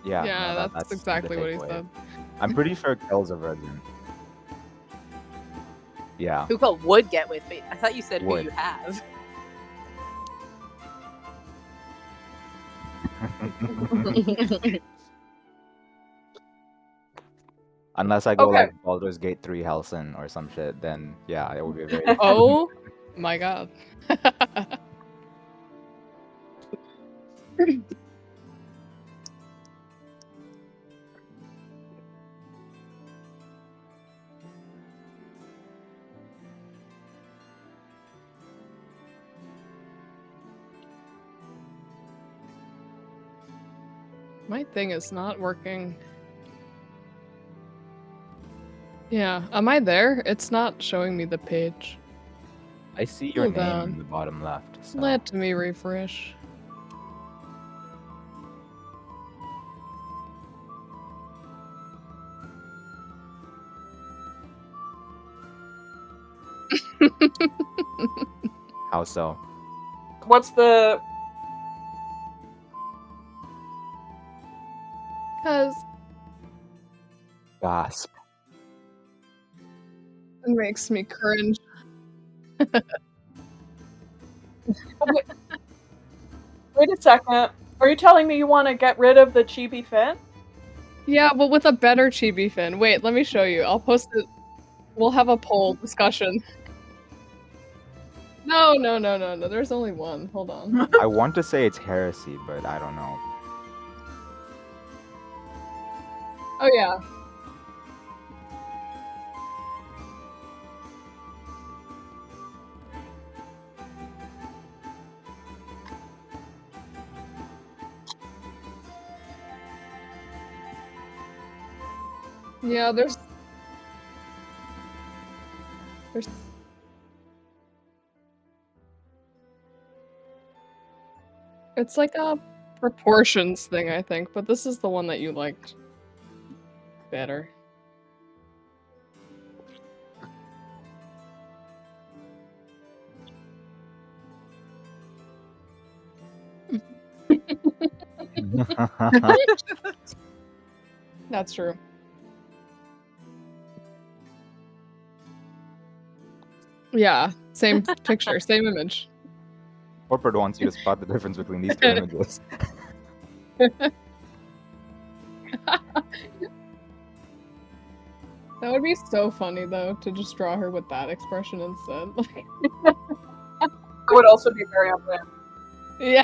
Yeah, Yeah, no, that's that's exactly the what he takeaway. said. I'm pretty sure Kel's a virgin. Yeah, Who Cole would get with me? I thought you said who Would. you have. unless I go Okay. like Baldur's Gate 3 Helson or some shit, then yeah, it would be very different. Oh my god. My thing is not working. Yeah, am I there? It's not showing me the page. I see your Hold name on. in the bottom left. So. Let me refresh. How so? What's the... Because Gasp. it makes me cringe. Wait a second. Are you telling me you want to get rid of the chibi fin? Yeah, but with a better chibi fin. Wait, let me show you. I'll post it. We'll have a poll discussion. No. There's only one. Hold on. I want to say it's heresy, but I don't know. Oh yeah. Yeah, there's it's like a proportions thing, I think, but this is the one that you liked better. That's true. Yeah, same picture, same image. Corporate wants you to spot the difference between these two images. That would be so funny though, to just draw her with that expression instead. It would also be very unfair. Yeah.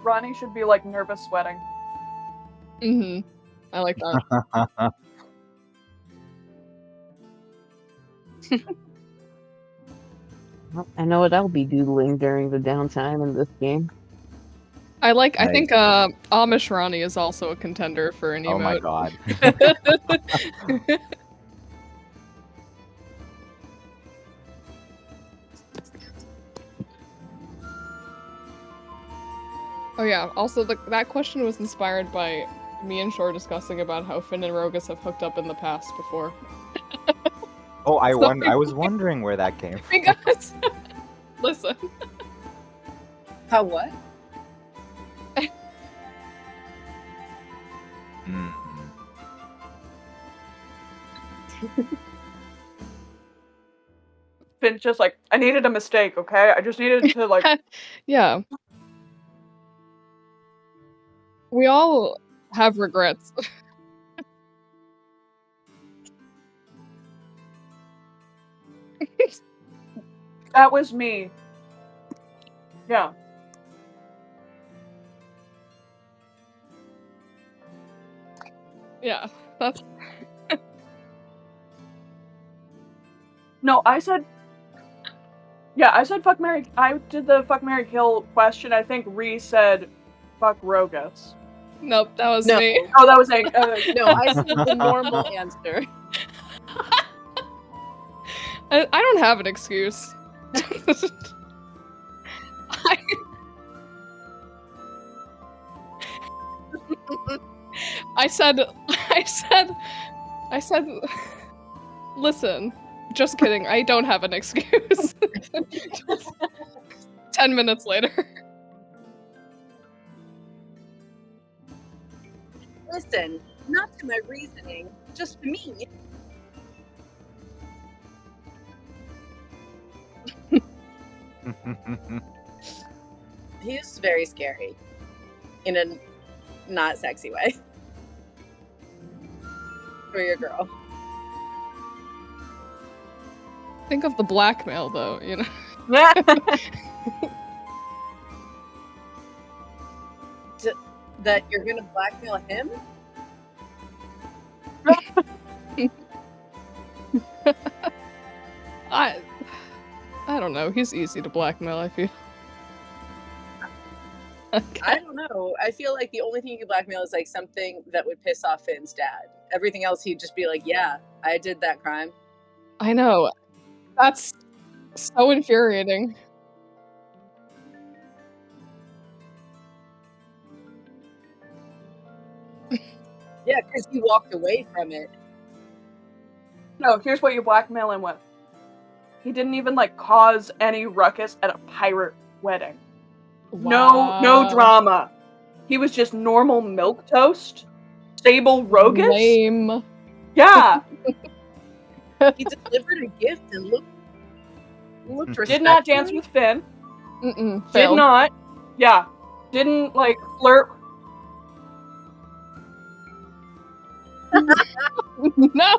Ronnie should be like nervous sweating. Mm-hmm. I like that. Well, I know what I'll be doodling during the downtime in this game. I Nice. think Amish Ronnie is also a contender for an emote. Oh my god. Oh yeah, also that question was inspired by me and Shore discussing about how Finn and Rogus have hooked up in the past before. Oh, I Sorry. was wondering where that came from. Because listen. How what? Mm. Finn's just like, I needed a mistake, okay? I just needed to like... Yeah. We all have regrets. That was me. Yeah. Yeah, that's... No, I said... Yeah, I said fuck, marry... I did the fuck, marry, kill question. I think Ree said fuck Rogus. Nope, that was No. me. Oh, that was a... No, I said the normal answer. I don't have an excuse. I said, listen, Just kidding. I don't have an excuse. 10 minutes later. Listen, not to my reasoning, just to me. He's very scary. In a not sexy way. For your girl. Think of the blackmail, though, you know? That you're gonna blackmail him? I don't know. He's easy to blackmail, I feel. I don't know. I feel like the only thing you could blackmail is like something that would piss off Finn's dad. Everything else, he'd just be like, yeah, I did that crime. I know. That's so infuriating. Yeah, because he walked away from it. No, here's what you blackmail him with. He didn't even like cause any ruckus at a pirate wedding. Wow. No drama. He was just normal milquetoast. Sable Rogus. Lame. Yeah. He delivered a gift and looked Did not dance with Finn. Mm-mm. Did Failed. not. Yeah. Didn't like flirt. No.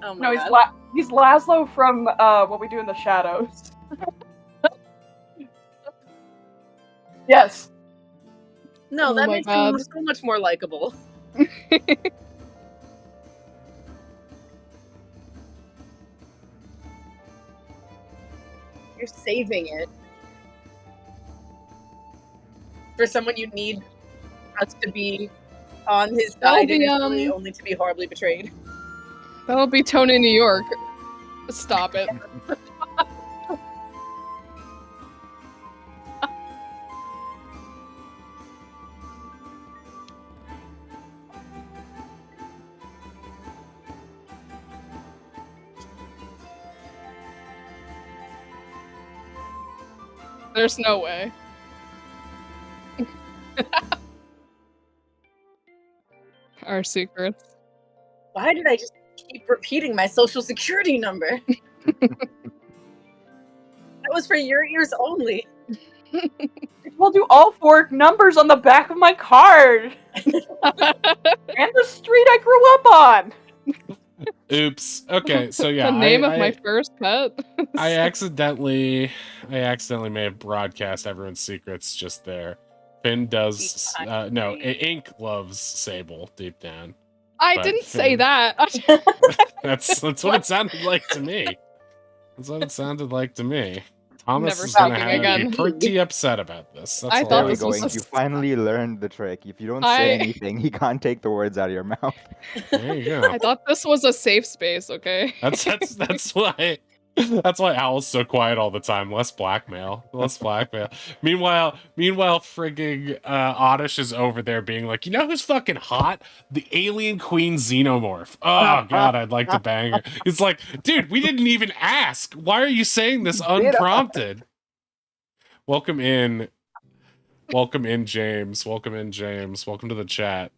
Oh my No, God. he's Laszlo from What We Do in the Shadows. Yes. No, Oh that my makes God. him so much more likable. You're saving it for someone you need us to be on his That'll side be, initially, only to be horribly betrayed. That'll be Tony, New York. Stop it. There's no way. Our secrets. Why did I just keep repeating my social security number? That was for your ears only. I told you all 4 numbers on the back of my card. And the street I grew up on. Oops. Okay, so yeah, The name of my first pet. I accidentally may have broadcast everyone's secrets just there. Finn does no, Ink loves Sable deep down. I But didn't say Finn- that. That's what it sounded like to me. That's what it sounded like to me. Thomas Never is gonna speaking have again. be pretty upset about this. That's I all thought There we this go, was Ink. a You finally learned the trick. If you don't say anything, he can't take the words out of your mouth. There you go. I thought this was a safe space, okay? That's why Owl's so quiet all the time. Less blackmail. Meanwhile, frigging Oddish is over there being like, you know who's fucking hot? The alien queen xenomorph. Oh god, I'd like to bang her. It's like, dude, we didn't even ask. Why are you saying this unprompted? Welcome in, James. Welcome to the chat.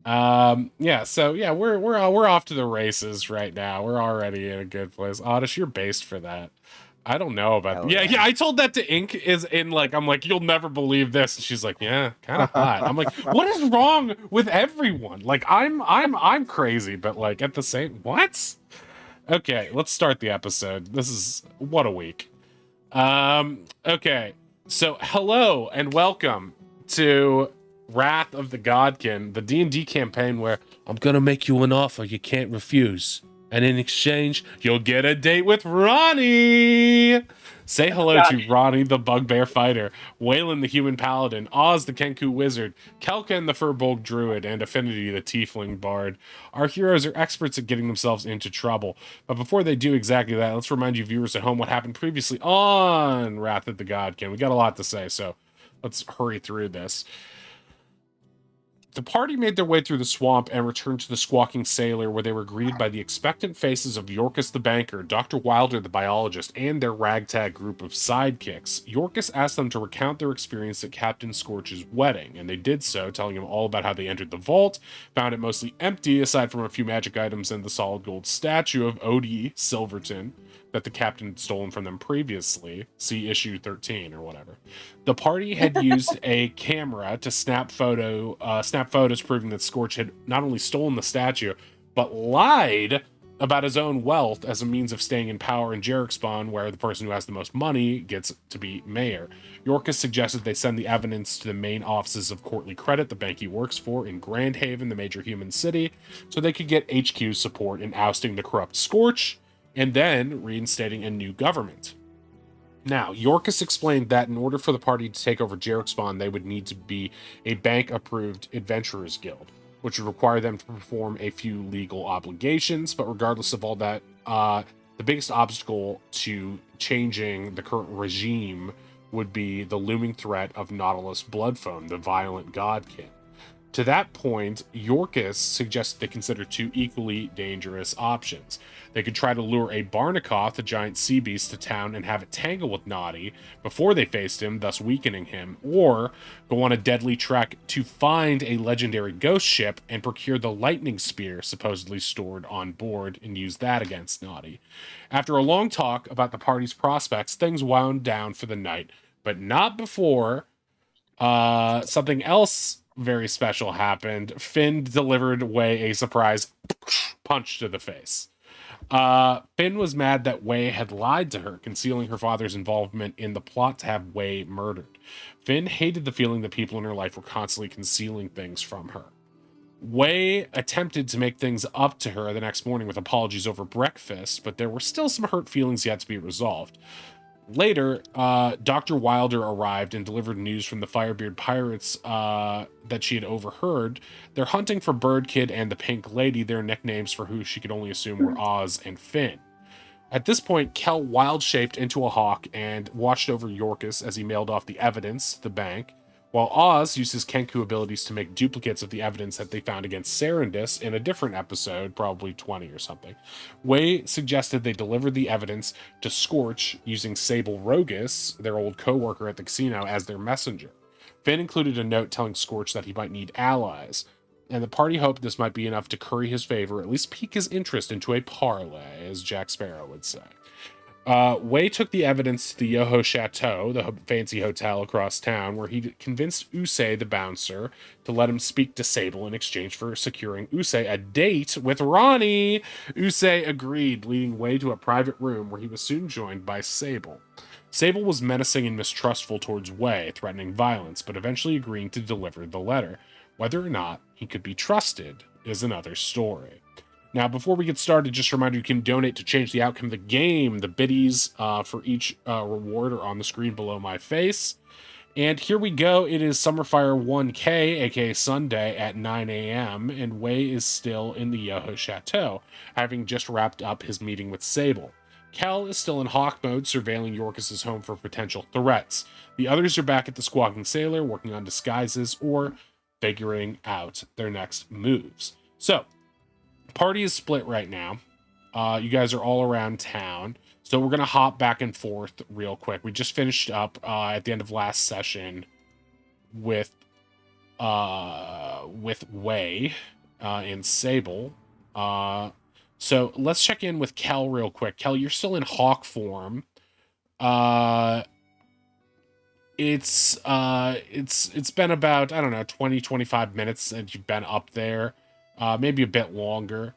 Yeah, so yeah, we're off to the races right now. We're already in a good place. Oddish, you're based for that. I don't know about Hell yeah, yeah. I told that to Ink is in like, I'm like, you'll never believe this. And she's like, yeah, kind of hot. I'm like, what is wrong with everyone? Like, I'm crazy, but like at the same what? Okay, let's start the episode. This is what a week. Okay. So hello and welcome to Wrath of the Godkin, the D&D campaign where I'm gonna make you an offer you can't refuse, and in exchange you'll get a date with Ronnie. Say hello to Ronnie the Bugbear Fighter, Waylon the Human Paladin, Oz the Kenku Wizard, Kelken the Furbolg Druid, and Affinity the Tiefling Bard. Our heroes are experts at getting themselves into trouble, but before they do exactly that, let's remind you viewers at home what happened previously on Wrath of the Godkin. We got a lot to say, so let's hurry through this. The party made their way through the swamp and returned to the Squawking Sailor, where they were greeted by the expectant faces of Yorkus the banker, Dr. Wilder the biologist, and their ragtag group of sidekicks. Yorkus asked them to recount their experience at Captain Scorch's wedding, and they did so, telling him all about how they entered the vault, found it mostly empty aside from a few magic items and the solid gold statue of Odie Silverton that the captain had stolen from them previously. See issue 13 or whatever. The party had used a camera to snap photos proving that Scorch had not only stolen the statue, but lied about his own wealth as a means of staying in power in Jarrickspawn, where the person who has the most money gets to be mayor. Yorkus suggested they send the evidence to the main offices of Courtly Credit, the bank he works for, in Grand Haven, the major human city, so they could get HQ support in ousting the corrupt Scorch, and then reinstating a new government. Now, Yorkus explained that in order for the party to take over Jarrickspawn, they would need to be a bank-approved adventurers guild, which would require them to perform a few legal obligations. But regardless of all that, the biggest obstacle to changing the current regime would be the looming threat of Nautilus Bloodphone, the violent godkin. To that point, Yorkus suggested they consider two equally dangerous options. They could try to lure a Barnacoth, a giant sea beast, to town and have it tangle with Naughty before they faced him, thus weakening him, or go on a deadly trek to find a legendary ghost ship and procure the lightning spear supposedly stored on board and use that against Naughty. After a long talk about the party's prospects, things wound down for the night, but not before something else very special happened. Finn delivered Wei a surprise punch to the face. Finn was mad that Wei had lied to her, concealing her father's involvement in the plot to have Wei murdered. Finn hated the feeling that people in her life were constantly concealing things from her. Wei attempted to make things up to her the next morning with apologies over breakfast, but there were still some hurt feelings yet to be resolved. Later, Dr. Wilder arrived and delivered news from the Firebeard pirates that she had overheard. They're hunting for Birdkid and the Pink Lady, their nicknames for who she could only assume were Oz and Finn. At this point, Kel wild-shaped into a hawk and watched over Yorkus as he mailed off the evidence to the bank, while Oz used his Kenku abilities to make duplicates of the evidence that they found against Serendis in a different episode, probably 20 or something. Wei suggested they deliver the evidence to Scorch using Sable Rogus, their old co-worker at the casino, as their messenger. Finn included a note telling Scorch that he might need allies, and the party hoped this might be enough to curry his favor, at least pique his interest into a parlay, as Jack Sparrow would say. Wei took the evidence to the Yoho Chateau, the fancy hotel across town, where he convinced Usei, the bouncer, to let him speak to Sable in exchange for securing Usei a date with Ronnie. Usei agreed, leading Wei to a private room where he was soon joined by Sable. Sable was menacing and mistrustful towards Wei, threatening violence, but eventually agreeing to deliver the letter. Whether or not he could be trusted is another story. Now, before we get started, just a reminder, you can donate to change the outcome of the game. The biddies for each reward are on the screen below my face. And here we go. It is Summerfire 1K, aka Sunday, at 9 a.m., and Wei is still in the Yoho Chateau, having just wrapped up his meeting with Sable. Kel is still in hawk mode, surveilling Yorkus' home for potential threats. The others are back at the Squawking Sailor, working on disguises or figuring out their next moves. So, party is split right now. You guys are all around town, so we're gonna hop back and forth real quick. We just finished up at the end of last session with Wei and Sable. So let's check in with Kel real quick. Kel, you're still in hawk form. It's been about, I don't know, 20-25 minutes since you've been up there. Maybe a bit longer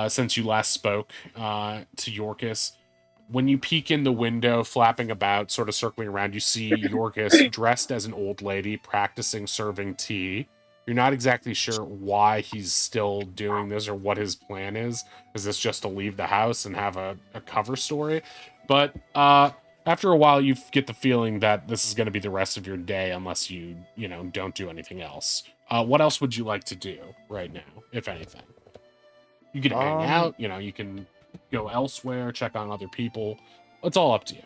since you last spoke to Yorkus. When you peek in the window, flapping about, sort of circling around, you see Yorkus dressed as an old lady practicing serving tea. You're not exactly sure why he's still doing this or what his plan is. Is this just to leave the house and have a cover story? But after a while, you get the feeling that this is going to be the rest of your day unless you don't do anything else. What else would you like to do right now, if anything? You can hang out, you can go elsewhere, check on other people. It's all up to you.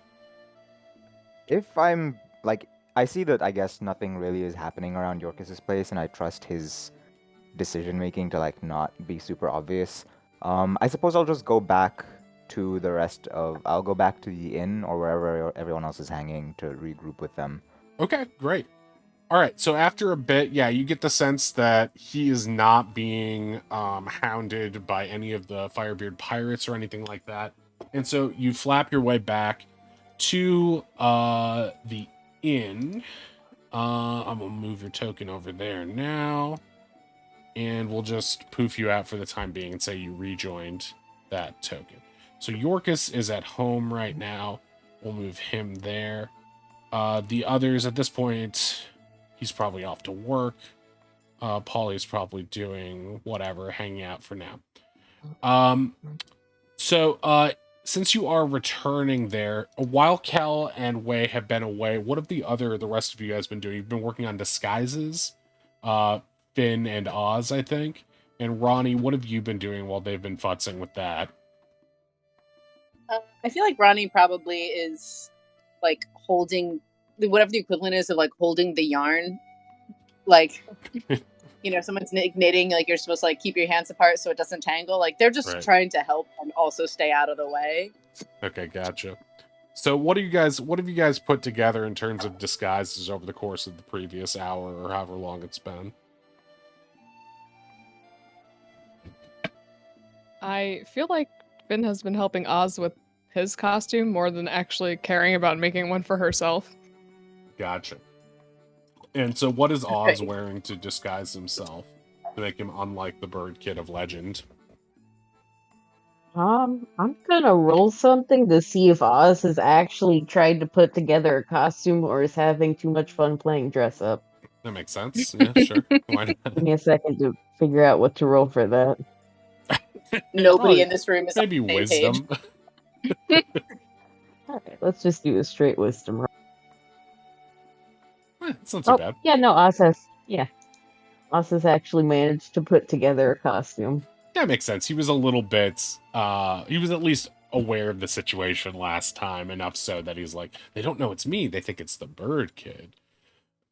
If I'm, I see that I guess nothing really is happening around Yorkus' place, and I trust his decision making to like not be super obvious. I suppose I'll just go back to I'll go back to the inn or wherever everyone else is hanging to regroup with them. Okay, great. All right, so after a bit, yeah, you get the sense that he is not being hounded by any of the Firebeard pirates or anything like that. And so you flap your way back to the inn. I'm going to move your token over there now. And we'll just poof you out for the time being and say you rejoined that token. So Yorkus is at home right now. We'll move him there. The others at this point... He's probably off to work. Polly's probably doing whatever, hanging out for now. So since you are returning there, while Kel and Wei have been away, what have the rest of you guys been doing? You've been working on disguises. Finn and Oz, I think. And Ronnie, what have you been doing while they've been futzing with that? I feel like Ronnie probably is like holding whatever the equivalent is of like holding the yarn, like someone's knitting, like you're supposed to like keep your hands apart so it doesn't tangle. Like they're just trying to help and also stay out of the way. Okay, gotcha. So what have you guys put together in terms of disguises over the course of the previous hour or however long it's been? I feel like Finn has been helping Oz with his costume more than actually caring about making one for herself. Gotcha. And so what is Oz wearing to disguise himself to make him unlike the bird kid of legend? I'm gonna roll something to see if Oz has actually tried to put together a costume or is having too much fun playing dress up. That makes sense. Yeah, sure. Why not? Give me a second to figure out what to roll for that. Nobody in this room is maybe on the same wisdom. Alright, let's just do a straight wisdom roll. It's not too bad. Yeah, no, Oz has actually managed to put together a costume. That makes sense. He was a little bit, he was at least aware of the situation last time, enough so that he's like, they don't know it's me, they think it's the bird kid.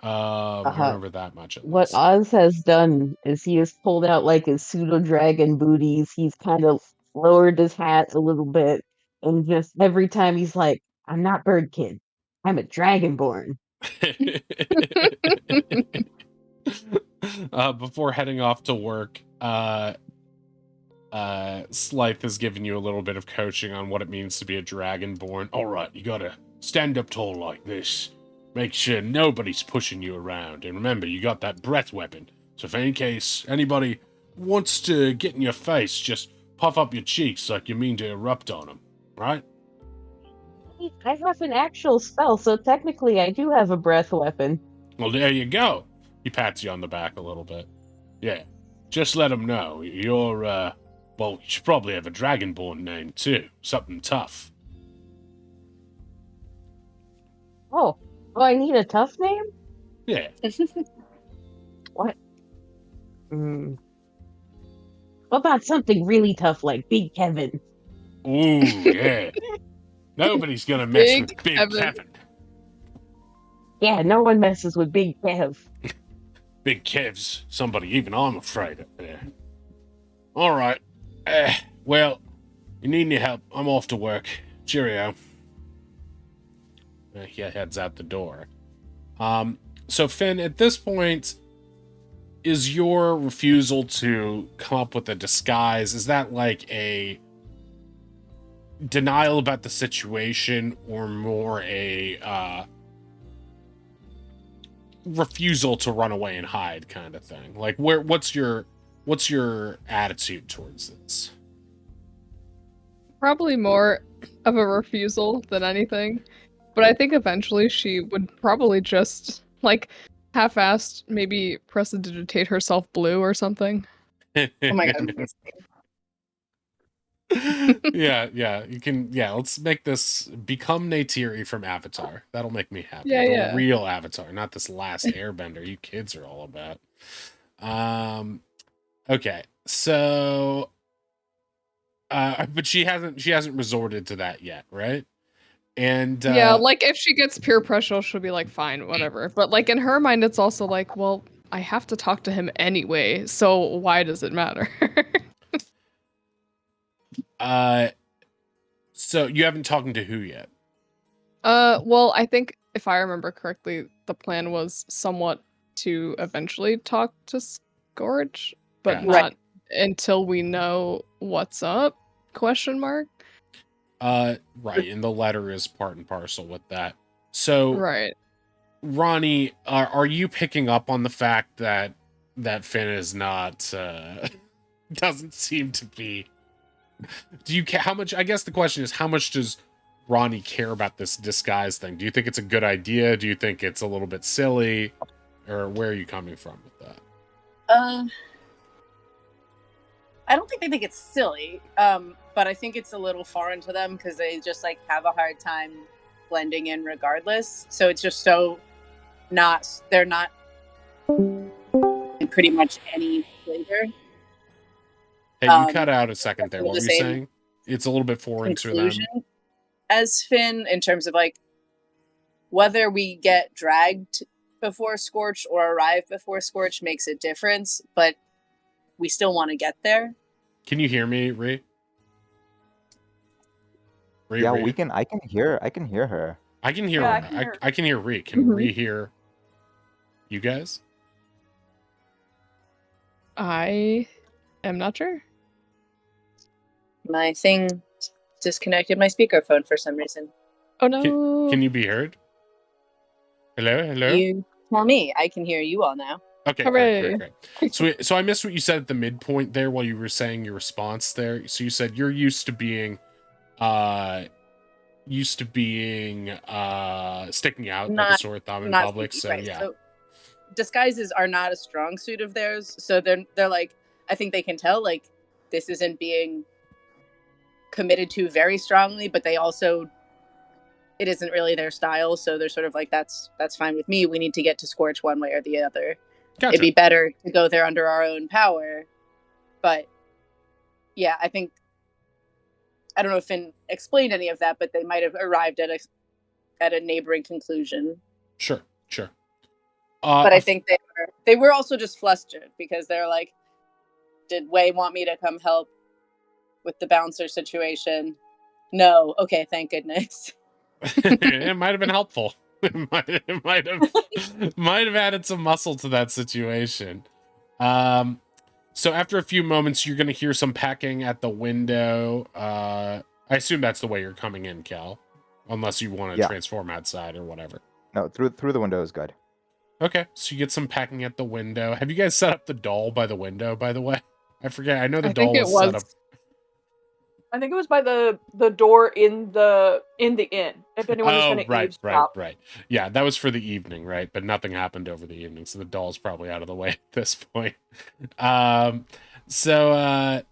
I remember that much at What least. Oz has done is he has pulled out like his pseudo-dragon booties, he's kind of lowered his hat a little bit, and just every time he's like, I'm not bird kid, I'm a dragonborn. Before heading off to work, Slythe has given you a little bit of coaching on what it means to be a dragonborn. All right, you gotta stand up tall like this. Make sure nobody's pushing you around. And remember, you got that breath weapon. So if in case anybody wants to get in your face, just puff up your cheeks like you mean to erupt on them, right? I have an actual spell, so technically I do have a breath weapon. Well, there you go. He pats you on the back a little bit. Yeah, just let him know. You're, well, you should probably have a dragonborn name, too. Something tough. Oh, I need a tough name? Yeah. What? What about something really tough like Big Kevin? Ooh, yeah. Nobody's gonna mess with Big Kevin. Yeah, no one messes with Big Kev. Big Kev's somebody even I'm afraid of there. All right. Well, you need any help? I'm off to work. Cheerio. He heads out the door. So Finn, at this point, is your refusal to come up with a disguise, is that like a denial about the situation or more a refusal to run away and hide kind of thing? Like what's your attitude towards this? Probably more of a refusal than anything. But I think eventually she would probably just, like, half-assed maybe prestidigitate herself blue or something. Oh my god. yeah, you can, let's make this become Neytiri from Avatar. That'll make me happy. Yeah. The real Avatar, not this last airbender you kids are all about. Okay, so but she hasn't resorted to that yet, right? And yeah, like if she gets peer pressure, she'll be like, fine, whatever. But like in her mind, it's also like, well, I have to talk to him anyway, so why does it matter? So you haven't talked to who yet? Well, I think if I remember correctly, the plan was somewhat to eventually talk to Scourge, but Gotcha. not until we know what's up? Question mark. Right, and the letter is part and parcel with that. So, Right. Ronnie, are you picking up on the fact that Finn is not doesn't seem to be? Do you care how much? I guess the question is, how much does Ronnie care about this disguise thing? Do you think it's a good idea? Do you think it's a little bit silly, or where are you coming from with that? I don't think they think it's silly, but I think it's a little foreign to them because they just like have a hard time blending in regardless. So it's just so they're not in pretty much any flavor. Hey, you cut out a second there. Feel What the were you same saying? It's a little bit foreign to conclusion them. as Finn in terms of like whether we get dragged before Scorch or arrive before Scorch makes a difference, but we still want to get there. Can you hear me, Ree? Yeah, Ree? I can hear her. I can hear Yeah, I her. can hear. I can hear Ree. Can Mhm. Ree hear you guys? I am not sure. My thing disconnected my speakerphone for some reason. Oh no. Can you be heard? Hello? You tell me. I can hear you all now. Okay, Hooray. great. So I missed what you said at the midpoint there while you were saying your response there. So you said you're used to being sticking out like a sore thumb in Not public. sneaky, So right? yeah. So disguises are not a strong suit of theirs. So they're like, I think they can tell like this isn't being committed to very strongly, but they also it isn't really their style. So they're sort of like that's fine with me. We need to get to Scorch one way or the other. Gotcha. It'd be better to go there under our own power. But yeah, I think I don't know if Finn explained any of that, but they might have arrived at a neighboring conclusion. Sure. But I think they were also just flustered because they're like, did Wei want me to come help with the bouncer situation? No. Okay, thank goodness. it might have been helpful. It might have added some muscle to that situation. So after a few moments, you're gonna hear some packing at the window. I assume that's the way you're coming in, Cal, unless you want to Yeah. transform outside or whatever. No, through the window is good. Okay, so you get some packing at the window. Have you guys set up the doll by the window? By the way, I forget. I know the I doll think it was set up. I think it was by the door in the inn. If anyone was Oh, going to right. eavesdrop. Yeah, that was for the evening, right? But nothing happened over the evening, so the doll's probably out of the way at this point. So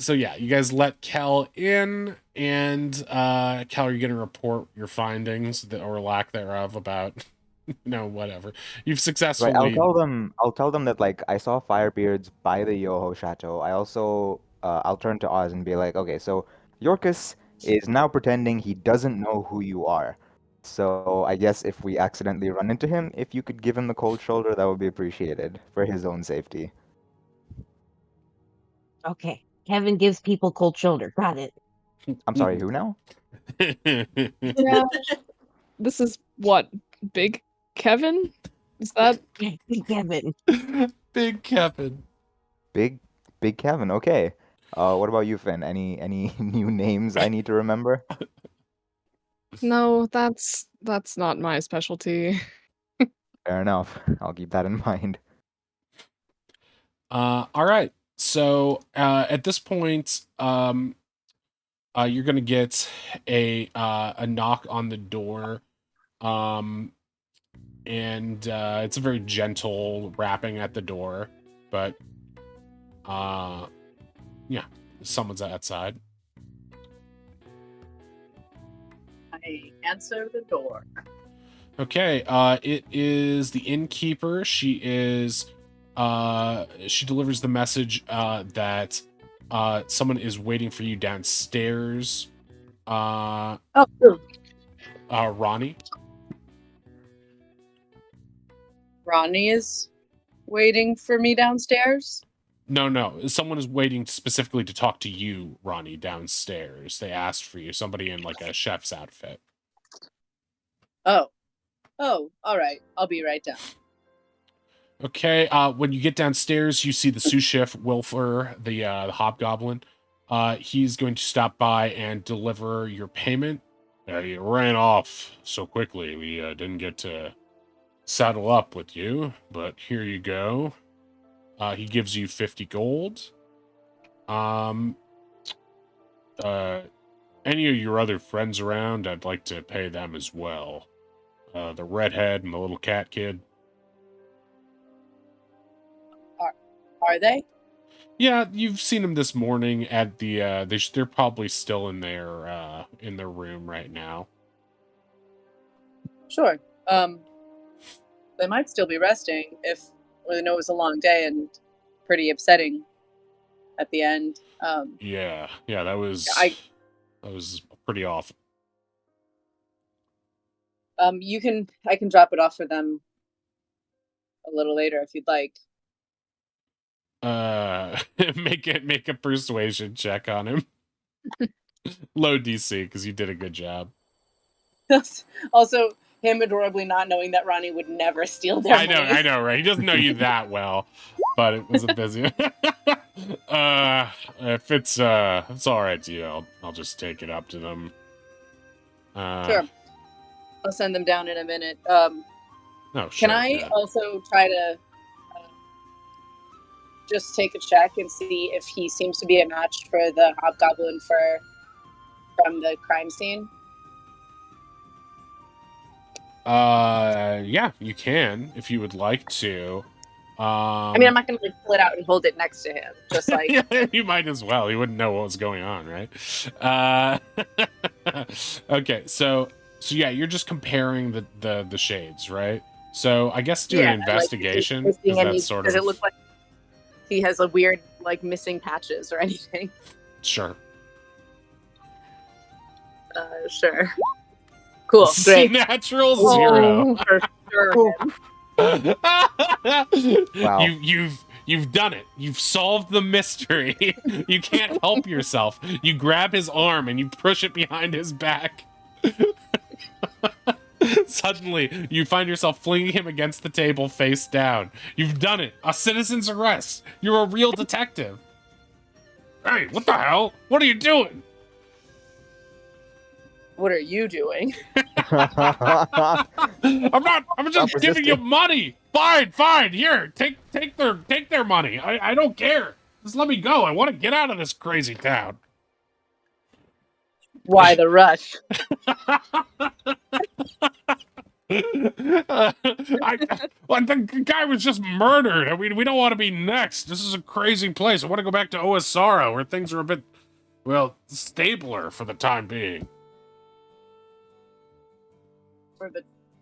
yeah, you guys let Kel in, and Kel, are you gonna report your findings or lack thereof about whatever you've successfully? Right, I'll tell them that like I saw Firebeards by the Yoho Chateau. I also I'll turn to Oz and be like, okay, so Yorkus is now pretending he doesn't know who you are. So I guess if we accidentally run into him, if you could give him the cold shoulder, that would be appreciated for his own safety. Okay. Kevin gives people cold shoulder. Got it. I'm sorry, who now? Yeah. This is what? Big Kevin? Is that Kevin. Big Kevin. Big Kevin. Okay. What about you, Finn? Any new names I need to remember? No, that's not my specialty. Fair enough. I'll keep that in mind. All right. So at this point, you're gonna get a knock on the door, and it's a very gentle rapping at the door, but yeah, someone's outside. I answer the door. Okay, it is the innkeeper. She delivers the message that someone is waiting for you downstairs. Oh, cool. Ronnie. Ronnie is waiting for me downstairs? No. Someone is waiting specifically to talk to you, Ronnie, downstairs. They asked for you. Somebody in like a chef's outfit. Oh, all right. I'll be right down. Okay. When you get downstairs, you see the sous chef Wilfer, the hobgoblin. He's going to stop by and deliver your payment. You ran off so quickly. We didn't get to saddle up with you, but here you go. He gives you 50 gold. Any of your other friends around, I'd like to pay them as well. The redhead and the little cat kid. Are they? Yeah, you've seen them this morning at the. They're probably still in their room right now. Sure. They might still be resting if I know it was a long day and pretty upsetting at the end. Yeah, that was pretty awful. I can drop it off for them a little later if you'd like. Make a persuasion check on him. Low DC because you did a good job. Also, him adorably not knowing that Ronnie would never steal their money. I know, right? He doesn't know you that well, but it was a busy. If it's all right to you, I'll just take it up to them. Sure. I'll send them down in a minute. Oh, sure. Can I also try to just take a check and see if he seems to be a match for the hobgoblin from the crime scene? Yeah, you can if you would like to. I mean, I'm not going to pull it out and hold it next to him. Just like yeah, you might as well. He wouldn't know what was going on, right? Okay, so yeah, you're just comparing the shades, right? So I guess do an investigation. Does it look like he has a weird missing patches or anything? Sure. Sure. Cool. Great. Natural 0. For sure. Wow. You've done it. You've solved the mystery. You can't help yourself. You grab his arm and you push it behind his back. Suddenly, you find yourself flinging him against the table face down. You've done it. A citizen's arrest. You're a real detective. Hey, what the hell? What are you doing? What are you doing? I'm just giving you money. Fine. Here, take their money. I don't care. Just let me go. I want to get out of this crazy town. Why the rush? The guy was just murdered. I mean, we don't want to be next. This is a crazy place. I want to go back to Oasara, where things are a bit, stabler for the time being.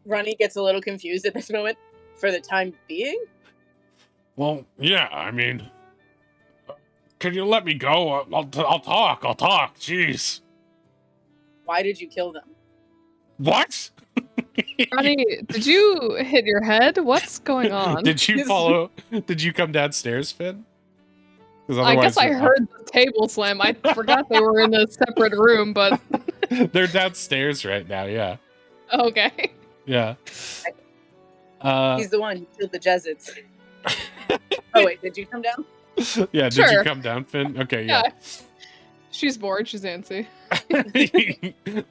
Ronnie gets a little confused at this moment. For the time being? Well, yeah, I mean, can you let me go? I'll talk. Jeez. Why did you kill them? What? Ronnie, did you hit your head? What's going on? Did you follow? Did you come downstairs, Finn? I guess I heard the table slam. I forgot they were in a separate room, but they're downstairs right now. Yeah. Okay. Yeah. He's the one who killed the Jesuits. Oh wait, did you come down? Yeah. Did Sure. you come down, Finn? Okay. Yeah. She's bored. She's antsy.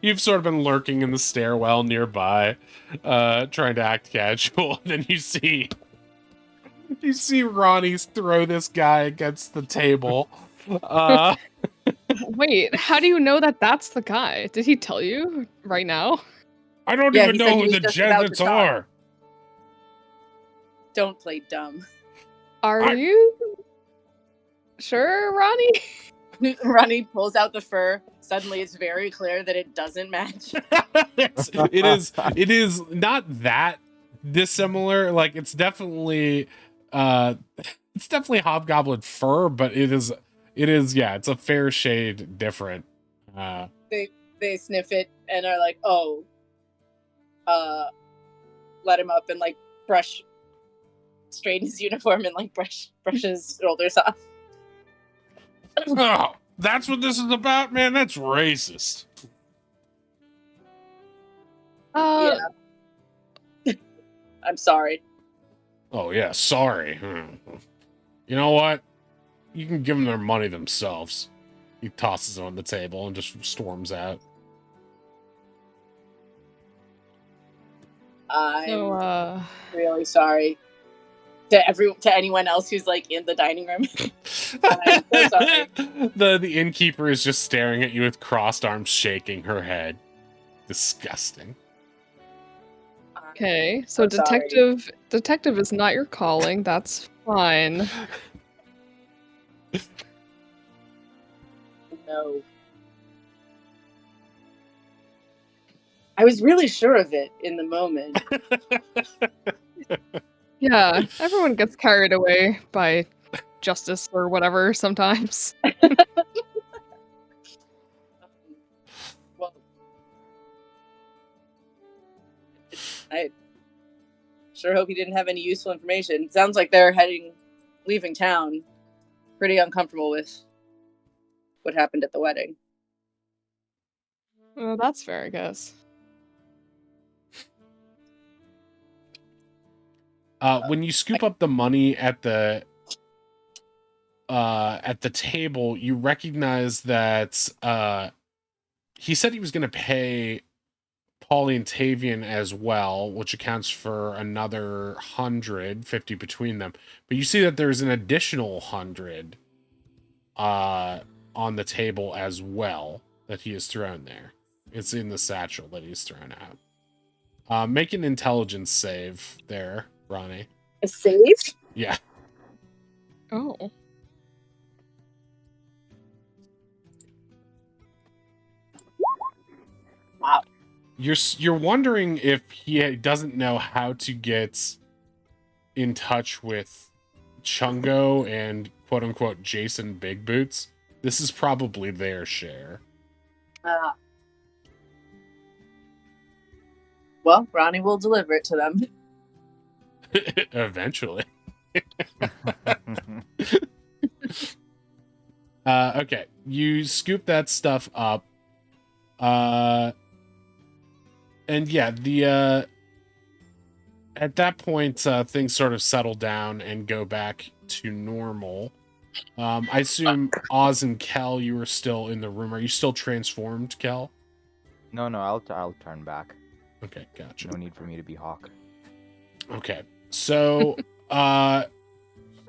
You've sort of been lurking in the stairwell nearby, trying to act casual. And then you see Ronnie throw this guy against the table. Wait, how do you know that that's the guy? Did he tell you right now? I don't even know who the Jesuits are. Don't play dumb. Are you sure, Ronnie? Ronnie pulls out the fur. Suddenly, it's very clear that it doesn't match. It is not that dissimilar. Like it's definitely hobgoblin fur, but it is yeah, it's a fair shade different. They sniff it and are like, oh, let him up and brush straighten his uniform and like brush his shoulders off. Oh, that's what this is about, man. That's racist. Uh, Yeah. I'm sorry. Oh yeah, sorry. You know what? You can give them their money themselves. He tosses it on the table and just storms out. so, I'm really sorry to anyone else who's like in the dining room. I'm so sorry. The innkeeper is just staring at you with crossed arms, shaking her head. Disgusting. okay, so sorry. detective is not your calling. That's fine. No. I was really sure of it in the moment. Yeah, everyone gets carried away by justice or whatever sometimes. Well, I sure hope he didn't have any useful information. Sounds like they're leaving town. Pretty uncomfortable with what happened at the wedding. Well, that's fair, I guess. When you scoop up the money at the table, you recognize that he said he was going to pay Paulie and Tavian as well, which accounts for another 150 between them. But you see that there's an additional 100 on the table as well that he has thrown there. It's in the satchel that he's thrown out. Make an intelligence save there, Ronnie. A save? Yeah. Oh. Wow. You're wondering if he doesn't know how to get in touch with Chungo and quote unquote Jason Big Boots. This is probably their share. Well, Ronnie will deliver it to them. Eventually. Okay, you scoop that stuff up. And yeah, the at that point, things sort of settle down and go back to normal. I assume Oz and Kel, you were still in the room. Are you still transformed, Kel? No, I'll turn back. Okay, gotcha. No need for me to be Hawk. Okay, so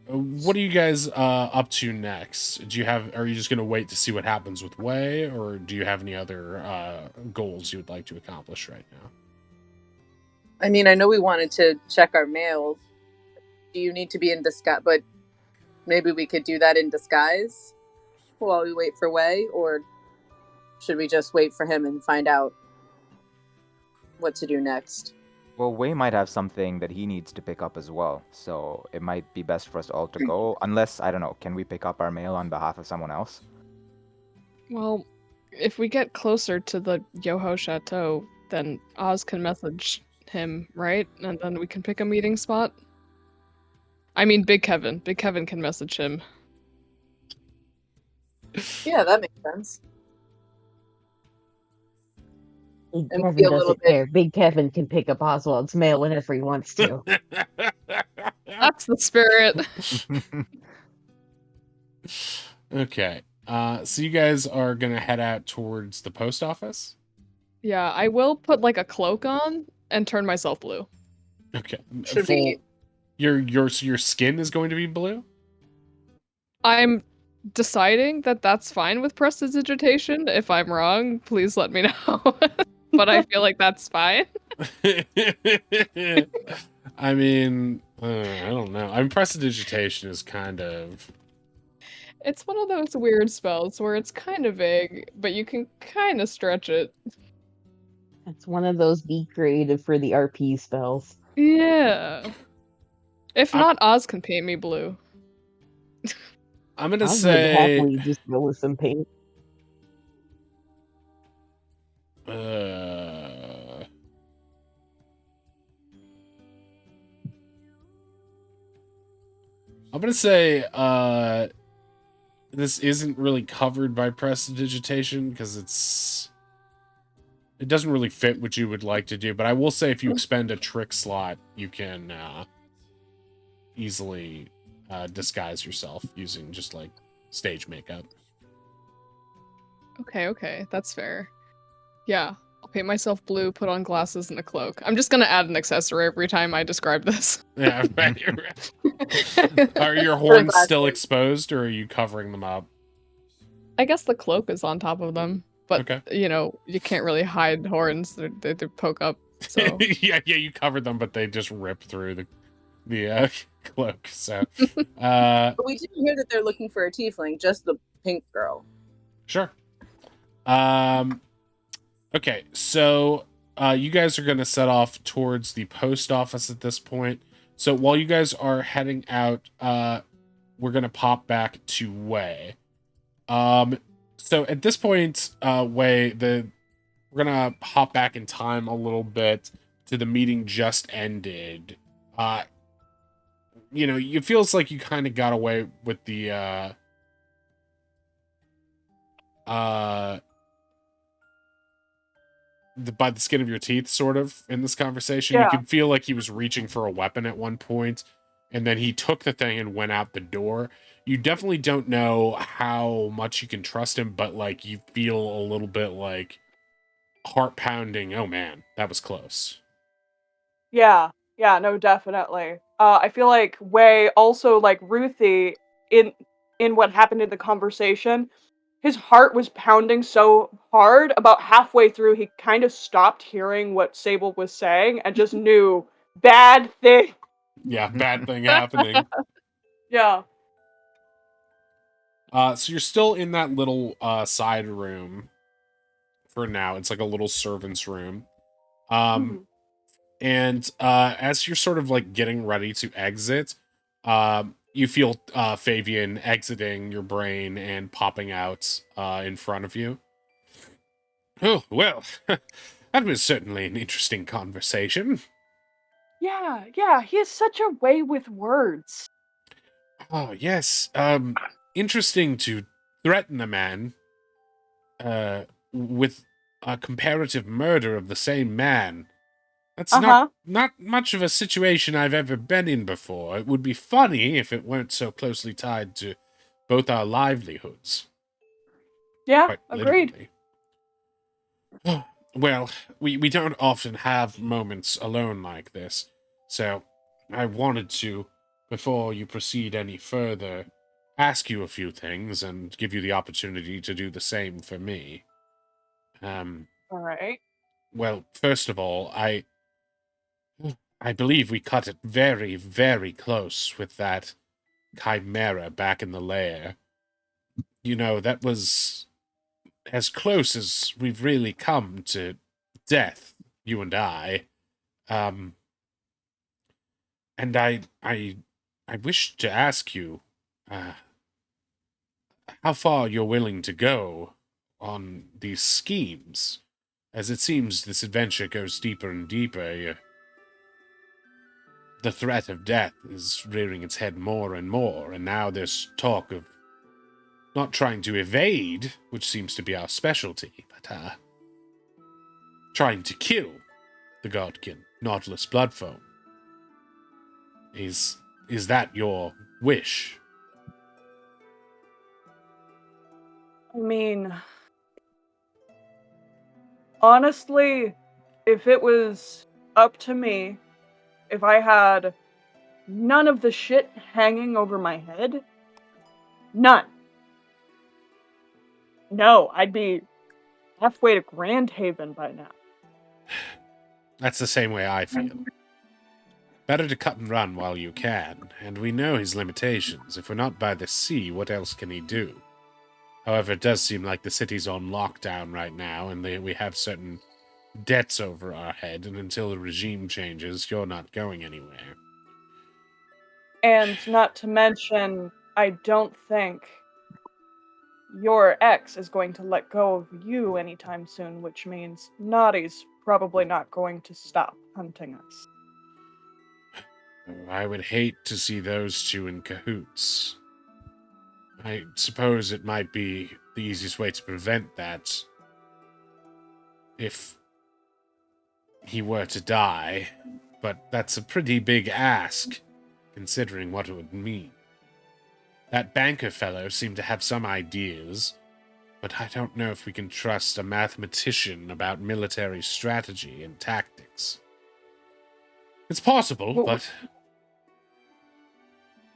what are you guys up to next? Are you just gonna wait to see what happens with Way, or do you have any other goals you would like to accomplish right now? I mean, I know we wanted to check our mail. Do you need to be in disguise? But maybe we could do that in disguise while we wait for Way, or should we just wait for him and find out what to do next? Well, Wei might have something that he needs to pick up as well, so it might be best for us all to go. Unless, I don't know, can we pick up our mail on behalf of someone else? Well, if we get closer to the Yoho Chateau, then Oz can message him, right? And then we can pick a meeting spot. I mean, Big Kevin. Big Kevin can message him. Yeah, that makes sense. Big And Kevin be a little doesn't bit. care. Big Kevin can pick up Oswald's mail whenever he wants to. That's the spirit. Okay. So you guys are gonna head out towards the post office? Yeah, I will put like a cloak on and turn myself blue. Okay. Should we? Your skin is going to be blue? I'm deciding that that's fine with prestidigitation. If I'm wrong, please let me know. But I feel like that's fine. I mean, I don't know. I mean, prestidigitation is kind of... It's one of those weird spells where it's kind of vague, but you can kind of stretch it. It's one of those be creative for the RP spells. Yeah. If I'm- not, Oz can paint me blue. I'm gonna I would say... happily just go with some paint. I'm gonna say this isn't really covered by prestidigitation because it doesn't really fit what you would like to do. But I will say if you expend a trick slot, you can easily disguise yourself using just like stage makeup. Okay, that's fair. Yeah, I'll paint myself blue, put on glasses and a cloak. I'm just gonna add an accessory every time I describe this. Yeah. Are your For the horns still glasses. exposed, or are you covering them up? I guess the cloak is on top of them, but Okay. you can't really hide horns; they poke up. So yeah, you covered them, but they just rip through the cloak. So, But we didn't hear that they're looking for a tiefling, just the pink girl. sure. Okay, so you guys are gonna set off towards the post office at this point. So while you guys are heading out, we're gonna pop back to Way. So at this point, Way, we're gonna hop back in time a little bit to the meeting just ended. It feels like you kind of got away with the by the skin of your teeth, sort of, in this conversation. You Yeah. could feel like he was reaching for a weapon at one point, and then he took the thing and went out the door. You definitely don't know how much you can trust him, but like you feel a little bit like heart pounding. Oh man, that was close. Yeah, no, definitely. I feel like Wei also like Ruthie in what happened in the conversation. His heart was pounding so hard. About halfway through, he kind of stopped hearing what Sable was saying and just knew bad thing. Yeah, bad thing happening. Yeah. So you're still in that little side room for now. It's like a little servant's room. Mhm. And as you're sort of like getting ready to exit, you feel Fabian exiting your brain and popping out in front of you. Oh, well, that was certainly an interesting conversation. Yeah, he has such a way with words. Oh, yes. Interesting to threaten a man with a comparative murder of the same man. That's Uh-huh. not much of a situation I've ever been in before. It would be funny if it weren't so closely tied to both our livelihoods. Yeah, Quite agreed. literally. Well, we don't often have moments alone like this, so I wanted to, before you proceed any further, ask you a few things and give you the opportunity to do the same for me. All right. Well, first of all, I believe we cut it very, very close with that chimera back in the lair. That was as close as we've really come to death, you and I. Um, and I wish to ask you, uh, how far you're willing to go on these schemes. As it seems this adventure goes deeper and deeper, the threat of death is rearing its head more and more, and now there's talk of not trying to evade, which seems to be our specialty, but trying to kill the Godkin, Nautilus Bloodfoam. Is that your wish? I mean, honestly, if it was up to me, if I had none of the shit hanging over my head, none. No, I'd be halfway to Grand Haven by now. That's the same way I feel. Better to cut and run while you can, and we know his limitations. If we're not by the sea, what else can he do? However, it does seem like the city's on lockdown right now, and we have certain debts over our head, and until the regime changes, you're not going anywhere. And not to mention, I don't think your ex is going to let go of you anytime soon, which means Naughty's probably not going to stop hunting us. I would hate to see those two in cahoots. I suppose it might be the easiest way to prevent that if he were to die, but that's a pretty big ask, considering what it would mean. That banker fellow seemed to have some ideas, but I don't know if we can trust a mathematician about military strategy and tactics. It's possible, Well, but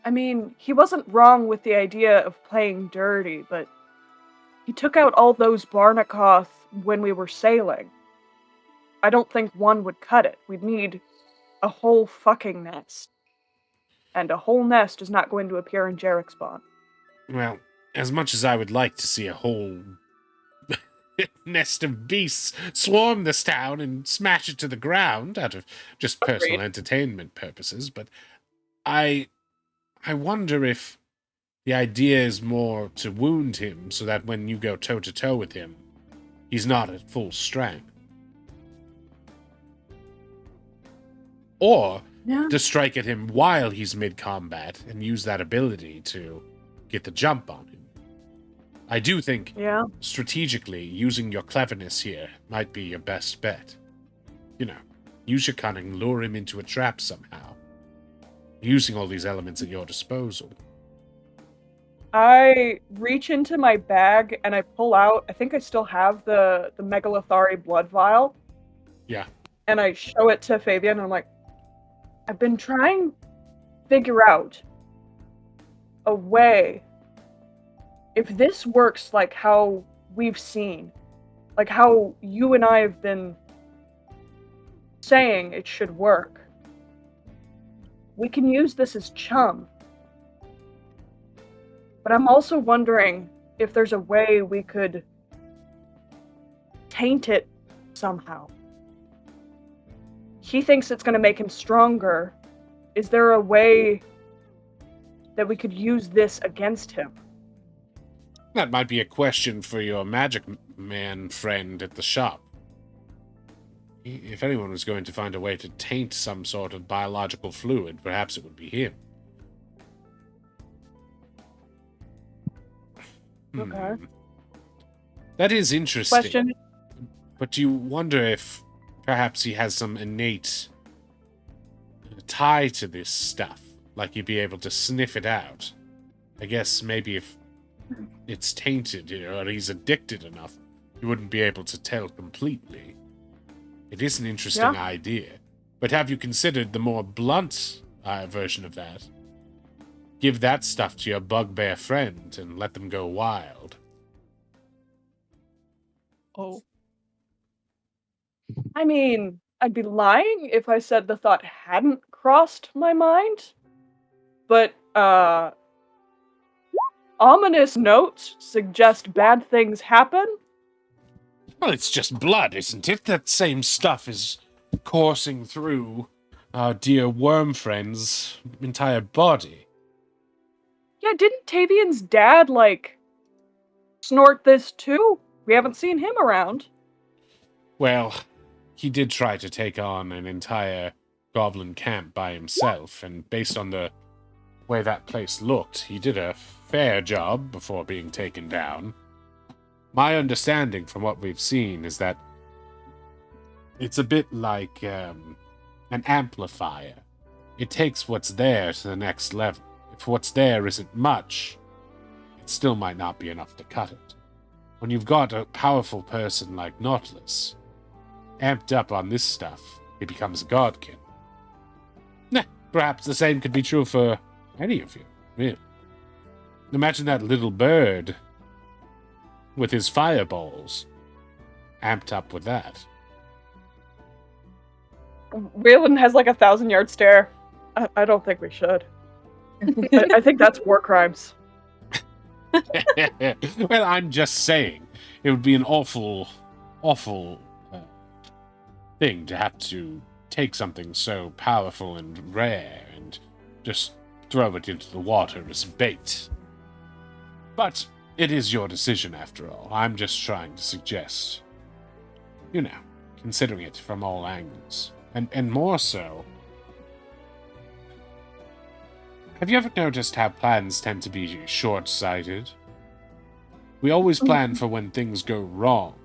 I mean, he wasn't wrong with the idea of playing dirty, but he took out all those Barnakoth when we were sailing. I don't think one would cut it. We'd need a whole fucking nest. And a whole nest is not going to appear in Jarek's spawn. well, as much as I would like to see a whole nest of beasts swarm this town and smash it to the ground out of just personal Agreed. entertainment purposes, but I wonder if the idea is more to wound him so that when you go toe to toe with him, he's not at full strength. Or Yeah. to strike at him while he's mid combat and use that ability to get the jump on him. I do think Yeah. strategically using your cleverness here might be your best bet. You know, use your cunning, lure him into a trap somehow, using all these elements at your disposal. I reach into my bag and I pull out, I think I still have the Megalothari blood vial. Yeah. And I show it to Fabian and I'm like, I've been trying to figure out a way, if this works like how we've seen, like how you and I have been saying it should work, we can use this as chum. But I'm also wondering if there's a way we could taint it somehow. He thinks it's going to make him stronger. Is there a way that we could use this against him? That might be a question for your magic man friend at the shop. If anyone was going to find a way to taint some sort of biological fluid, perhaps it would be him. Okay. That is interesting. Question? But you wonder if perhaps he has some innate tie to this stuff, like you'd be able to sniff it out. I guess maybe if it's tainted, or he's addicted enough, you wouldn't be able to tell completely. It is an interesting idea. But have you considered the more blunt version of that? Give that stuff to your bugbear friend and let them go wild. Oh. I mean, I'd be lying if I said the thought hadn't crossed my mind. But, ominous notes suggest bad things happen. Well, it's just blood, isn't it? That same stuff is coursing through our dear worm friend's entire body. Yeah, didn't Tavian's dad, snort this too? We haven't seen him around. Well, he did try to take on an entire goblin camp by himself, and based on the way that place looked, he did a fair job before being taken down. My understanding from what we've seen is that it's a bit like an amplifier. It takes what's there to the next level. If what's there isn't much, it still might not be enough to cut it. When you've got a powerful person like Nautilus, amped up on this stuff, he becomes a godkin. Perhaps the same could be true for any of you, really. Imagine that little bird with his fireballs, amped up with that. Waylon has 1,000-yard stare. I don't think we should. I think that's war crimes. Well, I'm just saying, it would be an awful thing to have to take something so powerful and rare and just throw it into the water as bait. But it is your decision, after all. I'm just trying to suggest, considering it from all angles. And more so, Have you ever noticed how plans tend to be short-sighted? We always plan for when things go wrong,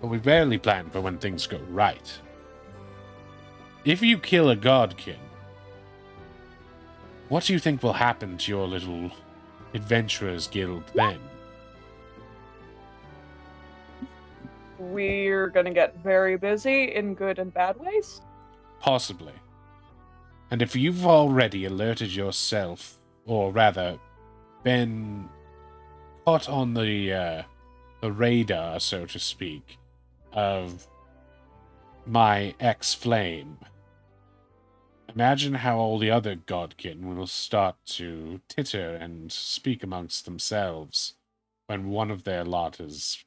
but we rarely plan for when things go right. If you kill a godkin, what do you think will happen to your little adventurers guild then? We're gonna get very busy in good and bad ways. Possibly. And if you've already alerted yourself, or rather, been caught on the radar, so to speak, of my ex-flame, imagine how all the other godkin will start to titter and speak amongst themselves when one of their lot is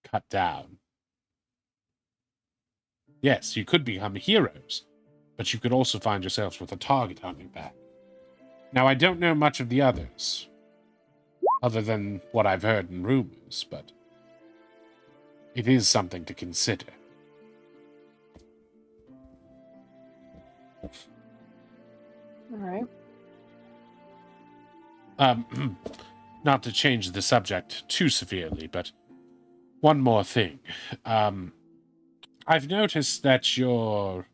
cut down. Yes, you could become heroes, but you could also find yourselves with a target on your back. Now, I don't know much of the others, other than what I've heard in rumors, but it is something to consider. All right. Not to change the subject too severely, but one more thing. I've noticed that your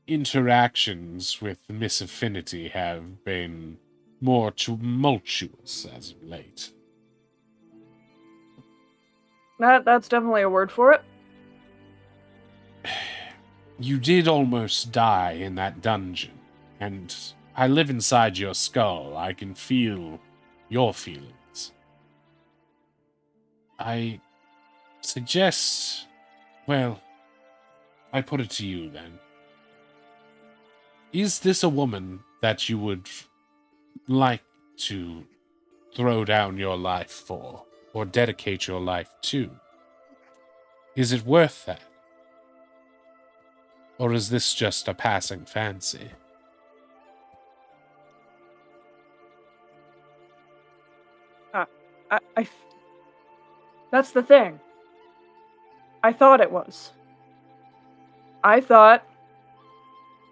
interactions with Miss Affinity have been more tumultuous as of late. That's definitely a word for it. You did almost die in that dungeon, and I live inside your skull. I can feel your feelings. I suggest, well, I put it to you then. Is this a woman that you would like to throw down your life for, or dedicate your life to? Is it worth that? Or is this just a passing fancy? That's the thing. I thought it was. I thought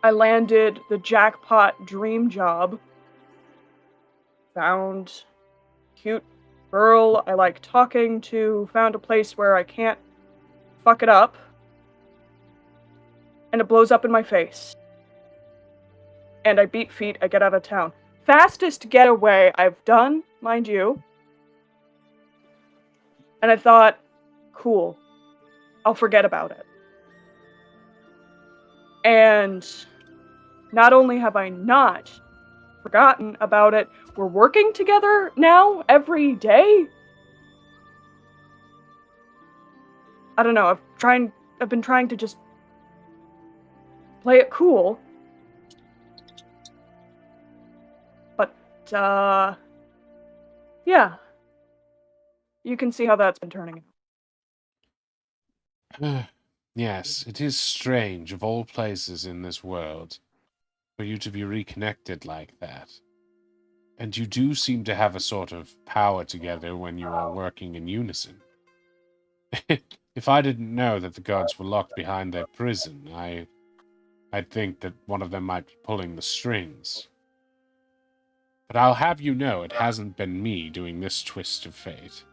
I landed the jackpot dream job. Found cute girl I like talking to, found a place where I can't fuck it up. And it blows up in my face. And I beat feet, I get out of town. Fastest getaway I've done, mind you. And I thought, cool, I'll forget about it. And not only have I not forgotten about it, we're working together now every day. I don't know, I've been trying to just play it cool. But yeah. You can see how that's been turning out. Yes, it is strange, of all places in this world, for you to be reconnected like that. And you do seem to have a sort of power together when you are working in unison. If I didn't know that the gods were locked behind their prison, I'd think that one of them might be pulling the strings. But I'll have you know it hasn't been me doing this twist of fate.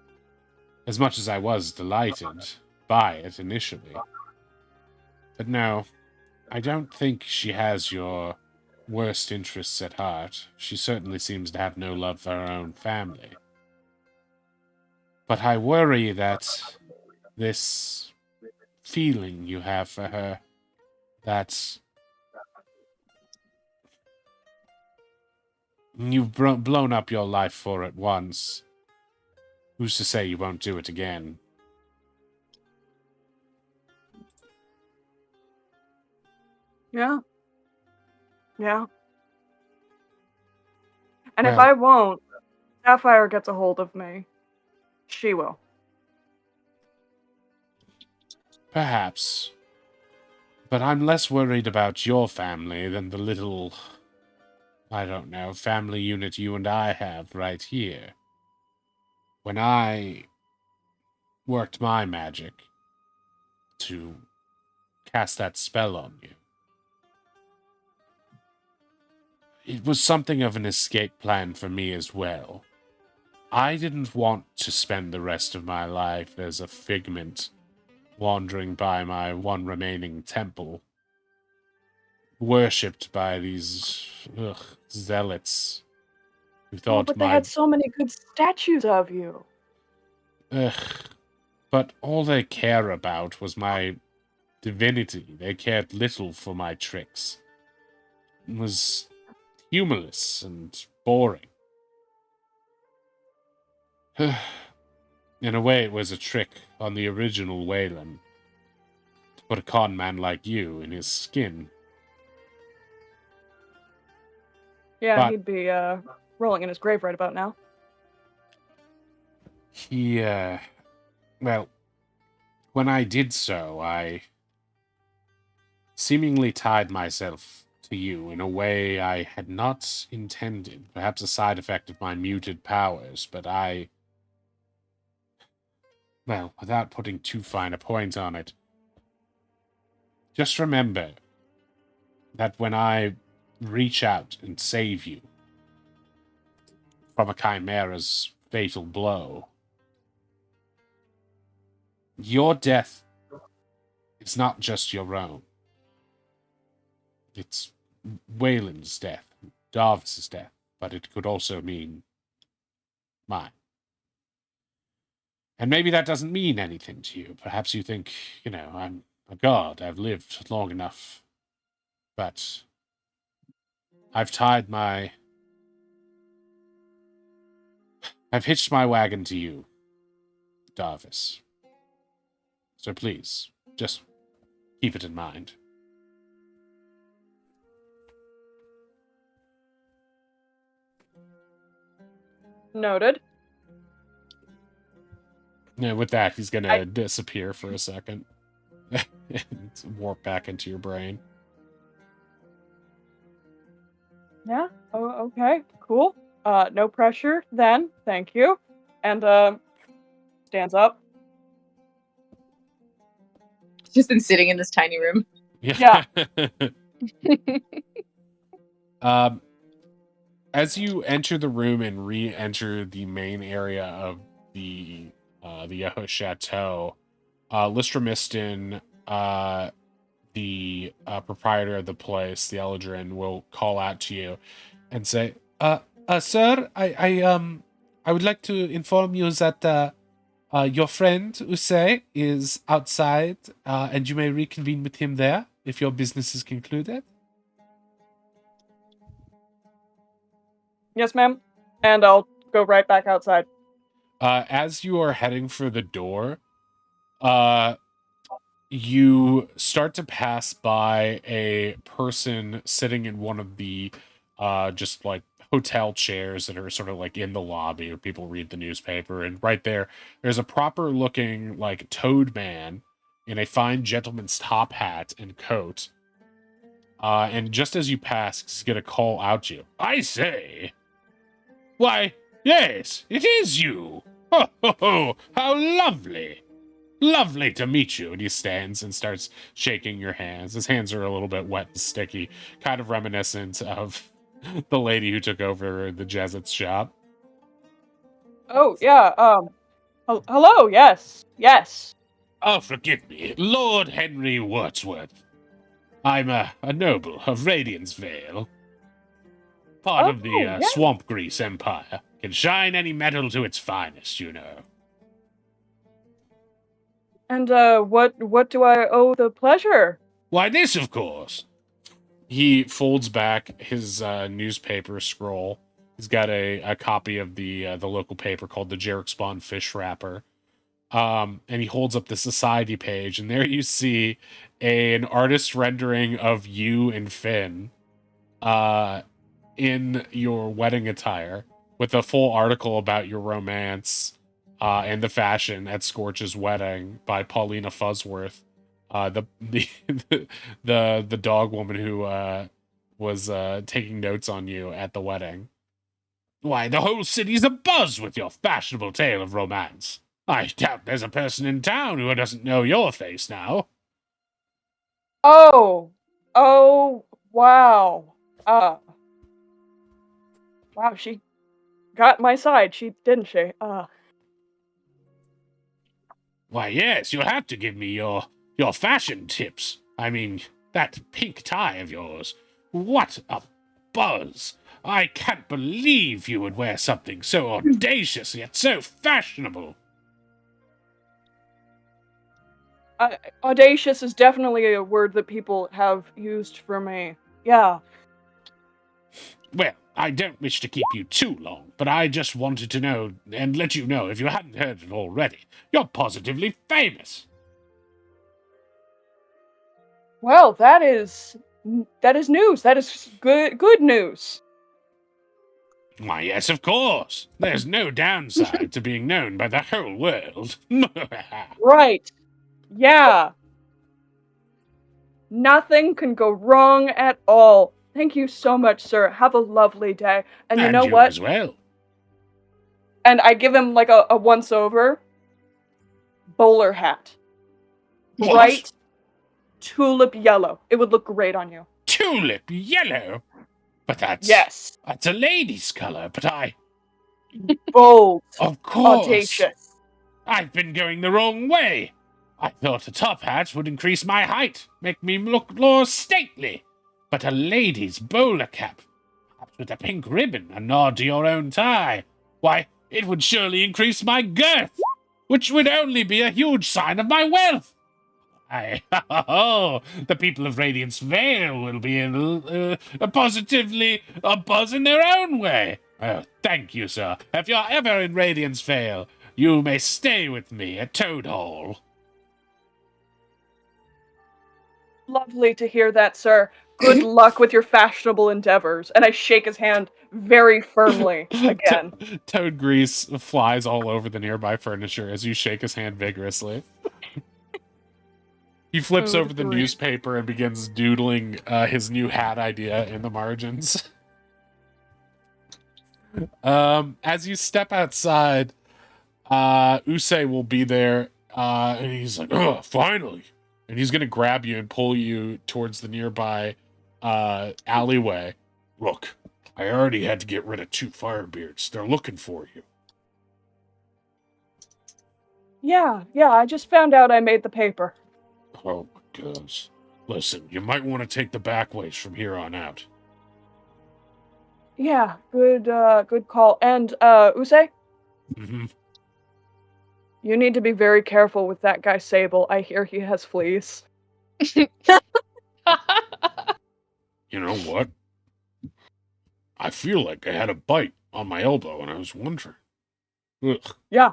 As much as I was delighted by it initially. But no, I don't think she has your worst interests at heart. She certainly seems to have no love for her own family. But I worry that this feeling you have for her, that you've blown up your life for it once. Who's to say you won't do it again? Yeah. Yeah. And if Well, I won't, Sapphire gets a hold of me. She will. perhaps. But I'm less worried about your family than the little, I don't know, family unit you and I have right here. When I worked my magic to cast that spell on you, it was something of an escape plan for me as well. I didn't want to spend the rest of my life as a figment wandering by my one remaining temple, worshipped by these zealots who Oh, thought but they my had so many good statues of you. but all they care about was my divinity. They cared little for my tricks. It was humorless and boring. In a way, it was a trick on the original Wayland to put a con man like you in his skin. Yeah, But he'd be rolling in his grave right about now. he, well, when I did so, I seemingly tied myself to you in a way I had not intended, perhaps a side effect of my muted powers, but well, without putting too fine a point on it, just remember that when I reach out and save you from a chimera's fatal blow, your death is not just your own. It's Wayland's death, Darvis's death, but it could also mean mine. And maybe that doesn't mean anything to you. Perhaps you think, I'm a god, I've lived long enough. But I've hitched my wagon to you, Darvis. So please, just keep it in mind. Noted. Yeah, with that, he's gonna disappear for a second. And warp back into your brain. Yeah. Oh, okay. Cool. No pressure then. Thank you. And stands up. Just been sitting in this tiny room. Yeah. As you enter the room and re-enter the main area of the Yoho Chateau, Listramiston, the proprietor of the place, the Eldrin, will call out to you and say, sir, I would like to inform you that your friend Usei is outside, and you may reconvene with him there if your business is concluded." Yes, ma'am. And I'll go right back outside. As you are heading for the door, you start to pass by a person sitting in one of the just like hotel chairs that are sort of like in the lobby where people read the newspaper, and right there's a proper looking like toad man in a fine gentleman's top hat and coat, and just as you pass, he's gonna call out you. "I say, why, yes, it is you. Ho ho ho, how lovely. Lovely to meet you." And he stands and starts shaking your hands. His hands are a little bit wet and sticky, kind of reminiscent of the lady who took over the Jesuit's shop. Oh, yeah. Hello. Yes. Yes. "Oh, forgive me, Lord Henry Wordsworth. I'm a noble of Radiance Vale, part of the Oh, yeah. Swamp Grease Empire. Can shine any metal to its finest, you know." And what do I owe the pleasure? "Why, this, of course." He folds back his newspaper scroll. He's got a copy of the local paper called the Jarek Spawn Fish Wrapper. And he holds up the society page, and there you see an artist rendering of you and Finn in your wedding attire, with a full article about your romance and the fashion at Scorch's wedding by Paulina Fuzzworth, the the dog woman who was taking notes on you at the wedding. "Why, the whole city's abuzz with your fashionable tale of romance. I doubt there's a person in town who doesn't know your face now." Oh. Oh, wow. Wow, she got my side, didn't she? Why, yes, you'll have to give me your fashion tips. I mean, that pink tie of yours. What a buzz! I can't believe you would wear something so audacious yet so fashionable. Audacious is definitely a word that people have used for me. Yeah. Well, I don't wish to keep you too long, but I just wanted to know and let you know, if you hadn't heard it already, you're positively famous. Well, that is news. That is good news. Why, yes, of course. There's no downside to being known by the whole world. Right. Yeah. Nothing can go wrong at all. Thank you so much, sir. Have a lovely day. And you know you what? as well. And I give him like a once over bowler hat. What? Bright tulip yellow. It would look great on you. Tulip yellow? But that's Yes. that's a lady's color, but Bold. of course. Audacious. I've been going the wrong way. I thought a top hat would increase my height, make me look more stately. But a lady's bowler cap, perhaps with a pink ribbon, a nod to your own tie. Why, it would surely increase my girth, which would only be a huge sign of my wealth. The people of Radiance Vale will be positively a buzz in their own way. Oh, thank you, sir. If you're ever in Radiance Vale, you may stay with me at Toad Hall. Lovely to hear that, sir. Good luck with your fashionable endeavors. And I shake his hand very firmly again. Toad grease flies all over the nearby furniture as you shake his hand vigorously. He flips Toad over the grease. newspaper and begins doodling his new hat idea in the margins. As you step outside, Usei will be there, and he's like, "Oh, finally!" And he's gonna grab you and pull you towards the nearby alleyway. Look, I already had to get rid of 2 Firebeards. They're looking for you. Yeah, I just found out I made the paper. Oh my gosh! Listen, you might want to take the back ways from here on out. Yeah, good call. And, Usei, Mm-hmm. you need to be very careful with that guy Sable. I hear he has fleas. You know what? I feel like I had a bite on my elbow, and I was wondering. Ugh. Yeah,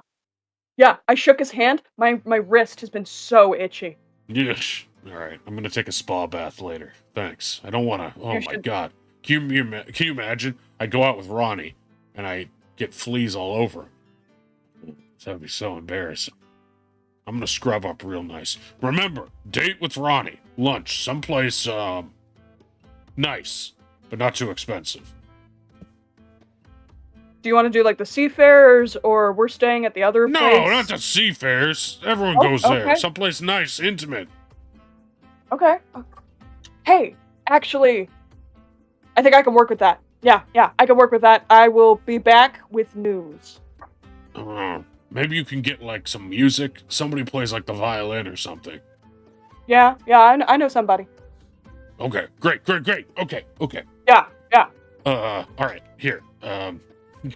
I shook his hand. My wrist has been so itchy. Yes. All right, I'm gonna take a spa bath later. Thanks. I don't want to. Oh You my should- god. Can you imagine? I go out with Ronnie, and I get fleas all over. That'd be so embarrassing. I'm gonna scrub up real nice. Remember, date with Ronnie. Lunch, someplace nice, but not too expensive. Do you want to do like the seafarers, or we're staying at the other No, place? not the seafarers. Everyone Oh, goes there. okay. Someplace nice, intimate. Okay. Hey, actually, I think I can work with that. Yeah, I can work with that. I will be back with news. Maybe you can get like some music. Somebody plays like the violin or something. Yeah, I know somebody. Okay, great. Okay. Yeah. All right, here. He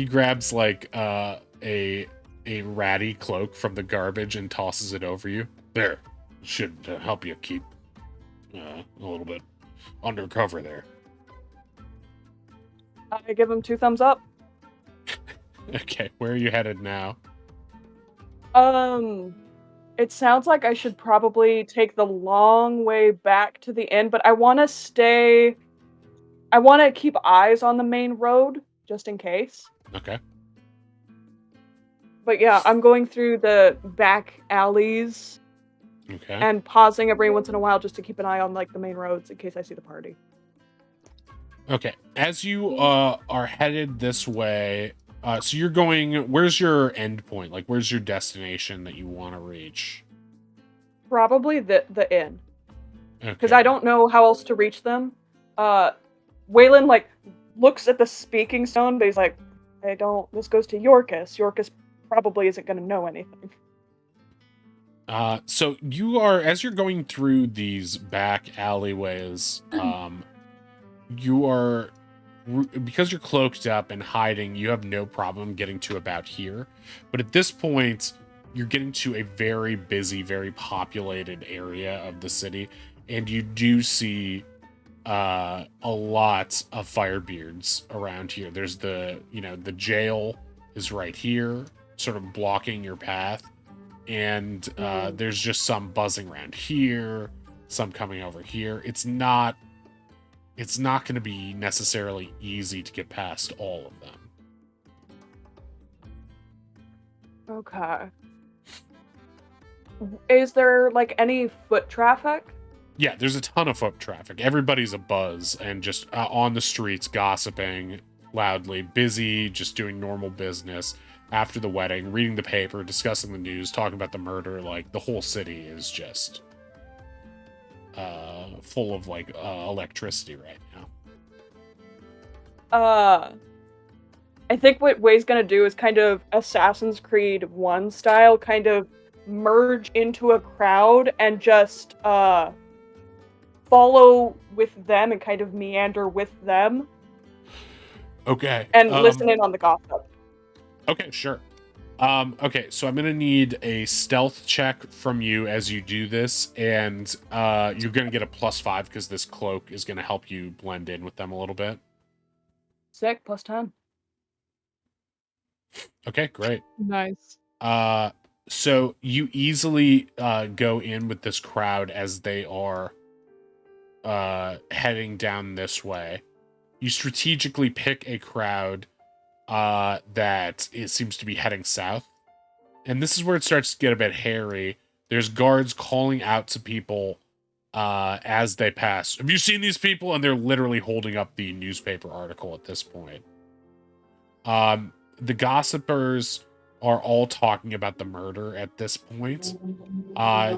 grabs like a ratty cloak from the garbage and tosses it over you. There. Should help you keep a little bit undercover there. I give him 2 thumbs up. Okay, where are you headed now? It sounds like I should probably take the long way back to the inn, but I want to keep eyes on the main road, just in case. Okay. But yeah, I'm going through the back alleys Okay. and pausing every once in a while just to keep an eye on like the main roads in case I see the party. Okay. As you are headed this way, so you're going. Where's your end point? Like, where's your destination that you want to reach? Probably the inn, because Okay. I don't know how else to reach them. Waylon like looks at the speaking stone, but he's like, I don't. This goes to Yorkus. Yorkus probably isn't going to know anything. So you are, as you're going through these back alleyways, you are, because you're cloaked up and hiding, you have no problem getting to about here. But at this point, you're getting to a very busy, very populated area of the city, and you do see a lot of firebeards around here. There's the jail is right here, sort of blocking your path, and there's just some buzzing around here, some coming over here. It's not going to be necessarily easy to get past all of them. Okay. Is there like any foot traffic? Yeah, there's a ton of foot traffic. Everybody's a buzz and just on the streets gossiping loudly, busy, just doing normal business after the wedding, reading the paper, discussing the news, talking about the murder. Like, the whole city is just full of like electricity right now. I think what Way's gonna do is kind of Assassin's Creed 1 style, kind of merge into a crowd and just follow with them and kind of meander with them. Okay. And listen in on the gossip. Okay, sure. Okay, so I'm gonna need a stealth check from you as you do this, and you're gonna get a +5 because this cloak is gonna help you blend in with them a little bit. Sick, +10. Okay, great. Nice. So you easily go in with this crowd as they are heading down this way. You strategically pick a crowd that it seems to be heading south. And this is where it starts to get a bit hairy. There's guards calling out to people as they pass. Have you seen these people? And they're literally holding up the newspaper article at this point. The gossipers are all talking about the murder at this point.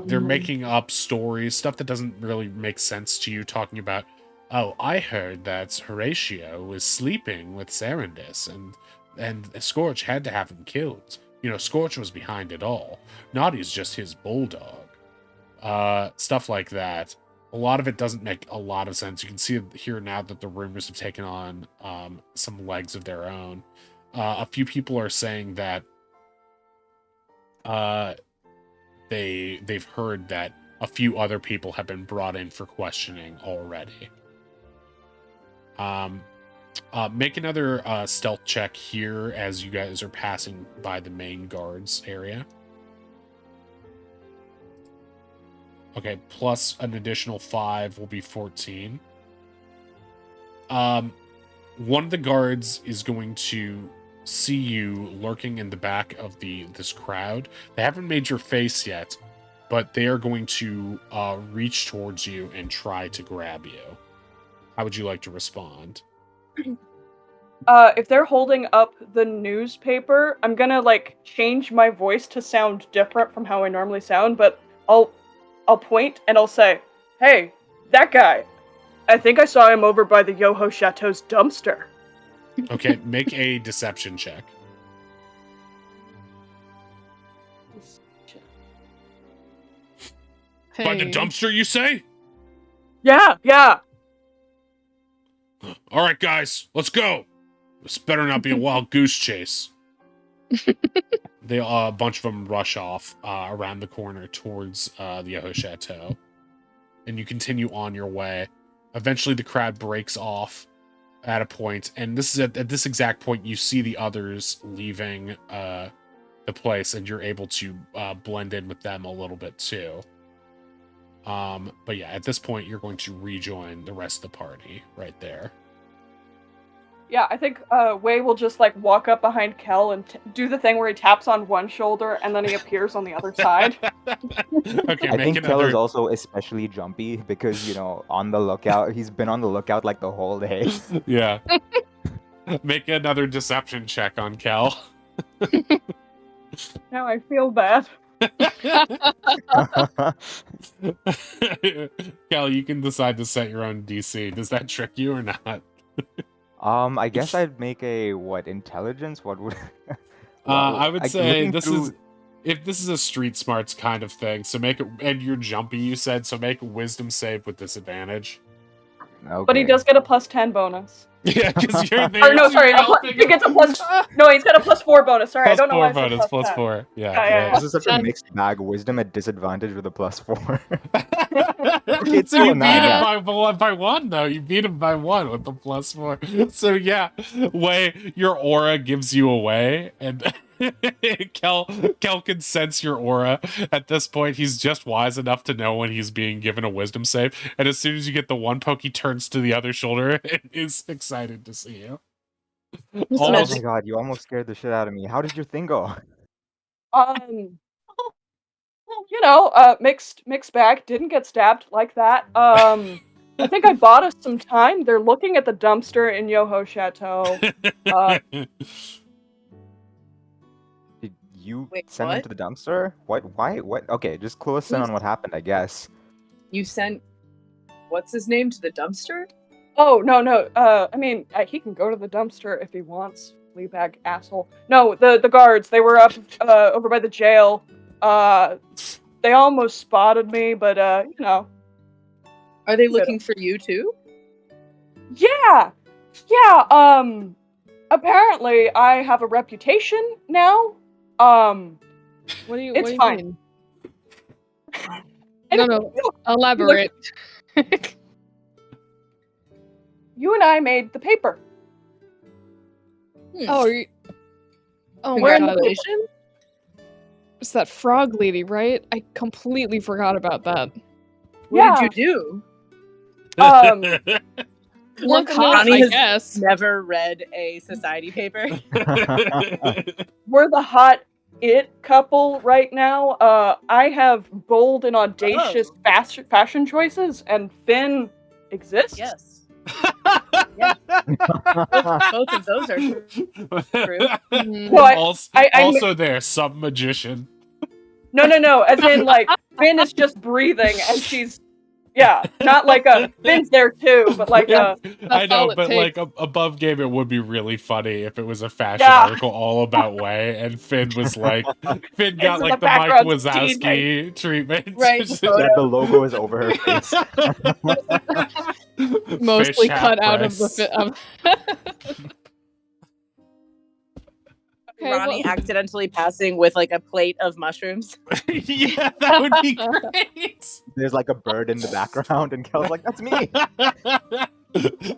They're making up stories, stuff that doesn't really make sense to you, talking about, oh, I heard that Horatio was sleeping with Serendis, and Scorch had to have him killed. You know, Scorch was behind it all. Naughty's just his bulldog. Stuff like that. A lot of it doesn't make a lot of sense. You can see here now that the rumors have taken on some legs of their own. A few people are saying that they've heard that a few other people have been brought in for questioning already. Make another stealth check here as you guys are passing by the main guards area. Okay, plus an additional 5 will be 14. One of the guards is going to see you lurking in the back of this crowd. They haven't made your face yet, but they are going to reach towards you and try to grab you. How would you like to respond? If they're holding up the newspaper, I'm gonna like change my voice to sound different from how I normally sound, but I'll point and I'll say, "Hey, that guy. I think I saw him over by the Yoho Chateau's dumpster." Okay, make a deception check. Hey. By the dumpster, you say? Yeah. All right, guys, let's go. This better not be a wild goose chase. They a bunch of them rush off around the corner towards the Yoho Chateau, and you continue on your way. Eventually, the crowd breaks off at a point, and this is at this exact point you see the others leaving the place, and you're able to blend in with them a little bit too. But yeah, at this point, you're going to rejoin the rest of the party right there. Yeah, I think Wei will just like walk up behind Kel and do the thing where he taps on one shoulder and then he appears on the other side. Okay, I make think Kel another. is also especially jumpy because, you know, on the lookout. He's been on the lookout like the whole day. Yeah. Make another deception check on Cal. Now I feel bad. Cal, you can decide to set your own DC. Does that trick you or not? I guess I'd make a what intelligence? What would? I would say looking this through. is if this is a street smarts kind of thing. So make it, and you're jumpy. You said so. Make a wisdom save with disadvantage. Okay. But he does get a +10 bonus. Yeah, because you're there. Or no, so sorry, you're helping he gets a him. plus. No, he's got a +4 bonus. Sorry, I don't know why I said bonus. plus +10. 10. Yeah. Yeah. This is such a 10. mixed bag. Wisdom at disadvantage with a +4. So still you a beat nine. him by one, though. You beat him by one with the +4. So yeah, way your aura gives you away, and Kel can sense your aura. At this point, he's just wise enough to know when he's being given a wisdom save. And as soon as you get the one poke, he turns to the other shoulder and is excited to see you. Just Oh my imagine- god, you almost scared the shit out of me. How did your thing go? You know, mixed bag. Didn't get stabbed like that. I think I bought us some time. They're looking at the dumpster in Yoho Chateau. Did you Wait, send them what? to the dumpster? What? Why? What? Okay, just clue us in on what happened, I guess. You sent what's his name to the dumpster? Oh no. I mean, he can go to the dumpster if he wants. Fleabag asshole. No, the guards. They were up over by the jail. They almost spotted me, but you know. Are they looking for you too? Yeah. Apparently I have a reputation now. What do you? It's what do you fine. mean? I No, don't- no. Elaborate. You and I made the paper. Oh, oh my god. Congratulations. It's that frog lady, right? I completely forgot about that. What did you do? Look the hot, Ronnie I has guess. never read a society paper? We're the hot it couple right now. I have bold and audacious fashion choices, and Finn exists. Yes. Yeah. Both of those are true. Mhm. No, also there, some magician. No. As in, like, Finn is just breathing, and she's, yeah, not like a Finn's there too, but like a. I know, all it but like takes. above game, it would be really funny if it was a fashion Yeah. article all about Way, and Finn was like, Finn got in like the the Mike background, Wazowski treatment. Right, Just- the That photo. the logo is over her face. Mostly Fish cut half out of the price. fit. Okay, Ronnie well, accidentally passing with like a plate of mushrooms. Yeah, that would be great. There's like a bird in the background, and Kel's like, "That's me."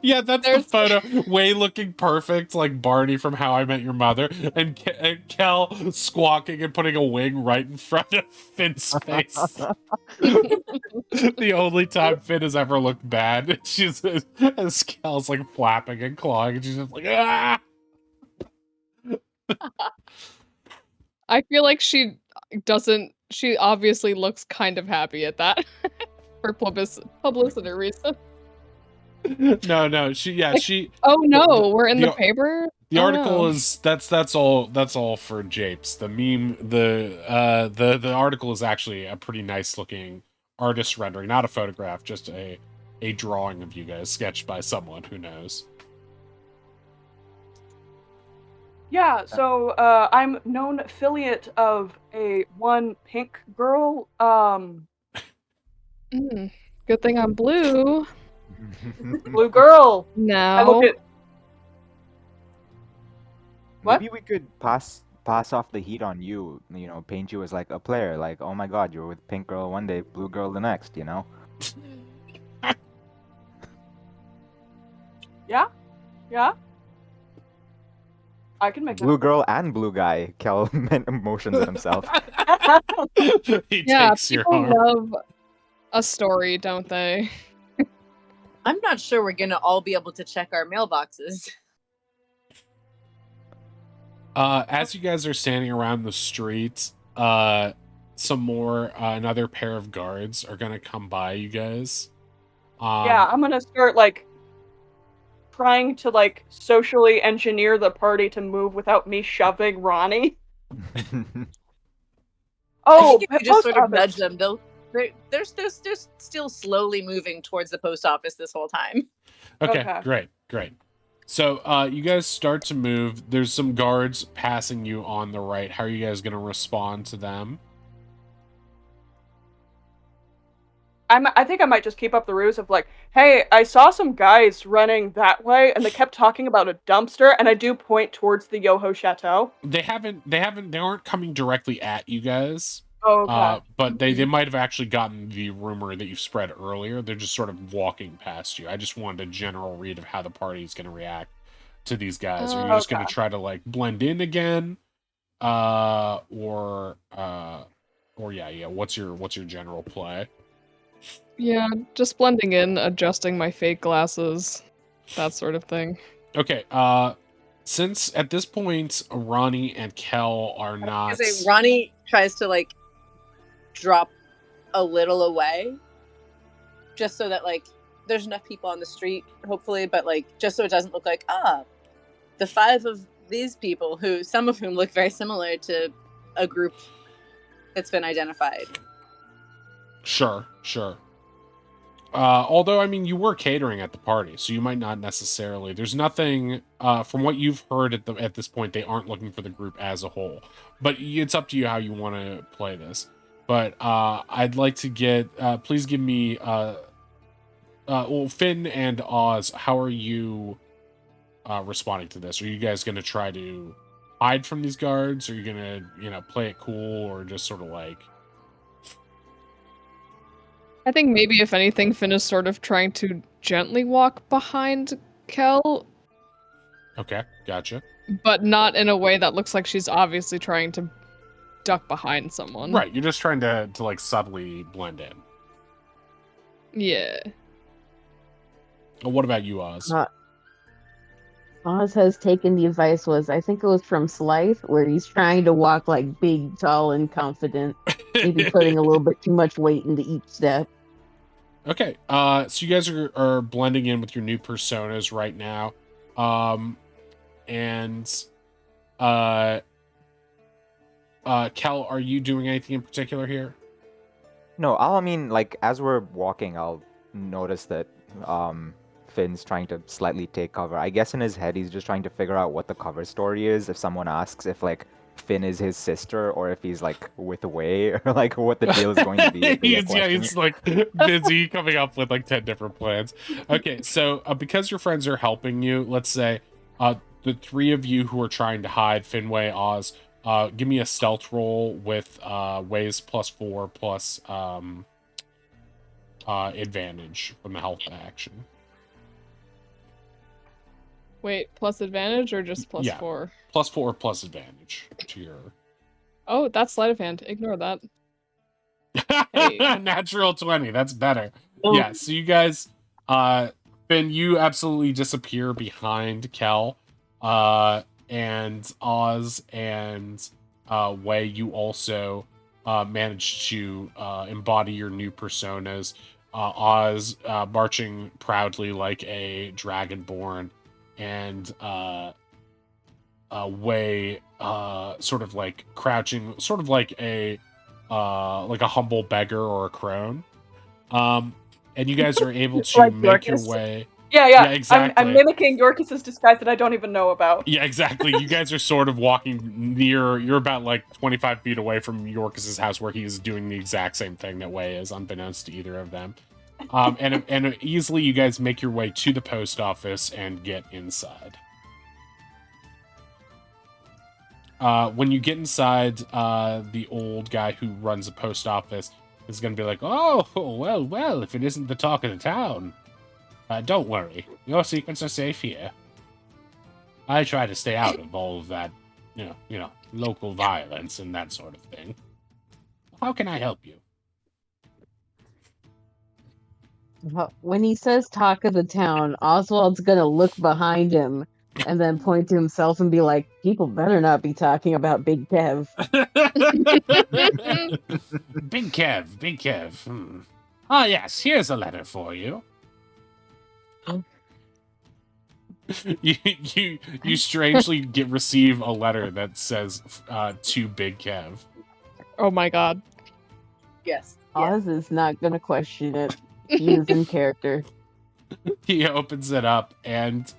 Yeah, that's There's- the photo. Way looking perfect, like Barney from How I Met Your Mother, and Kel squawking and putting a wing right in front of Finn's face. The only time Finn has ever looked bad, she's as Kel's like flapping and clawing, and she's just like, ah. I feel like she doesn't. She obviously looks kind of happy at that for publicity reasons. No, she. Oh no, we're in the- the paper. The Oh, article no. is that's all for Japes. The meme, the article is actually a pretty nice looking artist rendering, not a photograph, just a drawing of you guys sketched by someone who knows. Yeah, so I'm known affiliate of a one pink girl. Good thing I'm blue Blue girl. now. I look at. What? Maybe we could pass off the heat on you. You know, paint you as like a player. Like, oh my god, you were with pink girl one day, blue girl the next. You know. Yeah. I can make Blue girl and blue guy. Kel motions at himself. He Yeah, takes your people arm. love a story, don't they? I'm not sure we're gonna all be able to check our mailboxes. As you guys are standing around the street, another pair of guards are gonna come by you guys. Yeah, I'm gonna start like trying to like socially engineer the party to move without me shoving Ronnie. I Oh, think if you just post sort of office. nudge them, they're still slowly moving towards the post office this whole time. Okay, Okay. great. So you guys start to move. There's some guards passing you on the right. How are you guys going to respond to them? I think I might just keep up the ruse of like, hey, I saw some guys running that way, and they kept talking about a dumpster, and I do point towards the Yoho Chateau. They aren't coming directly at you guys. Oh, okay. But they might have actually gotten the rumor that you've spread earlier. They're just sort of walking past you. I just wanted a general read of how the party is going to react to these guys. Are you just going to try to like blend in again, or yeah? What's your general play? Yeah, just blending in, adjusting my fake glasses, that sort of thing. Okay. Since at this point Ronnie and Kel are not. Ronnie tries to like drop a little away, just so that like there's enough people on the street, hopefully, but like just so it doesn't look like the 5 of these people, who some of whom look very similar to a group that's been identified. Sure. Although, I mean, you were catering at the party, so you might not necessarily. There's nothing from what you've heard at this point. They aren't looking for the group as a whole, but it's up to you how you want to play this. But I'd like to get. Please give me. Well, Finn and Oz, how are you responding to this? Are you guys going to try to hide from these guards? Are you going to, play it cool, or just sort of like? I think maybe if anything, Finn is sort of trying to gently walk behind Kel. Okay, gotcha. But not in a way that looks like she's obviously trying to duck behind someone. Right, you're just trying to like subtly blend in. Yeah. What about you, Oz? Oz has taken the advice I think it was from Slythe, where he's trying to walk like big, tall, and confident, maybe putting a little bit too much weight into each step. Okay, so you guys are blending in with your new personas right now. Kel, are you doing anything in particular here? No, I mean, like, as we're walking, I'll notice that Finn's trying to slightly take cover. I guess in his head, he's just trying to figure out what the cover story is. If someone asks if, like, Finn is his sister, or if he's, like, with Way, or, like, what the deal is going to be. he's, like, busy coming up with, like, 10 different plans. Okay, so because your friends are helping you, let's say, the 3 of you who are trying to hide, Finway, Oz, give me a stealth roll with Way's +4 plus advantage from the health action. Wait, plus advantage or just plus Yeah. 4? +4 plus advantage to your. Oh, that's sleight of hand. Ignore that. Hey. Natural 20. That's better. Oh. Yeah. So you guys, Finn, you absolutely disappear behind Kel, and Oz and Way. You also managed to embody your new personas. Oz marching proudly like a dragonborn, and Way sort of like crouching, sort of like a humble beggar or a crone. And you guys are able to Like make your Dorcas? way. Yeah, exactly. I'm mimicking Dorcas's disguise that I don't even know about. Yeah, exactly. You guys are sort of walking near. You're about like 25 feet away from Yorkus's house, where he is doing the exact same thing that Way is, unbeknownst to either of them. And easily you guys make your way to the post office and get inside. When you get inside, the old guy who runs the post office is going to be like, "Oh, well, if it isn't the talk of the town, don't worry. Your secrets are safe here. I try to stay out of all of that, local violence and that sort of thing. How can I help you?" When he says talk of the town, Oswald's gonna look behind him and then point to himself and be like, people better not be talking about Big Kev. Big Kev. Ah, yes, here's a letter for you. you strangely receive a letter that says to Big Kev. Oh my god. Yes. Oz is not gonna question it. He is in character. He opens it up, and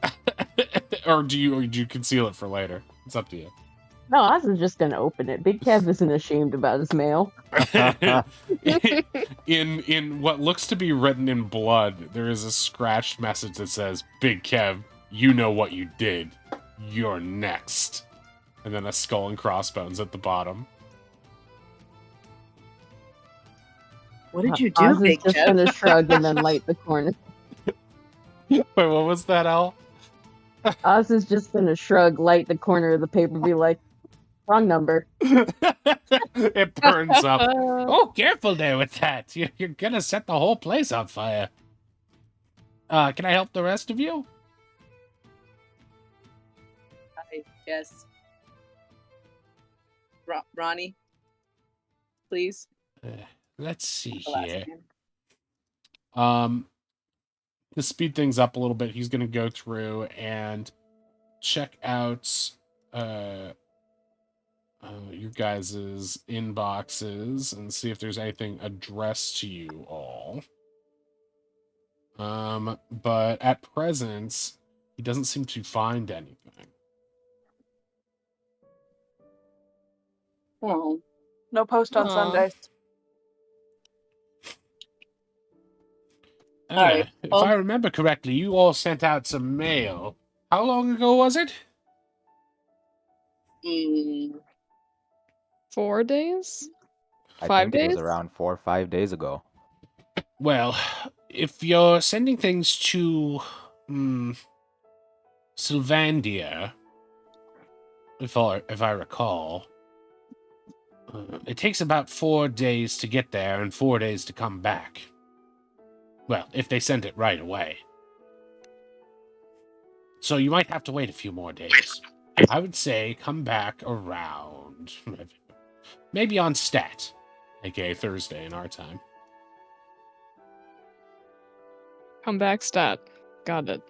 Or do you conceal it for later? It's up to you. No, Oz is just gonna open it. Big Kev isn't ashamed about his mail. in what looks to be written in blood, there is a scratched message that says, "Big Kev, you know what you did. You're next." And then a skull and crossbones at the bottom. What did you do, Oz is Big just Kev? gonna shrug and then light the corner. Wait, what was that, Al? Oz is just gonna shrug, light the corner of the paper, be like, wrong number. It burns up. Oh, careful there with that. You're gonna set the whole place on fire. Can I help the rest of you? I guess. Ronnie, please. Let's see The last here. name. To speed things up a little bit, he's gonna go through and check out you guys' inboxes and see if there's anything addressed to you all. But at present, he doesn't seem to find anything. Oh, No post on Aw. Sundays. All right, If well- I remember correctly, you all sent out some mail. How long ago was it? 4 days? I 5 think it was days? around 4 or 5 days ago. Well, if you're sending things to Sylvandia, if I recall, it takes about 4 days to get there and 4 days to come back. Well, if they send it right away. So you might have to wait a few more days. I would say come back around maybe on Stat, aka Thursday in our time. Come back stat. Got it.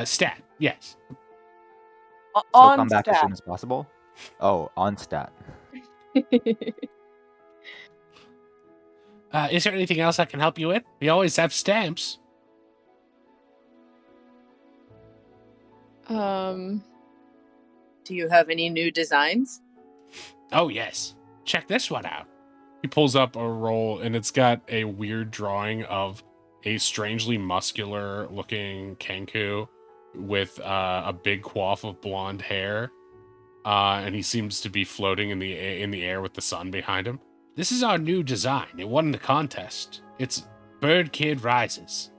Stat, yes. So On come back as Stat. soon as possible. Oh, on stat. Is there anything else I can help you with? We always have stamps. Um, Do you have any new designs? Oh, yes. Check this one out. He pulls up a roll, and it's got a weird drawing of a strangely muscular-looking Kenku with a big coif of blonde hair. And he seems to be floating in the air with the sun behind him. This is our new design. It won the contest. It's Bird Kid Rises.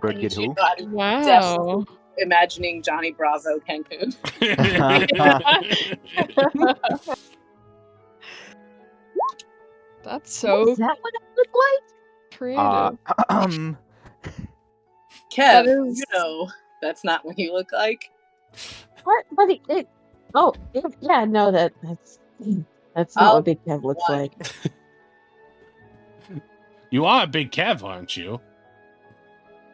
Bird And kid who? I'm wow. definitely imagining Johnny Bravo Kenku. That's Is so that what it looked like? creative. Kev, That is- you know that's not what you look like. What? But yeah, no, that's not Oh, what Big Kev looks one. like. You are a big Kev, aren't you?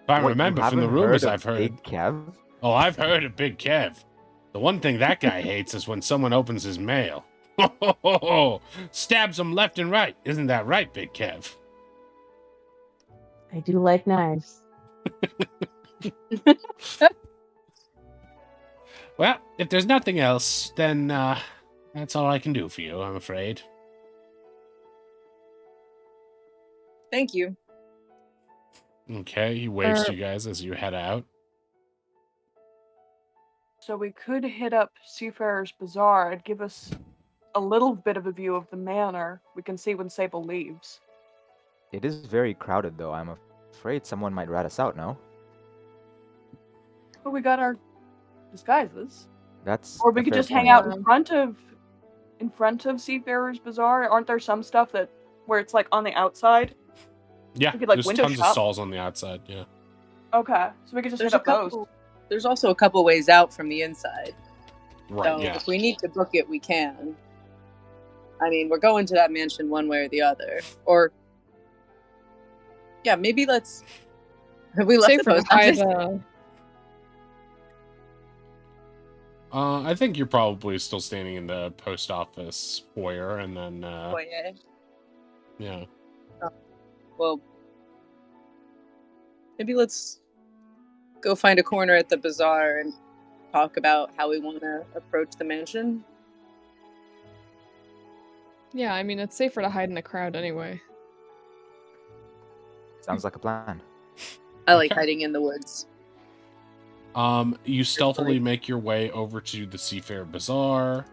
If I Wait, you remember from the haven't rumors of I've heard. Big Kev? Oh, I've heard of Big Kev. The one thing that guy hates is when someone opens his mail. Stabs him left and right. Isn't that right, Big Kev? I do like knives. Well, if there's nothing else, then that's all I can do for you, I'm afraid. Thank you. Okay, he waves to you guys as you head out. So we could hit up Seafarer's Bazaar and give us a little bit of a view of the manor. We can see when Sable leaves. It is very crowded, though. I'm afraid someone might rat us out, no? But we got our disguises. That's Or we a could fair just hang point. out in front of Seafarer's Bazaar. Aren't there some stuff that where it's like on the outside? Yeah, We could, like, there's window tons of shop. stalls on the outside, yeah. Okay, so we could just There's hit a up those. couple. There's also a couple ways out from the inside. Right, So yeah. if we need to book it, we can. I mean, we're going to that mansion one way or the other. Or yeah, maybe let's. Have we left the Safer post by office? the I think you're probably still standing in the post office foyer, and then, Foyer. yeah. Well, maybe let's go find a corner at the bazaar and talk about how we want to approach the mansion? Yeah, I mean, it's safer to hide in a crowd anyway. Sounds like a plan. I like Okay. hiding in the woods. You stealthily make your way over to the Seafair Bazaar.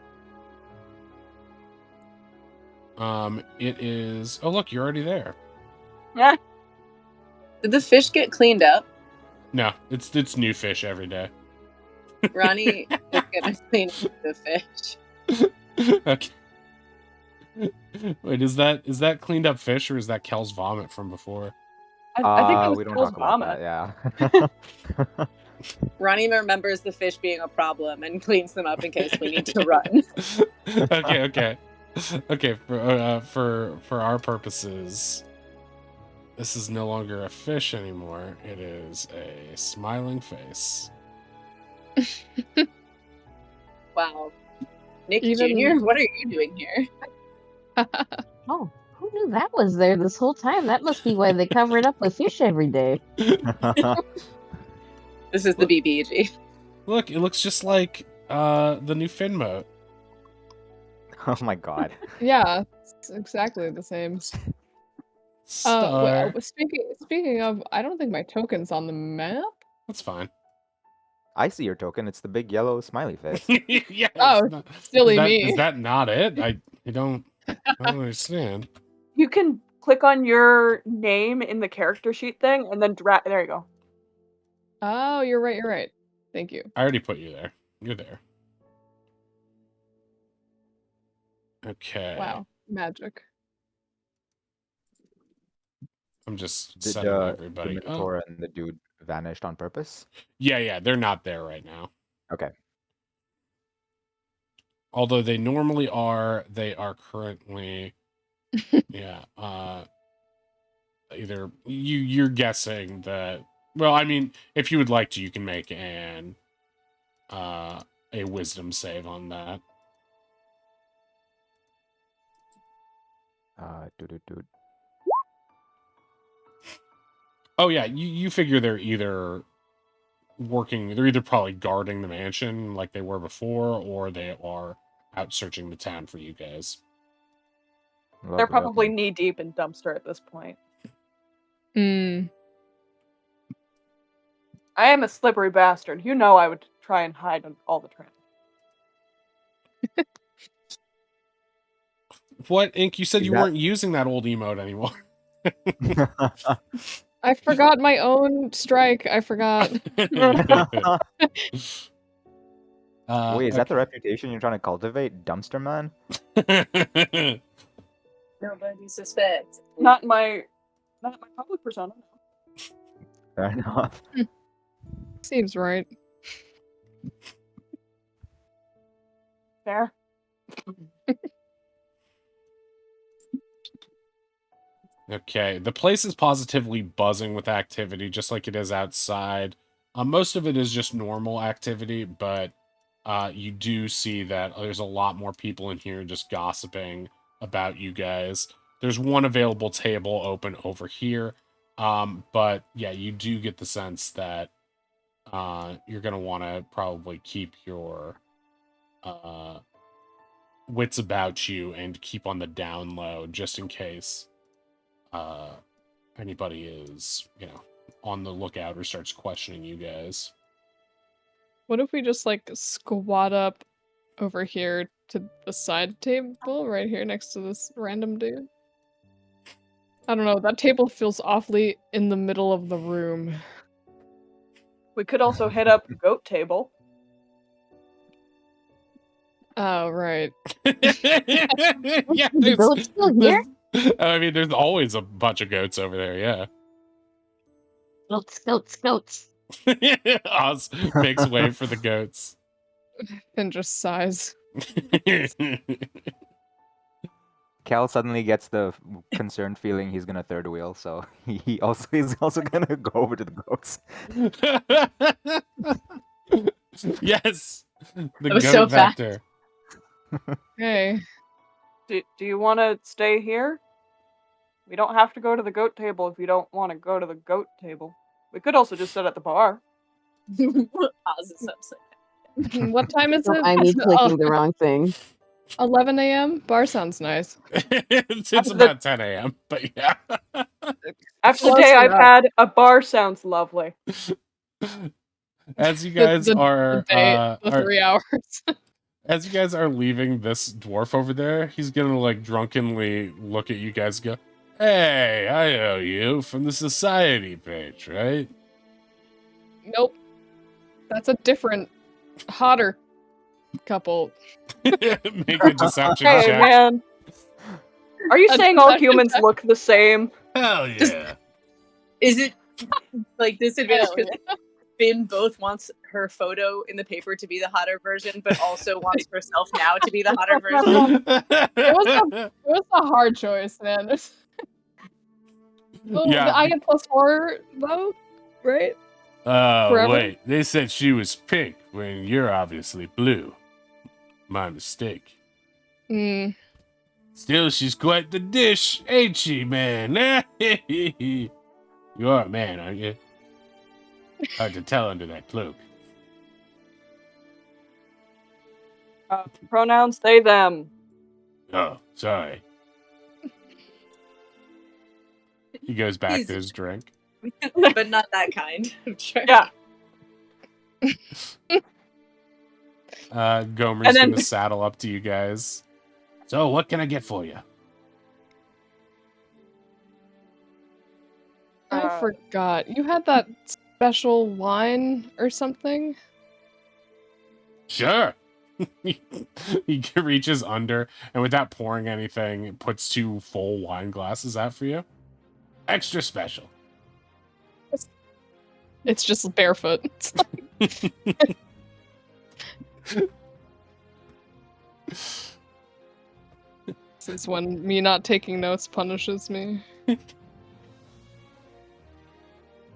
It is... Oh, look, you're already there. Yeah. Did the fish get cleaned up? No, it's new fish every day. Ronnie is gonna clean up the fish. Okay. Wait, is that cleaned up fish or is that Kel's vomit from before? I think it was We don't Kel's talk about vomit. that. Yeah. Ronnie remembers the fish being a problem and cleans them up in case we need to run. Okay. For our purposes, this is no longer a fish anymore. It is a smiling face. Wow. Nick Even- Jr., what are you doing here? Oh, who knew that was there this whole time? That must be why they cover it up with fish every day. This is the BBG. Look, it looks just like the new fin moat. Oh my god. Yeah, it's exactly the same. Star. Speaking of, I don't think my token's on the map. That's fine. I see your token. It's the big yellow smiley face. Yeah. Oh, silly is me. that not it? I don't understand. You can click on your name in the character sheet thing and then drag. There you go. Oh, you're right. Thank you. I already put you there. You're there. Okay. Wow, magic. I'm just Did setting the everybody up. Minotaur and the dude vanished on purpose? Yeah, they're not there right now. Okay. Although they normally are, they are currently either you're guessing that. Well, I mean, if you would like to, you can make a wisdom save on that. Dude. Oh yeah, you figure they're either probably guarding the mansion like they were before, or they are out searching the town for you guys. They're probably knee deep in dumpster at this point. Hmm. I am a slippery bastard. You know I would try and hide on all the trail. What, Ink? You said Is you that- weren't using that old emote anymore. I forgot my own strike. I forgot. Wait, is that the reputation you're trying to cultivate? Dumpster man? Nobody suspects. Not my public persona. Fair enough. Seems right. Fair. Okay, the place is positively buzzing with activity, just like it is outside. Most of it is just normal activity, but you do see that there's a lot more people in here just gossiping about you guys. There's one available table open over here, but yeah, you do get the sense that you're going to want to probably keep your wits about you and keep on the down low just in case anybody is, on the lookout or starts questioning you guys. What if we just like squat up over here to the side table right here next to this random dude? I don't know, that table feels awfully in the middle of the room. We could also hit up goat table. Oh, right. Yeah, The goat's still here? I mean, there's always a bunch of goats over there, yeah. Goats. Oz makes way for the goats. And just sighs. Cal suddenly gets the concerned feeling he's gonna third wheel, so he's also gonna go over to the goats. Yes, the That was goat so fast. vector. Hey. Do you want to stay here? We don't have to go to the goat table if you don't want to go to the goat table. We could also just sit at the bar. Oz is upset. What time is Don't it? mind me clicking the wrong thing. 11 a.m. Bar sounds nice. It's about 10 a.m., but yeah. After the Close day I've enough. had, a bar sounds lovely. As you guys The 3 hours. as you guys are leaving this dwarf over there, he's gonna like drunkenly look at you guys and go, "Hey, I know you from the society page, right?" Nope. That's a different, hotter couple. Make a deception Hey, check. man. Are you A saying all deception humans check. look the same? Hell Just- yeah. Is it like disadvantage Hell because Finn both wants her photo in the paper to be the hotter version, but also wants herself now to be the hotter version? It was a hard choice, man. Oh, Yeah. I get +4 though, right? Forever? Wait. They said she was pink when you're obviously blue. My mistake. Mm. Still, she's quite the dish, ain't she, man? You are a man, aren't you? Hard to tell under that cloak. Pronouns they, them. Oh, sorry. He goes back He's- to his drink. But not that kind of trick. Yeah. Gomer's And then- gonna saddle up to you guys. So, what can I get for you? I forgot. You had that special wine or something? Sure. He reaches under and without pouring anything, puts 2 full wine glasses out for you. Extra special. It's just barefoot. It's like- This is when me not taking notes punishes me.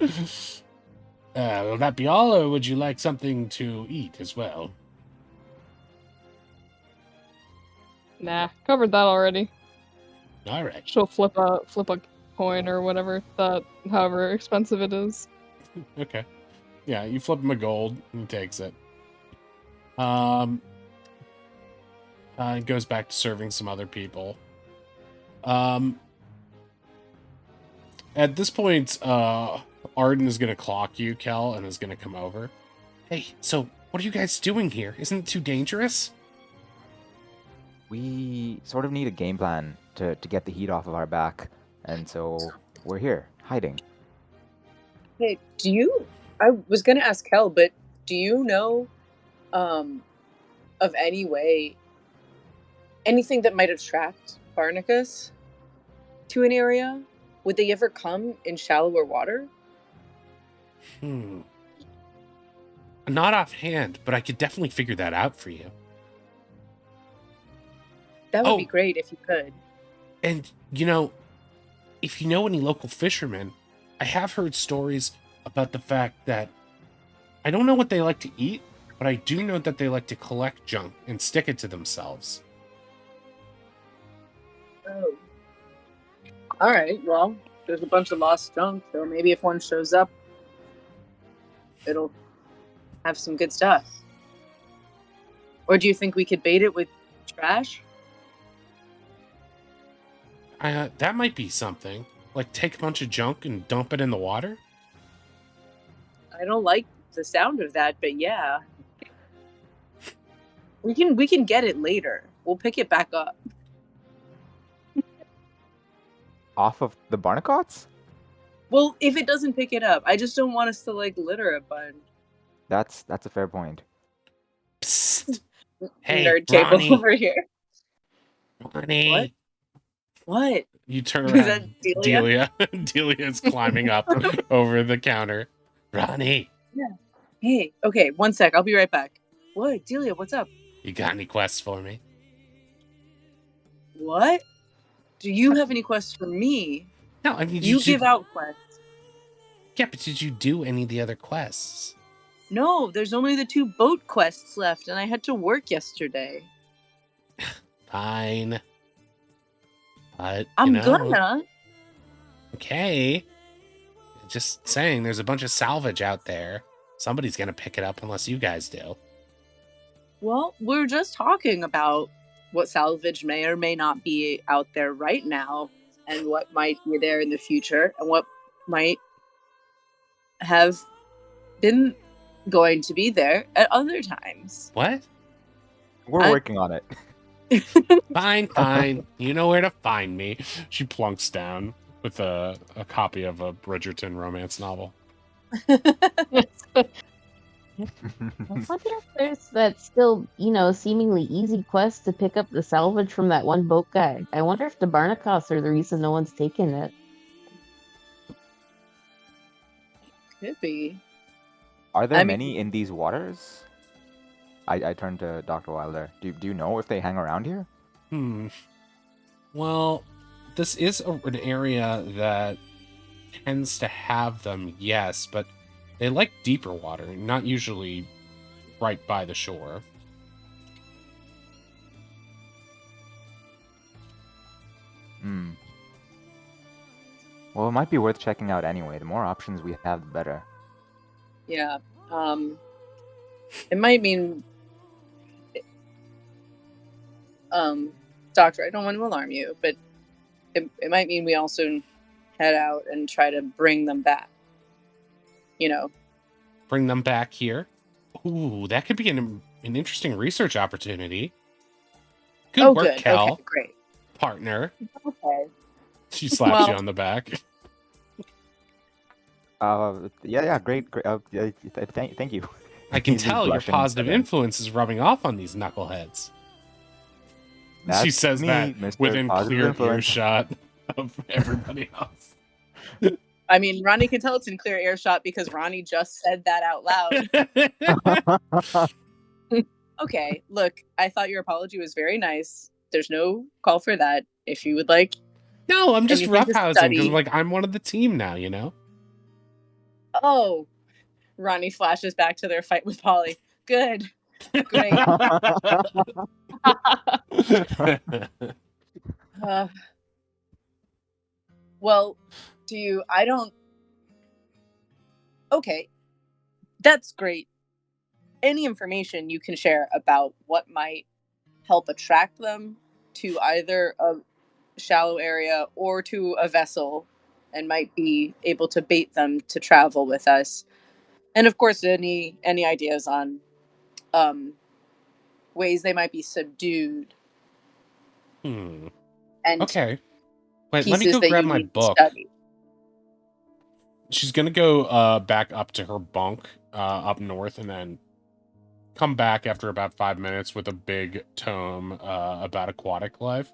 Will that be all, or would you like something to eat as well? Nah, covered that already. All right. She'll flip a coin or whatever that, however expensive it is. Okay. Yeah, you flip him a gold, and he takes it. Goes back to serving some other people. At this point, Arden is gonna clock you, Kel, and is gonna come over. Hey, so what are you guys doing here? Isn't it too dangerous? We sort of need a game plan to get the heat off of our back, and so we're here, hiding. Hey, I was gonna ask Kel, but do you know of any way, anything that might attract barnacles to an area? Would they ever come in shallower water? Not offhand, but I could definitely figure that out for you. That would be Oh. great if you could. And, you know, if you know any local fishermen, I have heard stories about the fact that I don't know what they like to eat, but I do know that they like to collect junk and stick it to themselves. Oh. All right. Well, there's a bunch of lost junk, so maybe if one shows up, it'll have some good stuff. Or do you think we could bait it with trash? That might be something. Like, take a bunch of junk and dump it in the water? I don't like the sound of that, but yeah. We can get it later. We'll pick it back up. Off of the Barnacots? Well, if it doesn't pick it up, I just don't want us to like litter a bunch. That's a fair point. Psst. Hey, Nerd table Ronnie. over here. Ronnie. What? You turn Is around. that Delia? Delia is climbing up over the counter. Ronnie, Hey, okay, one sec. I'll be right back. What, Delia? What's up? you got any quests for me? What? Do you have any quests for me? No, I mean, You give out quests. Yeah, but did you do any of the other quests? No, there's only the 2 boat quests left, and I had to work yesterday. Fine. But, I'm you know, gonna. okay. Just saying, there's a bunch of salvage out there. Somebody's gonna pick it up unless you guys do. Well, we're just talking about what salvage may or may not be out there right now, and what might be there in the future, and what might have been going to be there at other times. What? We're working on it. Fine. You know where to find me. She plunks down with a copy of a Bridgerton romance novel. I wonder if there's that still, seemingly easy quest to pick up the salvage from that one boat guy. I wonder if the Barnacles are the reason no one's taken it. Could be. Are there I mean- many in these waters? I turned to Dr. Wilder. Do you know if they hang around here? Well, this is an area that tends to have them, yes, but they like deeper water, not usually right by the shore. Well, it might be worth checking out anyway. The more options we have, the better. Yeah. It might mean, Doctor, I don't want to alarm you, but it might mean we also head out and try to bring them back. Bring them back here. Ooh, that could be an interesting research opportunity. Good work, good. Cal. Okay, great. Partner. Okay. She slaps you Well- on the back. Yeah, great. Thank you. I can He's tell your blushing positive again. influence is rubbing off on these knuckleheads. She That's says me, that Mr. within Positive clear Influence. earshot of everybody else. I mean, Ronnie can tell it's in clear earshot because Ronnie just said that out loud. Okay, look, I thought your apology was very nice. There's no call for that. If you would like. No, I'm just Anything to roughhousing because study. I'm one of the team now, you know? Oh, Ronnie flashes back to their fight with Polly. Good. Great. Well, okay, that's great. Any information you can share about what might help attract them to either a shallow area or to a vessel and might be able to bait them to travel with us. And of course, any ideas on ways they might be subdued and Okay. Wait, let me pieces go that grab you my need to book. study. She's gonna go back up to her bunk up north and then come back after about 5 minutes with a big tome about aquatic life.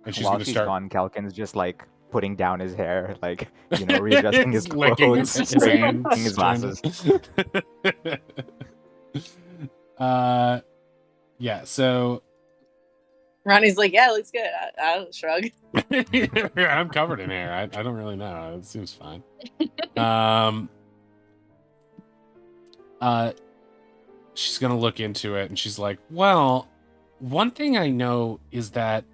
And she's While gonna she's start gone, Calkin's just like putting down his hair, like readjusting his licking clothes, his straightening hands, his glasses. Yeah, so Ronnie's like, yeah, looks good. I'll shrug. I'm covered in hair. I don't really know. It seems fine. She's gonna look into it and she's like, well, one thing I know is that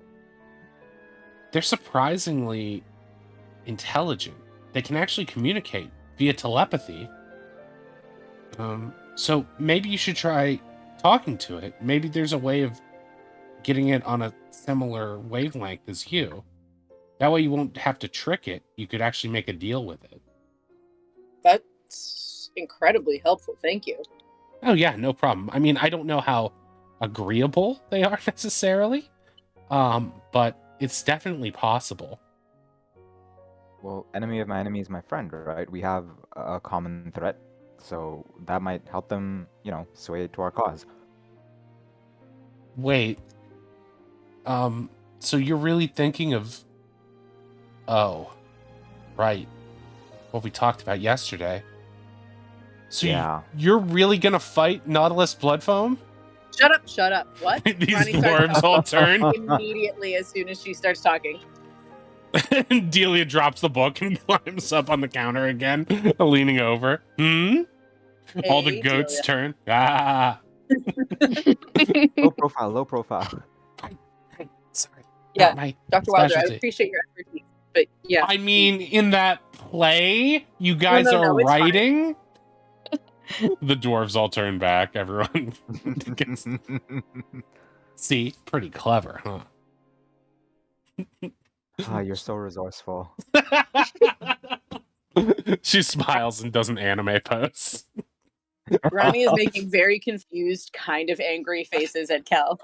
they're surprisingly intelligent. They can actually communicate via telepathy. So maybe you should try talking to it. Maybe there's a way of getting it on a similar wavelength as you. That way you won't have to trick it. You could actually make a deal with it. That's incredibly helpful. Thank you. Oh yeah, no problem. I mean, I don't know how agreeable they are necessarily, but it's definitely possible. Well, enemy of my enemy is my friend, right? We have a common threat, so that might help them, sway to our cause. Wait. So you're really thinking of... Oh, right. What we talked about yesterday. So Yeah. you're really gonna fight Nautilus Bloodfoam? Shut up. What? These Ronnie starts dwarves all turn. immediately as soon as she starts talking. And Delia drops the book and climbs up on the counter again, leaning over. All the Hey, goats Delia. turn. Ah. Low profile. Right. Sorry. Yeah, Not my Dr. Wilder, I specialty. appreciate your expertise. But yeah. I mean, in that play you guys no, are it's fine. writing, The dwarves all turn back. Everyone gets... See? Pretty clever, huh? Ah, you're so resourceful. She smiles and does an anime pose. Ronnie is making very confused, kind of angry faces at Kel.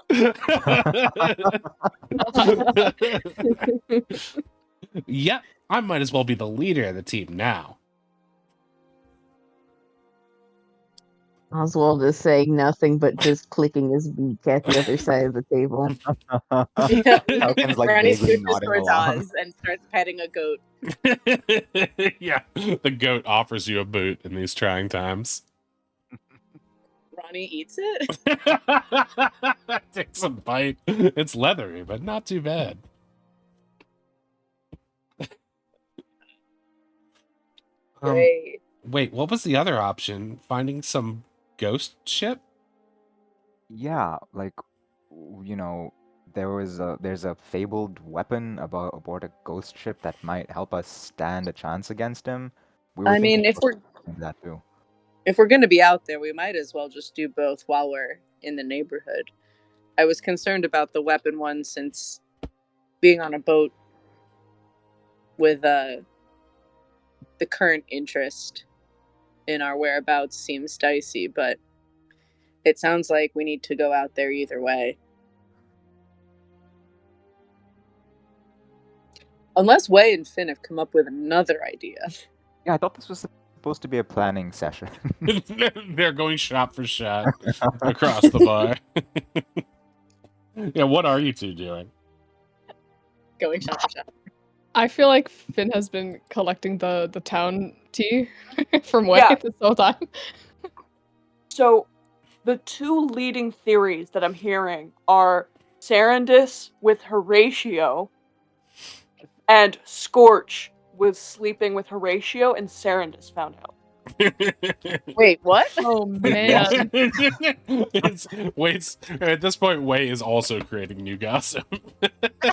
Yep, I might as well be the leader of the team now. Oswald is saying nothing but just clicking his beak at the other side of the table. Falcon's like Ronnie vaguely switches nodding towards along. Oz and starts petting a goat. Yeah, the goat offers you a boot in these trying times. Ronnie eats it? Takes a bite. It's leathery, but not too bad. Great. Wait, what was the other option? Finding some ghost ship? Yeah, like, you know, there's a fabled weapon aboard a ghost ship that might help us stand a chance against him. We were I mean, thinking of that too. if we're going to be out there, we might as well just do both while we're in the neighborhood. I was concerned about the weapon one since being on a boat with the current interest in our whereabouts seems dicey, but it sounds like we need to go out there either way. Unless Wei and Finn have come up with another idea. Yeah, I thought this was supposed to be a planning session. They're going shot for shot across the bar. Yeah, what are you two doing? Going shot for shot. I feel like Finn has been collecting the town tea from Wei Yeah. this whole time. So, the two leading theories that I'm hearing are Sarandis with Horatio and Scorch was sleeping with Horatio and Sarandis found out. Wait, what? Oh man. Wait's at this point. Wei is also creating new gossip.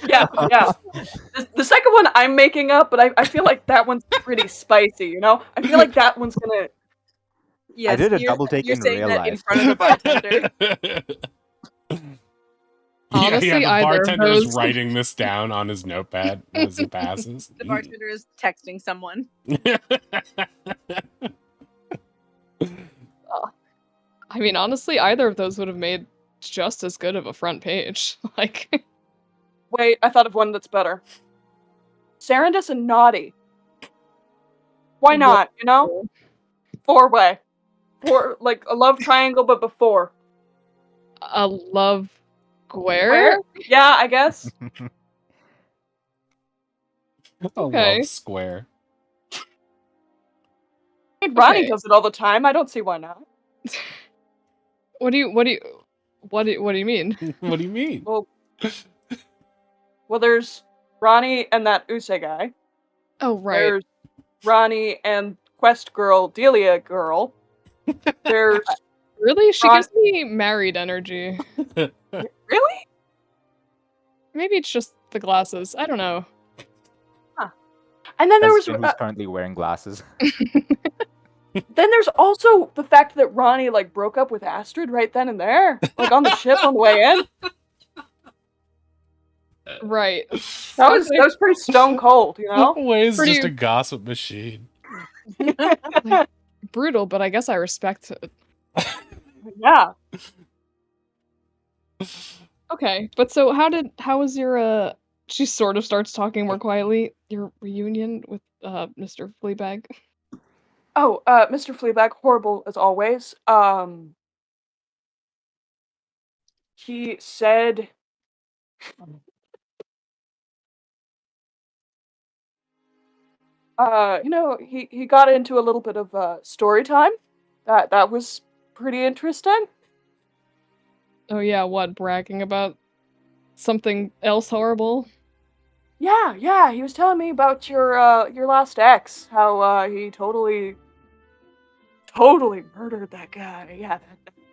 Yeah. The second one I'm making up, but I feel like that one's pretty spicy, you know? I feel like that one's gonna... Yes, did a you're, double take you're in saying real that in life. front of the bartender. Honestly, the either of bartender is those. writing this down on his notepad as he passes. The bartender is texting someone. I mean, honestly, either of those would have made just as good of a front page. Like, Wait, I thought of one that's better. Sarandis and Naughty. Why not, you know? Four-way. Like a love triangle, but before. a love square? Where? Yeah, I guess. A Okay. love square. Ronnie Okay. does it all the time. I don't see why not. What do you mean? What do you mean? Well, there's Ronnie and that Usei guy. Oh, right. There's Ronnie and Quest girl, Delia girl. There's Really? She Ron- gives me married energy. really? Maybe it's just the glasses. I don't know. And then there was Finn, who's currently wearing glasses. then there's also the fact that Ronnie like broke up with Astrid right then and there, like on the ship on the way in. Right. That was pretty stone cold, you know? Wei is Pretty- just a gossip machine. Brutal, but I guess I respect it. Yeah. Okay, but so how was your she sort of starts talking more quietly, your reunion with Mr. Fleabag? Oh, Mr. Fleabag, horrible as always. He said you know, he got into a little bit of story time. That was pretty interesting. Oh yeah, what, bragging about something else horrible? Yeah, he was telling me about your last ex, how he totally murdered that guy. Yeah,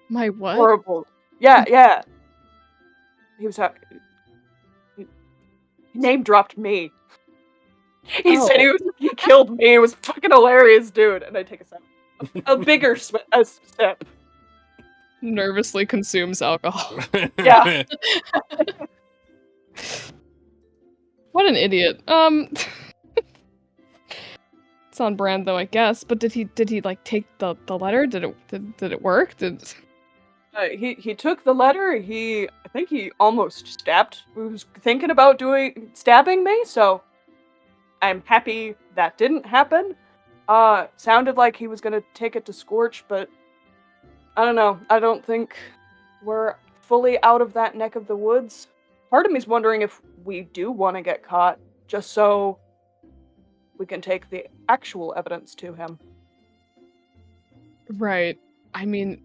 My what? horrible. Yeah. He was he name dropped me. He said he killed me. It was fucking hilarious, dude. And I take a second. a bigger sip. Nervously consumes alcohol. Yeah. What an idiot. It's on brand though, I guess. But did he like take the letter? Did it work? He took the letter. I think he almost stabbed. He was thinking about stabbing me. So I'm happy that didn't happen. Sounded like he was gonna take it to Scorch, but I don't know. I don't think we're fully out of that neck of the woods. Part of me's wondering if we do want to get caught, just so we can take the actual evidence to him. Right. I mean,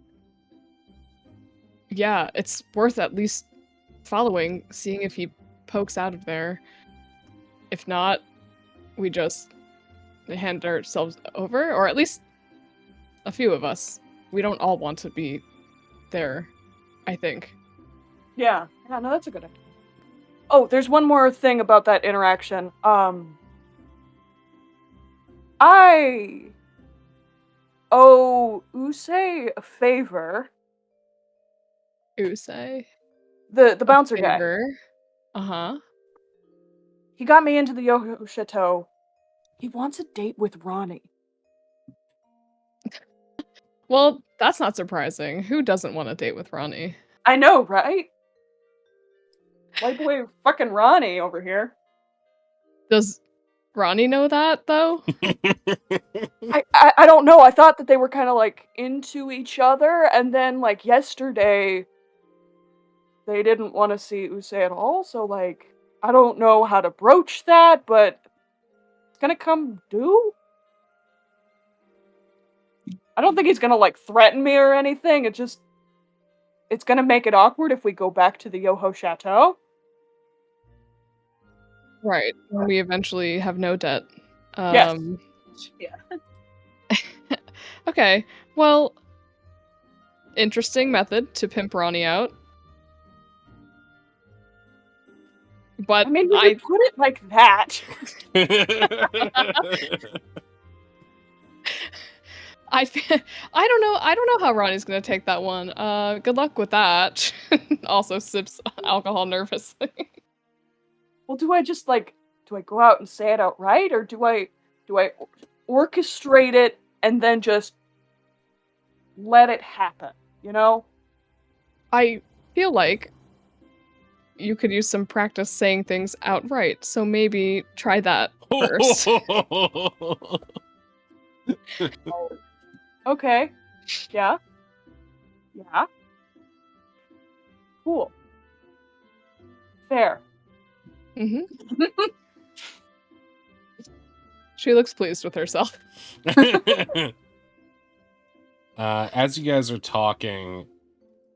yeah, it's worth at least following, seeing if he pokes out of there. If not, we just hand ourselves over, or at least a few of us. We don't all want to be there, I think. Yeah, no, that's a good idea. Oh, there's one more thing about that interaction. I owe Usei a favor. Usei? The bouncer guy. Uh-huh. He got me into the Yoho Chateau. He wants a date with Ronnie. Well, that's not surprising. Who doesn't want a date with Ronnie? I know, right? White boy fucking Ronnie over here. Does Ronnie know that, though? I don't know. I thought that they were kind of like into each other, and then like yesterday, they didn't want to see Usei at all. So like, I don't know how to broach that, but it's gonna come due. I don't think he's gonna like threaten me or anything. It's gonna make it awkward if we go back to the Yoho Chateau. Right. When we eventually have no debt. Yes. Yeah. Okay. Well, interesting method to pimp Ronnie out. But I mean, you could put it like that. I don't know. I don't know how Ronnie's gonna take that one. Good luck with that. Also sips alcohol nervously. Well, do I go out and say it outright, or do I orchestrate it and then just let it happen? You know? I feel like you could use some practice saying things outright, so maybe try that first. Okay. Yeah. Yeah. Cool. Fair. Mm-hmm. She looks pleased with herself. As you guys are talking,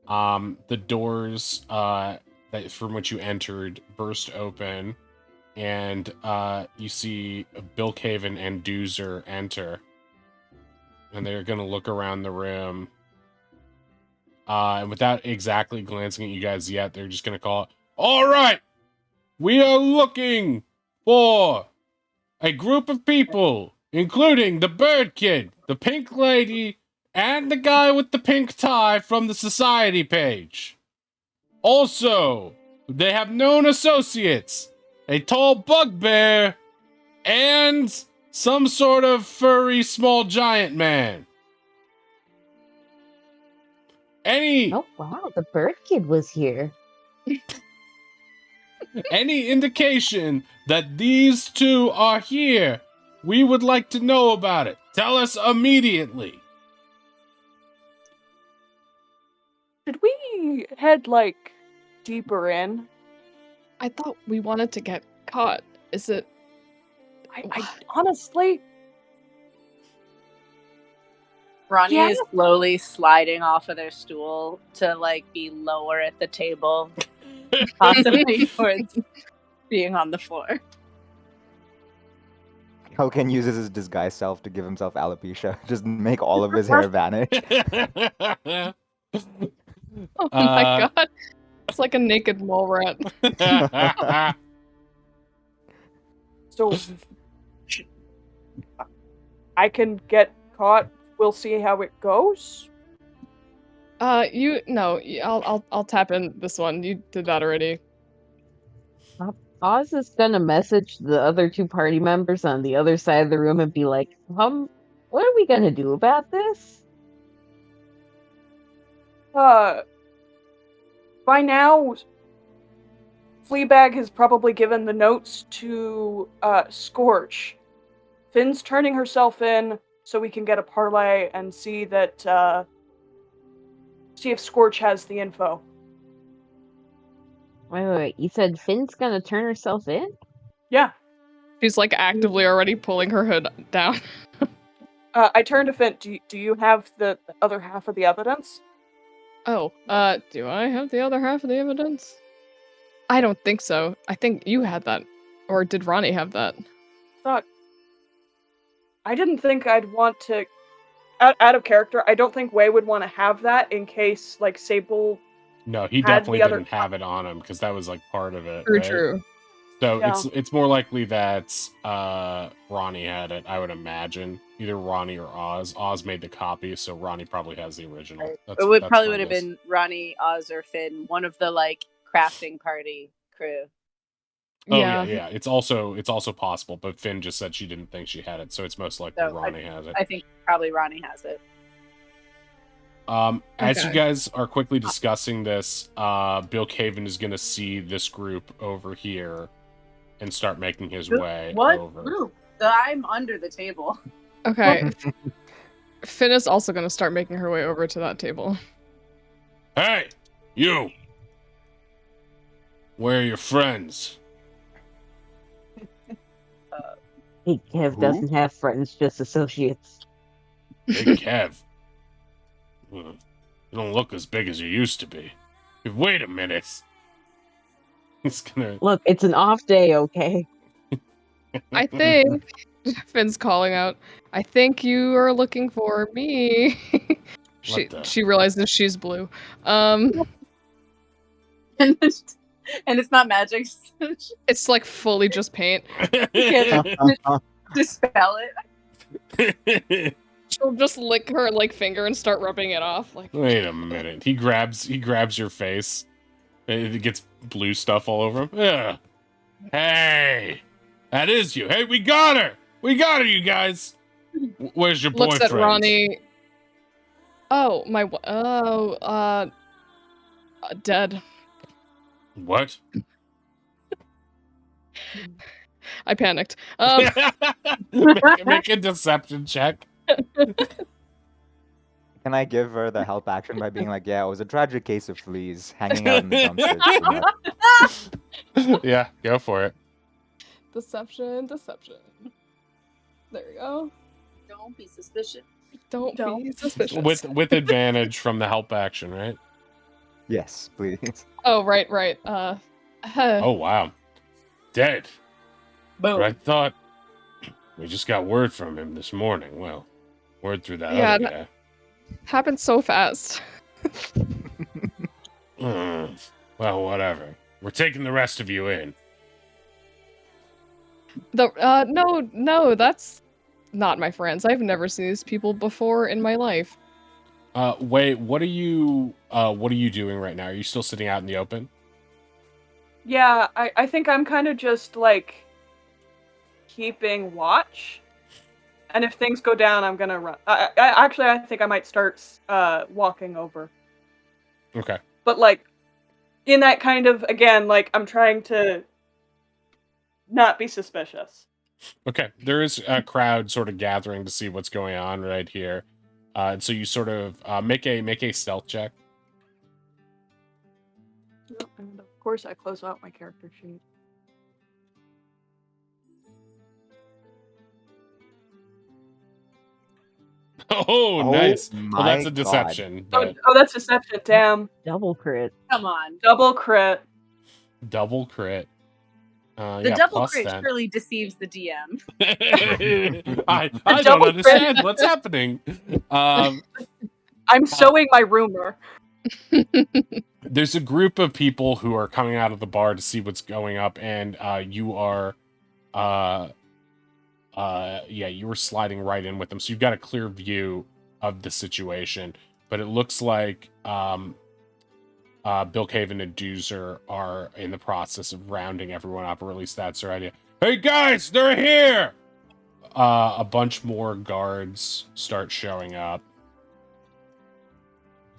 the doors from which you entered burst open, and you see Bill Caven and Doozer enter, and they're gonna look around the room. And without exactly glancing at you guys yet, they're just gonna call it, "All right, we are looking for a group of people, including the Bird Kid, the Pink Lady, and the guy with the pink tie from the Society page. Also, they have known associates, a tall bugbear, and some sort of furry small giant man. Oh wow, the bird kid was here. Any indication that these two are here, we would like to know about it. Tell us immediately." Should we head like deeper in? I thought we wanted to get caught. Is it? I honestly, Ronnie Yeah. is slowly sliding off of their stool to like be lower at the table, possibly towards being on the floor. Kelken uses his disguise self to give himself alopecia. Just make all of his hair vanish. Oh my god. It's like a naked mole rat. so I can get caught we'll see how it goes. I'll tap in this one. You did that already. Oz is gonna message the other two party members on the other side of the room and be like, what are we gonna do about this? By now, Fleabag has probably given the notes to Scorch. Finn's turning herself in so we can get a parlay and see that see if Scorch has the info. Wait. You said Finn's gonna turn herself in? Yeah. She's like actively already pulling her hood down. I turned to Finn. Do you have the other half of the evidence? Oh, do I have the other half of the evidence? I don't think so. I think you had that. Or did Ronnie have that? I didn't think I'd want to... Out of character, I don't think Wei would want to have that in case, like, Sable... No, he had definitely the other- didn't have it on him because that was like part of it, True, right? true. So Yeah. it's more likely that Ronnie had it, I would imagine. Either Ronnie or Oz. Oz made the copy, so Ronnie probably has the original. Right. That's, It would that's probably my would have guess. been Ronnie, Oz, or Finn, one of the like crafting party crew. Oh yeah. It's also possible, but Finn just said she didn't think she had it, so it's most likely So Ronnie has it. I think probably Ronnie has it. As you Okay. guys are quickly discussing this, Bill Caven is gonna see this group over here and start making his way What over. group? I'm under the table. Okay. Finn is also going to start making her way over to that table. Hey, you! Where are your friends? Hey, Kev Who? doesn't have friends, just associates. Big Kev. You don't look as big as you used to be. Wait a minute. He's gonna. Look, it's an off day, okay? I think Finn's calling out. I think you are looking for me. She realizes she's blue. And it's not magic. It's like fully just paint. Dispel it. She'll just lick her like finger and start rubbing it off. Like, Wait a minute. He grabs your face. It gets blue stuff all over him. Yeah. Hey, that is you. Hey, we got her. We got her, you guys. Where's your looks boyfriend? at Ronnie. Oh, dead. What? I panicked. Make a deception check. Can I give her the help action by being like, yeah, it was a tragic case of fleas hanging out in the dumpsters. Yeah, go for it. Deception. There we go. Don't be suspicious. Don't be suspicious. With advantage from the help action, right? Yes, please. Oh, right. Oh wow. Dead. Boom. But I thought we just got word from him this morning. Well, word through that Yeah, other guy. Happened so fast. Well, whatever. We're taking the rest of you in. No, that's not my friends. I've never seen these people before in my life. Wait, what are you doing right now? Are you still sitting out in the open? Yeah, I think I'm kind of just, like, keeping watch. And if things go down, I'm gonna run. I think I might start walking over. Okay. But, like, in that kind of, again, like, I'm trying to not be suspicious. Okay. There is a crowd sort of gathering to see what's going on right here. And so you sort of make a stealth check. And of course, I close out my character sheet. Oh, nice. Well, my that's a God. deception. But Oh, that's deception. Damn. Double crit. Come on. Double crit. double crit. The Yeah, double plus crit that. surely deceives the DM. I don't double understand what's happening. I'm sowing my rumor. There's a group of people who are coming out of the bar to see what's going up, and you are, you were sliding right in with them, so you've got a clear view of the situation, but it looks like Bilkhaven and Doozer are in the process of rounding everyone up, or at least that's their idea. Hey guys, they're here! A bunch more guards start showing up.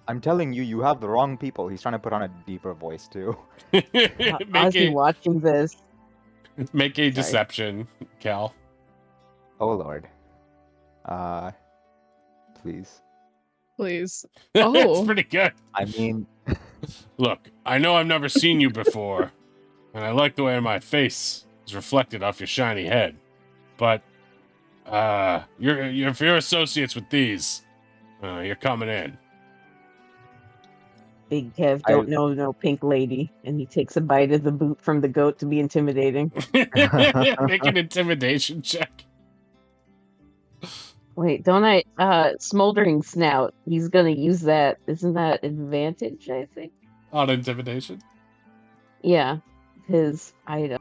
I'm telling you, you have the wrong people. He's trying to put on a deeper voice too. Ozzy watching this. Make a Sorry. deception, Cal. Oh lord. Please. Please. That's Oh. pretty good. I mean, Look, I know I've never seen you before, and I like the way my face is reflected off your shiny head. But if you're associates with these, you're coming in. Big Kev don't know no pink lady, and he takes a bite of the boot from the goat to be intimidating. Make an intimidation check. Wait, don't I? Smoldering Snout. He's gonna use that. Isn't that advantage? I think. On intimidation. Yeah, his item.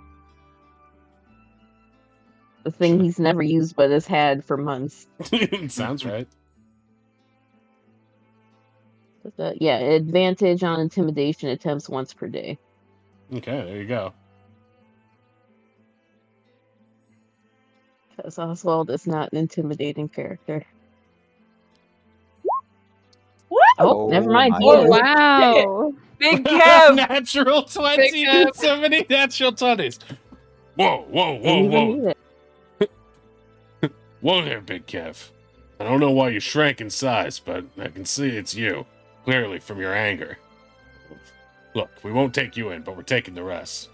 The thing he's never used but has had for months. Sounds right. But, yeah, advantage on intimidation attempts once per day. Okay, there you go. Because Oswald is not an intimidating character. Woo! Oh, never mind. my He Oh, is. wow. Big Kev. Natural 20 Big and Kev. 70 natural 20s. Whoa, whoa, Didn't whoa, even whoa. need it. Whoa there, Big Kev. I don't know why you shrank in size, but I can see it's you. Clearly from your anger. Look, we won't take you in, but we're taking the rest.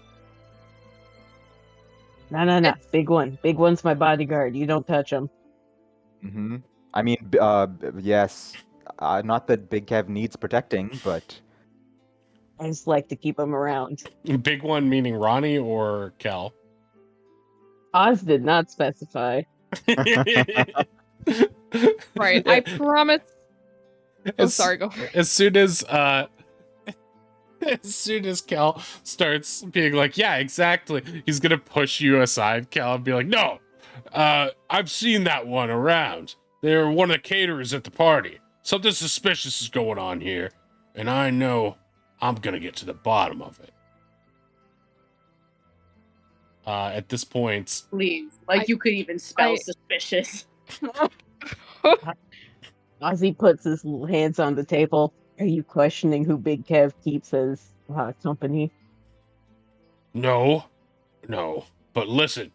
No. Big one. Big one's my bodyguard. You don't touch him. Mm-hmm. I mean, yes. Not that Big Kev needs protecting, but I just like to keep him around. Big one meaning Ronnie or Kel? Oz did not specify. Right. I promise. Oh, As- sorry. Go. As soon as Cal starts being like, yeah, exactly, he's gonna push you aside, Cal, and be like, no, I've seen that one around. They're one of the caterers at the party. Something suspicious is going on here, and I know I'm gonna get to the bottom of it. At this point, Please, like you could even spell suspicious. Ozzy puts his hands on the table. Are you questioning who Big Kev keeps as company? no, but listen,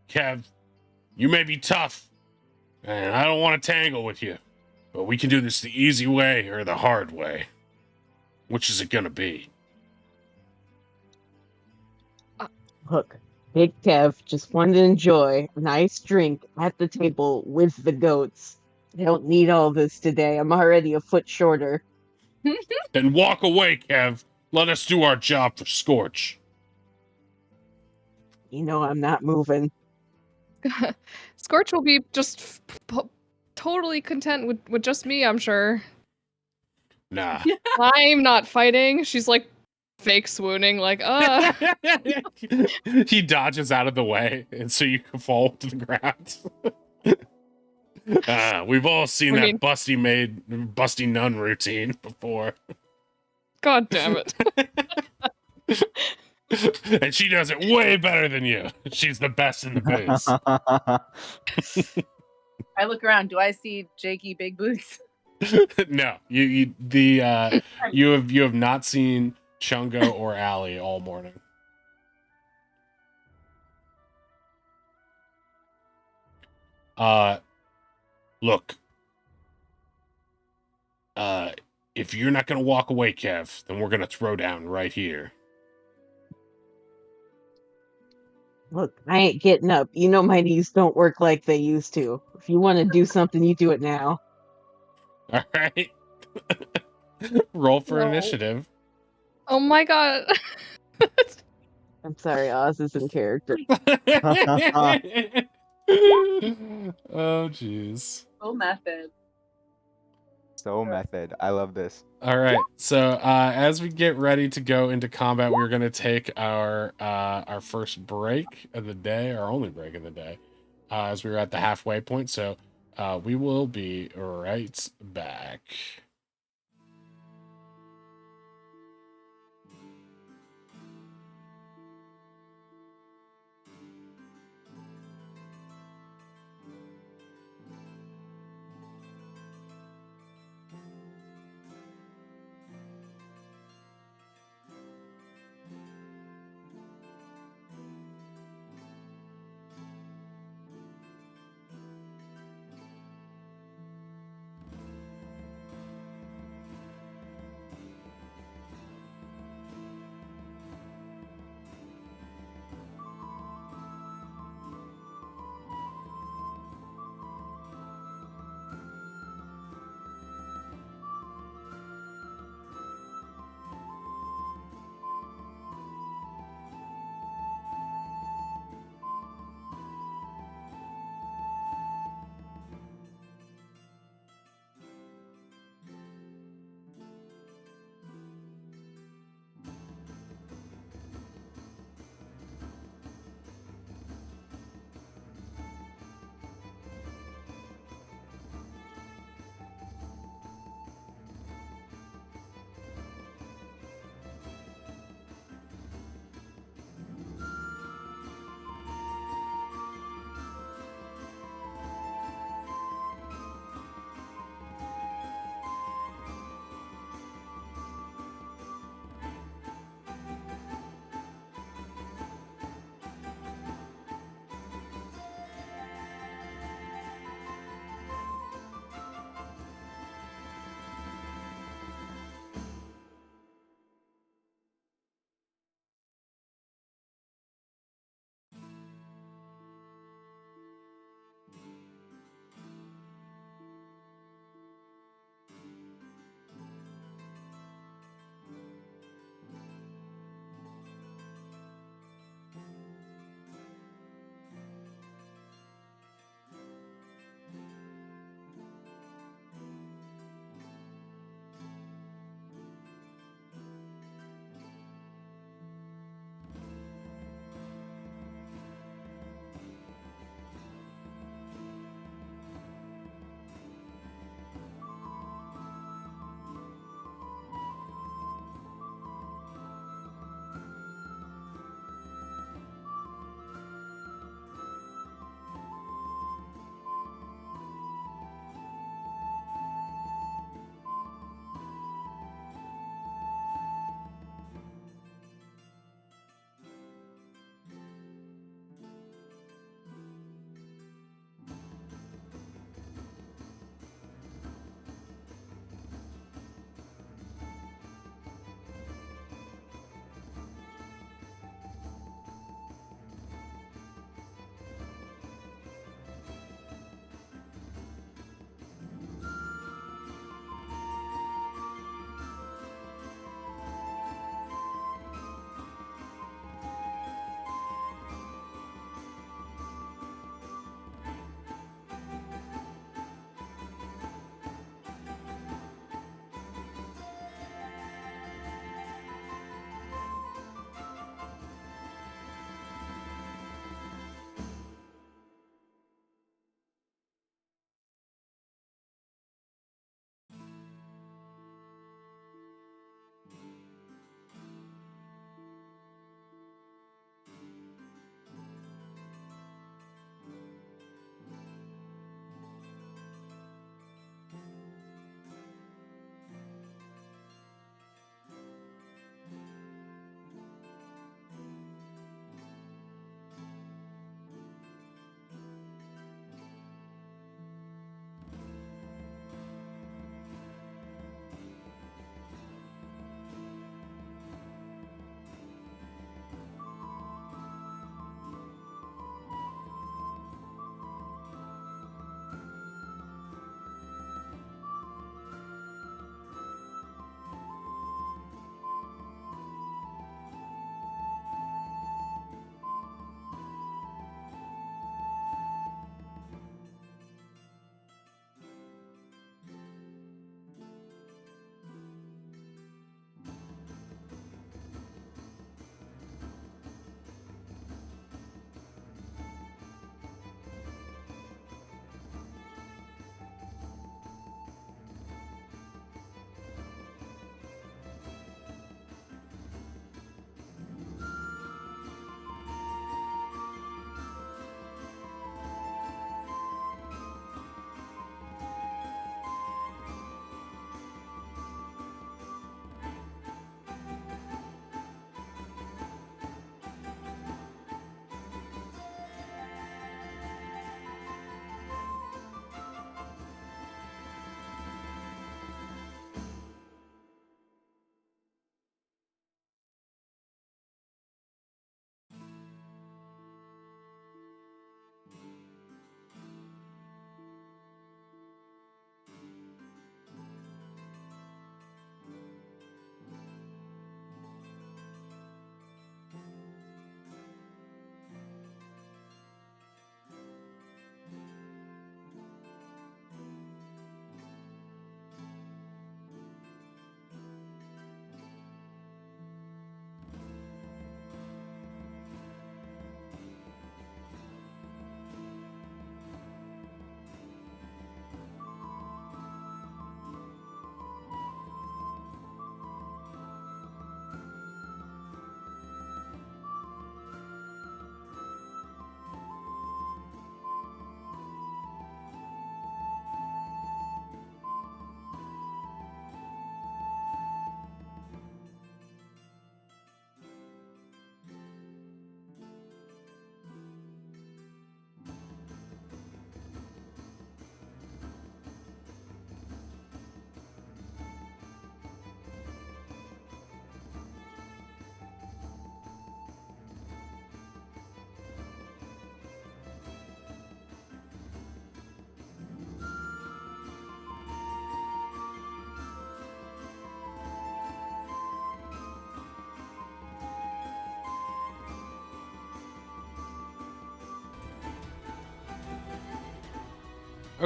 Kev, you may be tough, and I don't want to tangle with you, but we can do this the easy way or the hard way. Which is it gonna be? Look, Big Kev just wanted to enjoy a nice drink at the table with the goats. I don't need all this today. I'm already a foot shorter. Then walk away, Kev. Let us do our job for Scorch. You know I'm not moving. Scorch will be just totally content with just me, I'm sure. Nah. I'm not fighting. She's like fake swooning, like, He dodges out of the way, and so you can fall to the ground. We've all seen I that mean- busty nun routine before. God damn it. And she does it way better than you. She's the best in the biz. I look around. Do I see Jakey Big Boots? No, you have not seen Chungo or Allie all morning. Look. If you're not gonna walk away, Kev, then we're gonna throw down right here. Look, I ain't getting up. You know my knees don't work like they used to. If you want to do something, you do it now. All right. Roll for No. initiative. Oh my god. I'm sorry, Oz is in character. Oh, jeez. Full method. So method. I love this. All right. So as we get ready to go into combat, we're going to take our first break of the day, our only break of the day, as we were at the halfway point. So We will be right back.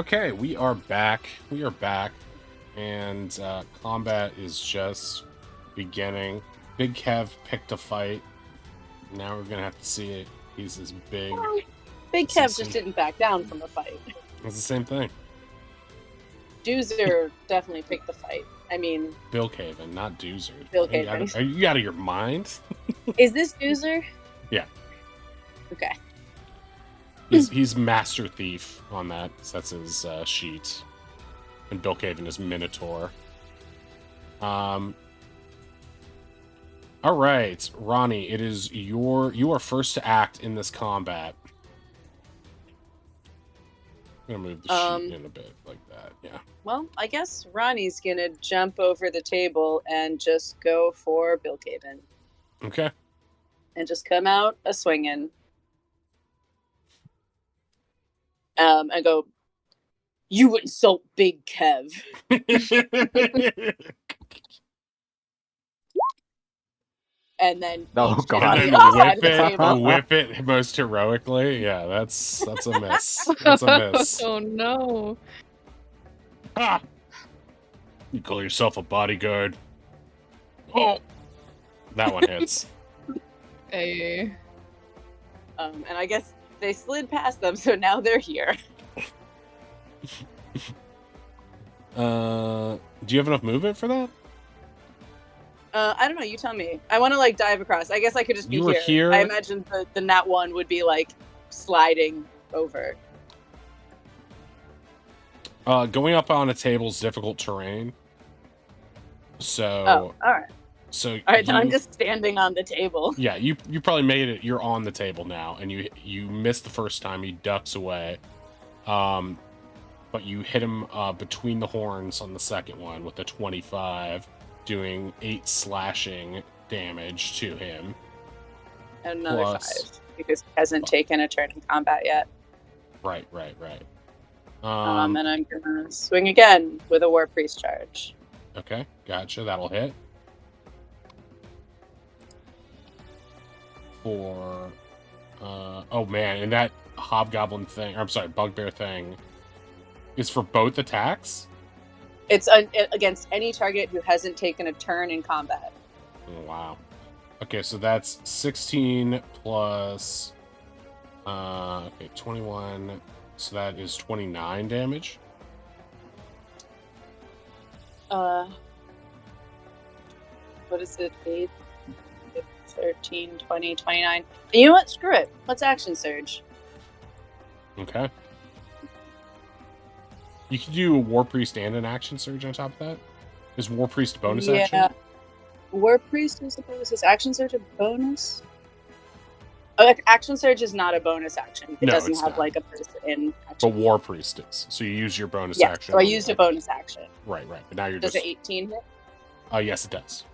Okay, we are back. We are back. And combat is just beginning. Big Kev picked a fight. Now we're gonna have to see it. He's this big. Big This is Kev just some- didn't back down from a fight. It's the same thing. Doozer definitely picked the fight. I mean, Bill Caven, not Doozer. Bill Are you out of your mind? is this Doozer? Yeah. Okay. He's Master Thief on that. So that's his sheet. And Bill Caven is Minotaur. All right, Ronnie, it is you are first to act in this combat. I'm gonna move the sheet in a bit like that. Yeah. Well, I guess Ronnie's gonna jump over the table and just go for Bill Caven Okay. and just come out a swinging. And go, you insult Big Kev. And then Oh, each God. hit And the then side of the table. whip it most heroically. Yeah, that's a miss. That's a miss. Oh no. Ah! You call yourself a bodyguard? Oh, that one hits. Hey. And I guess they slid past them, so now they're here. Do you have enough movement for that? I don't know. You tell me. I want to like dive across. I guess I could just be You were here? I imagine the nat one would be like sliding over. Going up on a table is difficult terrain. So. Oh, all right. So. All right. Then I'm you- just standing on the table. Yeah, you probably made it. You're on the table now, and you missed the first time. He ducks away, but you hit him between the horns on the second one with a 25, doing 8 slashing damage to him. And another Plus- 5 because he hasn't taken a turn in combat yet. Right. And I'm gonna swing again with a War Priest charge. Okay, gotcha. That'll hit. For oh man, and that hobgoblin thing, I'm sorry, bugbear thing is for both attacks? It's against any target who hasn't taken a turn in combat. Oh, wow. Okay, so that's 16 plus 21. So that is 29 damage. What is it? 8, 13, 20, 29. You know what? Screw it. Let's action surge. Okay. You can do a War Priest and an action surge on top of that. Is War Priest bonus action? War Priest, I suppose. Is action surge a bonus? Oh, action surge is not a bonus action. It No, doesn't it's have not. like a person in But action. War Priest is. So you use your bonus Yeah, action. so I on used that. a bonus action. Right. But now you're Does just. an 18 hit? Yes, it does.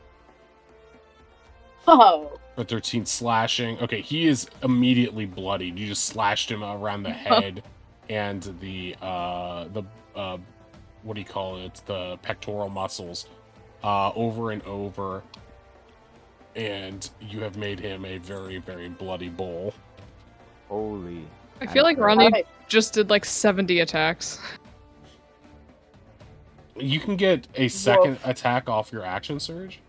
Oh, For 13 slashing. Okay, he is immediately bloodied. You just slashed him around the head and the what do you call it? The pectoral muscles over and over. And you have made him a very, very bloody bull. Holy. I feel like Ronnie alright. just did like 70 attacks. You can get a second attack off your action surge.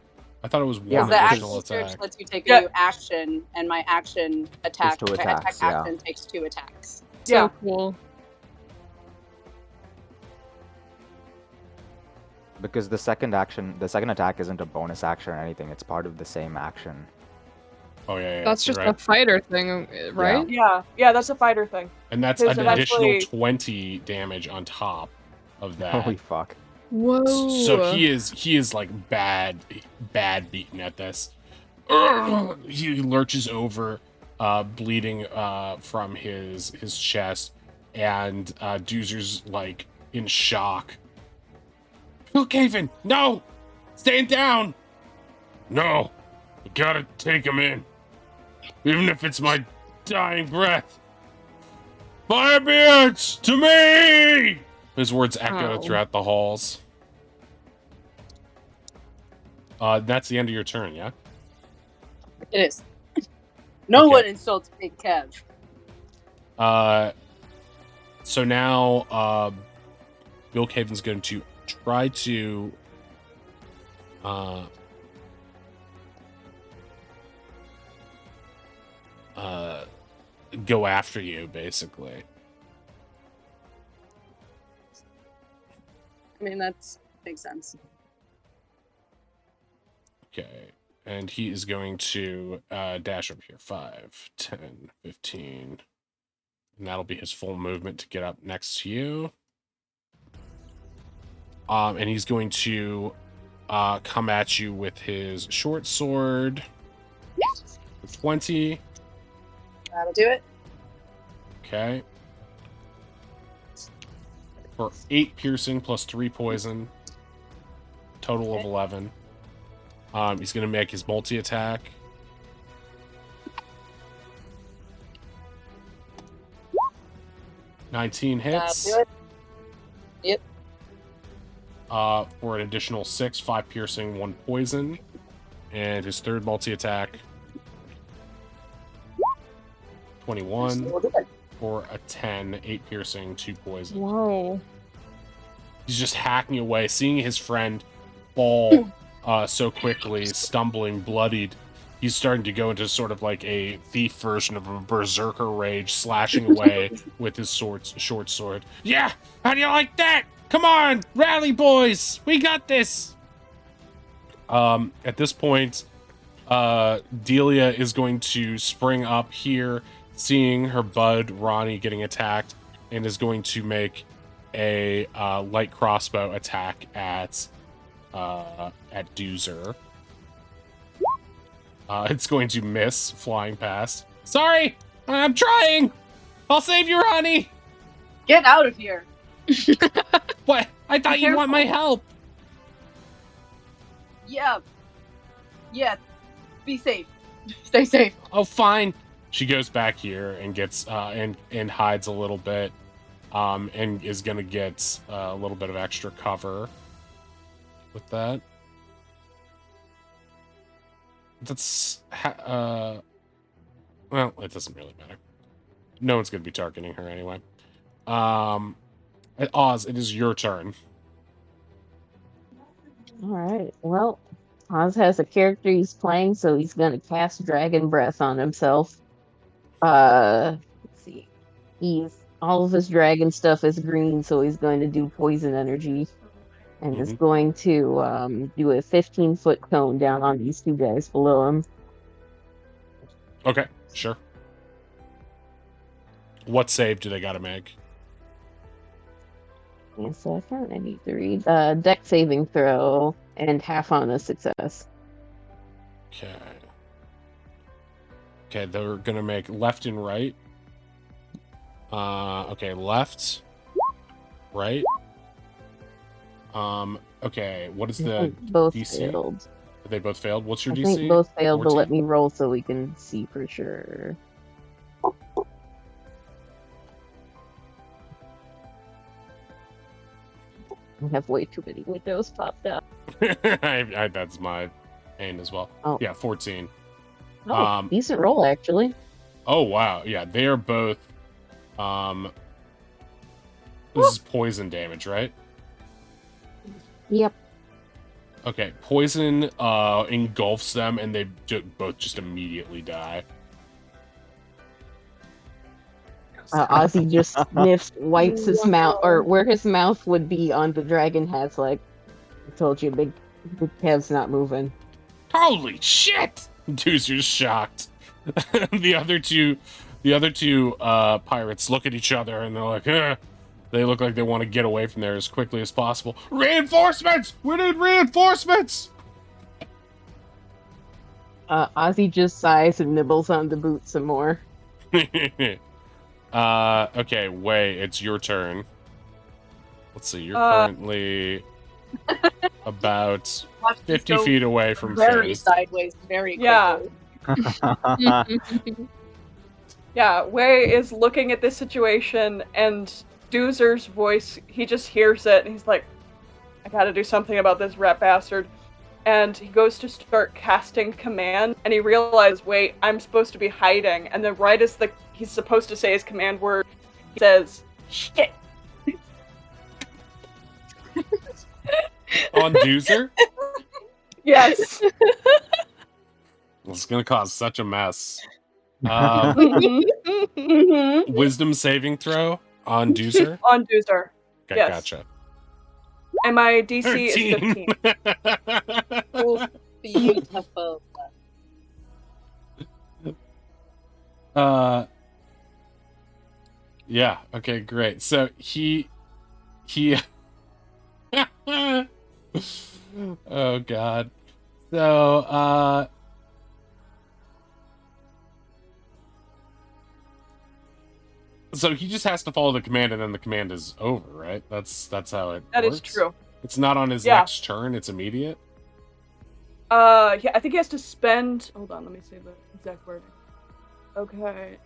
I thought it was Yeah, one The action additional surge attack. lets you take a Yeah. new action, and my action attack, 2 my attack attacks, yeah. action takes 2 attacks. So Yeah. cool. Because the second attack isn't a bonus action or anything. It's part of the same action. Oh yeah, That's you're just right. a fighter thing, right? Yeah, that's a fighter thing. And that's Because an eventually- additional 20 damage on top of that. Holy fuck. Whoa. So he is like bad beaten at this. He lurches over, bleeding from his chest, and Doozer's like in shock. Bill Caven, no! Stand down! No! You gotta take him in. Even if it's my dying breath. Firebeards, to me! His words echo Ow. throughout the halls. That's the end of your turn, yeah? It is. No Okay. one insults Big Kev. So now, Bilkhaven's going to try to go after you, basically. I mean, that makes sense. Okay. And he is going to dash up here. 5, 10, 15. And that'll be his full movement to get up next to you. And he's going to come at you with his short sword. 20. That'll do it. Okay. For 8 piercing plus 3 poison. Total of 11. He's going to make his multi-attack. $19 hits. That'll do it. Yep. For an additional 6, 5 piercing, 1 poison. And his third multi-attack. 21. That'll do it. For a 10, 8 piercing, 2 poison. Whoa. He's just hacking away, seeing his friend fall so quickly, stumbling, bloodied. He's starting to go into sort of like a thief version of a berserker rage, slashing away with his short sword. Yeah! How do you like that? Come on! Rally, boys! We got this! At this point, Delia is going to spring up here, seeing her bud, Ronnie, getting attacked, and is going to make a light crossbow attack at Doozer. It's going to miss, flying past. Sorry! I'm trying! I'll save you, Ronnie! Get out of here. What? I thought you'd want my help! Yeah. Yeah. Be safe. Stay safe. Oh, fine. She goes back here and gets and hides a little bit, and is gonna get a little bit of extra cover with that. That's well, it doesn't really matter. No one's gonna be targeting her anyway. Oz, it is your turn. All right. Well, Oz has a character he's playing, so he's gonna cast Dragon Breath on himself. Let's see. All of his dragon stuff is green, so he's going to do poison energy, and is going to do a 15-foot cone down on these two guys below him. Okay, sure. What save do they gotta make? Yeah, so I found I need to read. Deck saving throw and half on a success. Okay. Okay, they're gonna make left and right. Okay, left, right. Okay, what is the both DC? failed. They both failed. What's your I DC? think both failed, but 14? let me roll so we can see for sure. I have way too many windows popped up. That's my pain as well. Oh. Yeah, 14. Oh, decent roll actually. Oh wow, yeah, they are both. This is poison damage, right? Yep. Okay, poison engulfs them, and they both just immediately die. Ozzy just sniffs, wipes his mouth, or where his mouth would be on the dragon has like, I told you, big Kev's not moving. Holy shit! Doozer's shocked. the other two pirates look at each other and they're like, they look like they want to get away from there as quickly as possible. Reinforcements! We need reinforcements! Ozzy just sighs and nibbles on the boot some more. Okay, Wei, it's your turn. Let's see, you're currently about 50 feet away from very Finn. sideways, very quickly. Yeah. Yeah, Wei is looking at this situation, and Doozer's voice, he just hears it, and he's like, I gotta do something about this rat bastard. And he goes to start casting command, and he realizes, wait, I'm supposed to be hiding. And then right as he's supposed to say his command word, he says, shit. On Doozer? Yes. It's gonna cause such a mess. Mhm. Mhm. Wisdom saving throw on Doozer? On Doozer. Okay, Yes. gotcha. And my DC is 13. 15. Oh, beautiful. Yeah, okay, great. So he oh god. So he just has to follow the command and then the command is over, right? That's how it That works. is true. It's not on his Yeah. next turn, it's immediate. Yeah, I think he has to spend. Hold on, let me say the exact wording. Okay.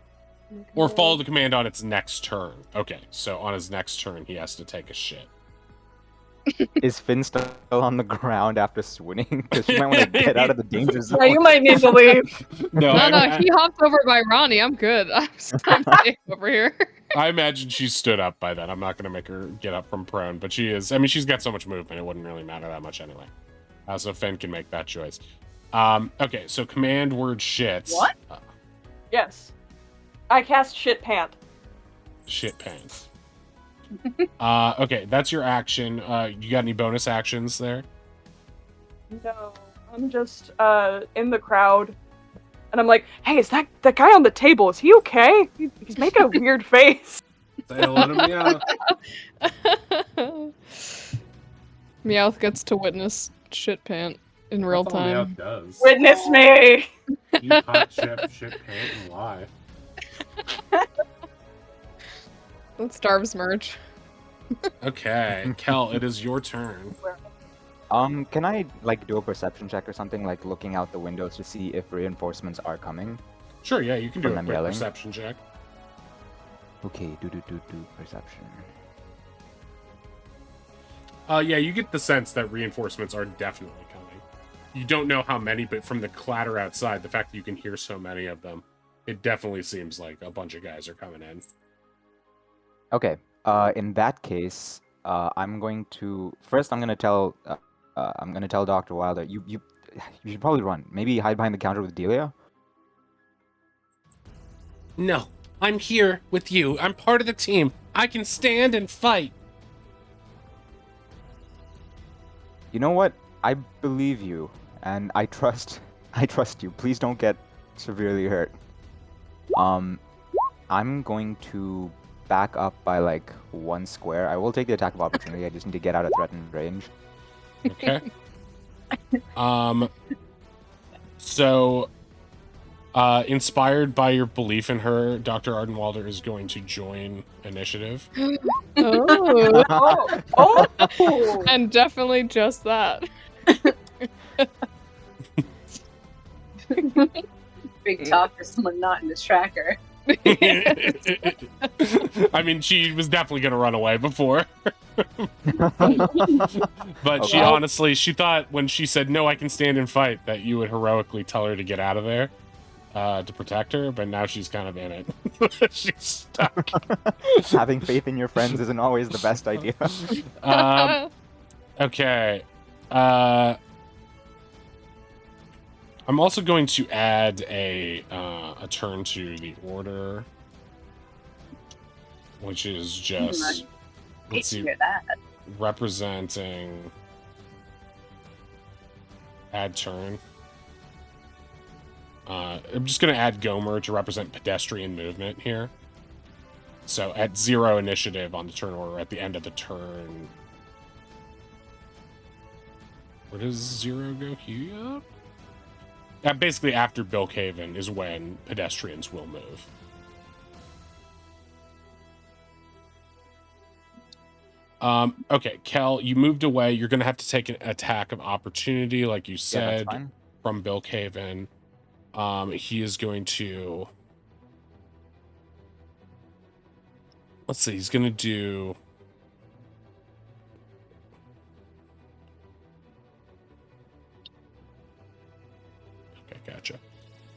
Or follow the command on its next turn. Okay, so on his next turn he has to take a shit. Is Finn still on the ground after swooning? Because she might want to get out of the danger zone. Yeah, you might need to leave. No, No, he hopped over by Ronnie. I'm good. I'm safe over here. I imagine she's stood up by then. I'm not going to make her get up from prone, but she is. I mean, she's got so much movement, it wouldn't really matter that much anyway. So Finn can make that choice. Okay, so command word shits. What? Yes. I cast shit pant. Shit pants. Okay, that's your action. You got any bonus actions there? No, I'm just in the crowd, and I'm like, "Hey, is that guy on the table? Is he okay? He's making a weird face." Say hello to me. Meowth gets to witness shit pant in real time. Does. Witness me. You hot shit pant and why? That's Starv's merch. Okay, Kel, it is your turn. Can I like do a perception check or something, like looking out the windows to see if reinforcements are coming? Sure, yeah, you can do From a them quick yelling? perception check. Okay, do perception. Yeah, you get the sense that reinforcements are definitely coming. You don't know how many, but from the clatter outside, the fact that you can hear so many of them, it definitely seems like a bunch of guys are coming in. Okay. In that case, I'm going to tell Dr. Wilder you should probably run. Maybe hide behind the counter with Delia. No, I'm here with you. I'm part of the team. I can stand and fight. You know what? I believe you, and I trust you. Please don't get severely hurt. I'm going to back up by like 1 square. I will take the attack of opportunity. I just need to get out of threatened range. Okay. So, inspired by your belief in her, Dr. Ardenwalder is going to join initiative. Oh. Oh. And definitely just that. Big talk for someone not in the tracker. I mean, she was definitely going to run away before. But she Okay. honestly, she thought when she said, no, I can stand and fight, that you would heroically tell her to get out of there to protect her, but now she's kind of in it. She's stuck. Having faith in your friends isn't always the best idea. Okay. I'm also going to add a turn to the order, which is just, Hate let's to see, hear that. representing add turn. I'm just going to add Gomer to represent pedestrian movement here. So at 0 initiative on the turn order, at the end of the turn. Where does 0 go here? Basically, after Bilkhaven is when pedestrians will move. Okay, Kel, you moved away. You're going to have to take an attack of opportunity, like you Yeah, said, that's fine. from Bilkhaven. He is going to... Let's see, he's going to do... Okay, gotcha.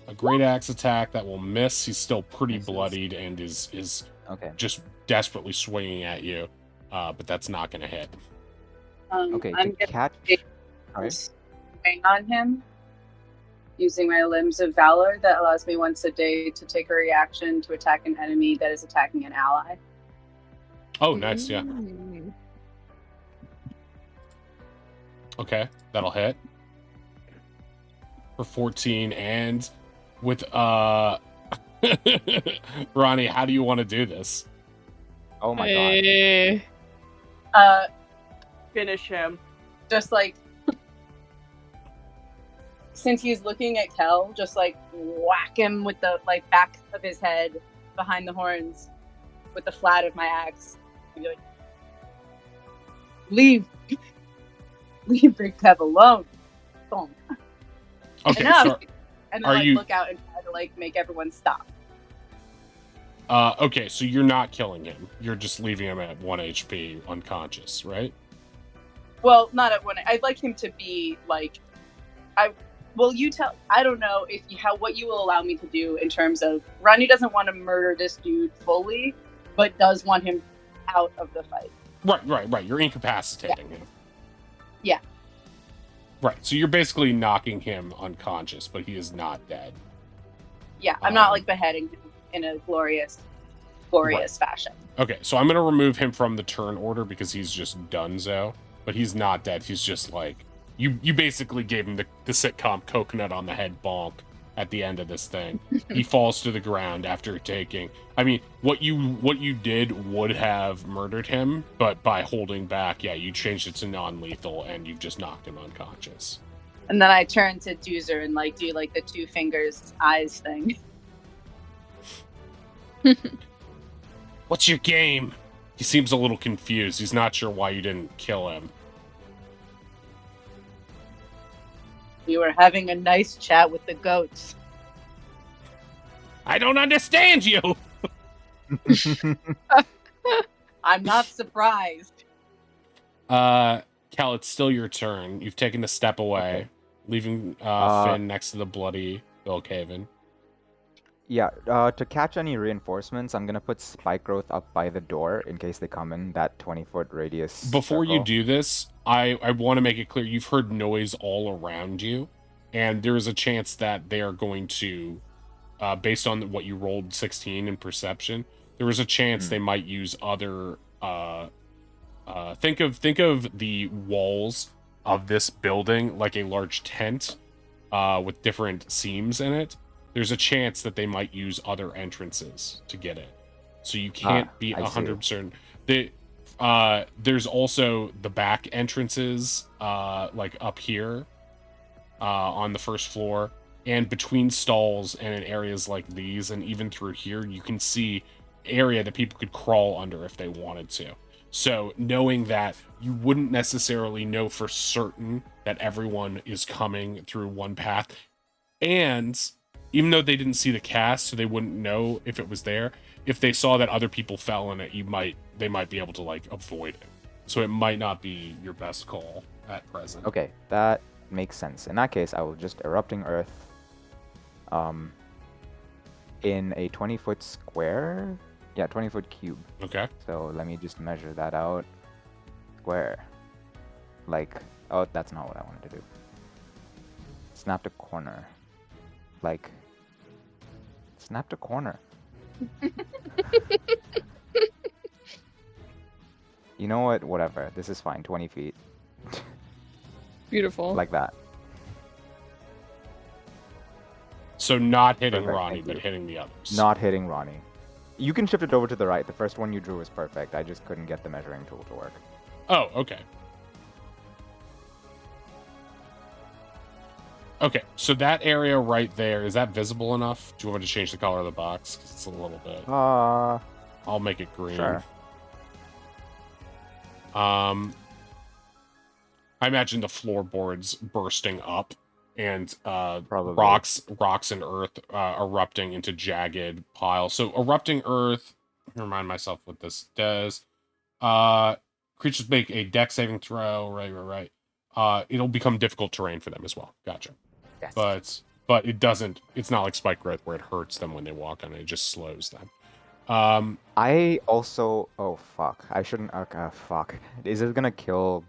A great axe attack that will miss. He's still pretty Misses. bloodied and is Okay. just desperately swinging at you. But that's not going to hit. Okay, to I'm gonna catch. take Sorry. swing on him using my limbs of valor that allows me once a day to take a reaction to attack an enemy that is attacking an ally. Oh, nice. Yeah. Mm. Okay, that'll hit for 14, and with Ronnie, how do you want to do this? Oh my god. Eh, Finish him. Just like since he's looking at Kel, just like whack him with the like back of his head behind the horns with the flat of my axe. And be like, leave Big Kev alone. Boom. Okay, Enough. so And then are like you- look out and try to like make everyone stop. okay, so you're not killing him. You're just leaving him at 1 HP unconscious, right? Well, not at one. I'd like him to be like, you tell. I don't know if you what you will allow me to do in terms of Ronnie doesn't want to murder this dude fully, but does want him out of the fight. Right. You're incapacitating him. Yeah. Right. So you're basically knocking him unconscious, but he is not dead. Yeah, I'm not like beheading him in a glorious fashion. Okay, so I'm gonna remove him from the turn order because he's just donezo, but he's not dead. He's just like you basically gave him the sitcom coconut on the head bonk at the end of this thing. He falls to the ground after taking. I mean, what you did would have murdered him, but by holding back, yeah, you changed it to non-lethal and you've just knocked him unconscious. And then I turn to Doozer and like do like the 2 fingers eyes thing. What's your game? He seems a little confused. He's not sure why you didn't kill him. We were having a nice chat with the goats. I don't understand you! I'm not surprised. Cal, it's still your turn. You've taken a step away, Okay. leaving Finn next to the bloody Bill Caven. Yeah, to catch any reinforcements, I'm gonna put spike growth up by the door in case they come in that 20-foot radius. Before you circle. do this, I want to make it clear you've heard noise all around you, and there is a chance that they are going to, based on what you rolled 16 in perception, there is a chance they might use other. Think of the walls of this building like a large tent, with different seams in it. There's a chance that they might use other entrances to get in. So you can't be I see. 100% certain. There's also the back entrances, like up here, on the first floor, and between stalls and in areas like these, and even through here, you can see area that people could crawl under if they wanted to. So knowing that, you wouldn't necessarily know for certain that everyone is coming through one path, and even though they didn't see the cast, so they wouldn't know if it was there, if they saw that other people fell in it, they might be able to like avoid it. So it might not be your best call at present. Okay, that makes sense. In that case, I will just erupting earth in a 20-foot square. Yeah, 20-foot cube. Okay. So let me just measure that out. Square. Like, oh, that's not what I wanted to do. Snapped a corner. Like, snapped a corner. You know what? Whatever. This is fine. 20 feet. beautiful. Like that. So not hitting Perfect, Ronnie, thank but you. hitting the others. Not hitting Ronnie. You can shift it over to the right. The first one you drew was perfect. I just couldn't get the measuring tool to work. Oh, okay. Okay, so that area right there, is that visible enough? Do you want me to change the color of the box? 'Cause it's a little bit. I'll make it green. Sure. I imagine the floorboards bursting up and Probably. rocks and earth erupting into jagged piles. So erupting earth, let me remind myself what this does. Creatures make a dex saving throw. Right. It'll become difficult terrain for them as well. Gotcha. Yes. But it doesn't. It's not like spike growth where it hurts them when they walk on it. It just slows them. I also. Oh fuck! I shouldn't. Okay, fuck. Is it gonna kill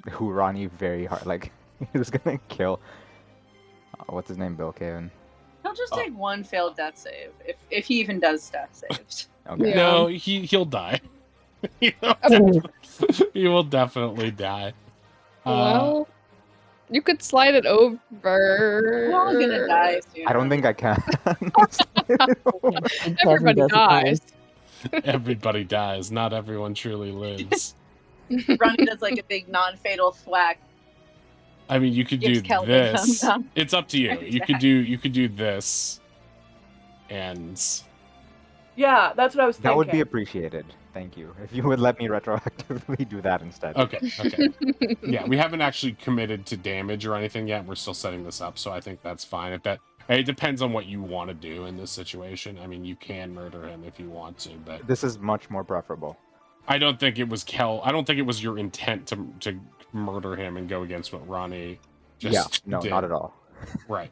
who Ronnie very hard. Like he's gonna kill. What's his name? Bill Kevin. He'll just Oh. take one failed death save if he even does death saves. Okay. Yeah. No, he'll die. he will definitely die. Well, you could slide it over. We're all gonna die soon. I don't think I can. Yeah, Big Kevin Everybody doesn't mind. dies. Everybody dies. Not everyone truly lives. Ronnie does like a big non-fatal thwack. I mean, you could do Gives Kelvin this. thumbs up. It's up to you. You could do this, and Yeah, that's what I was thinking. That would be appreciated. Thank you. If you would let me retroactively do that instead. okay. Yeah, we haven't actually committed to damage or anything yet. We're still setting this up, so I think that's fine. It depends on what you want to do in this situation. I mean, you can murder him if you want to, but This is much more preferable. I don't think it was I don't think it was your intent to murder him and go against what Ronnie just No, did. not at all. Right.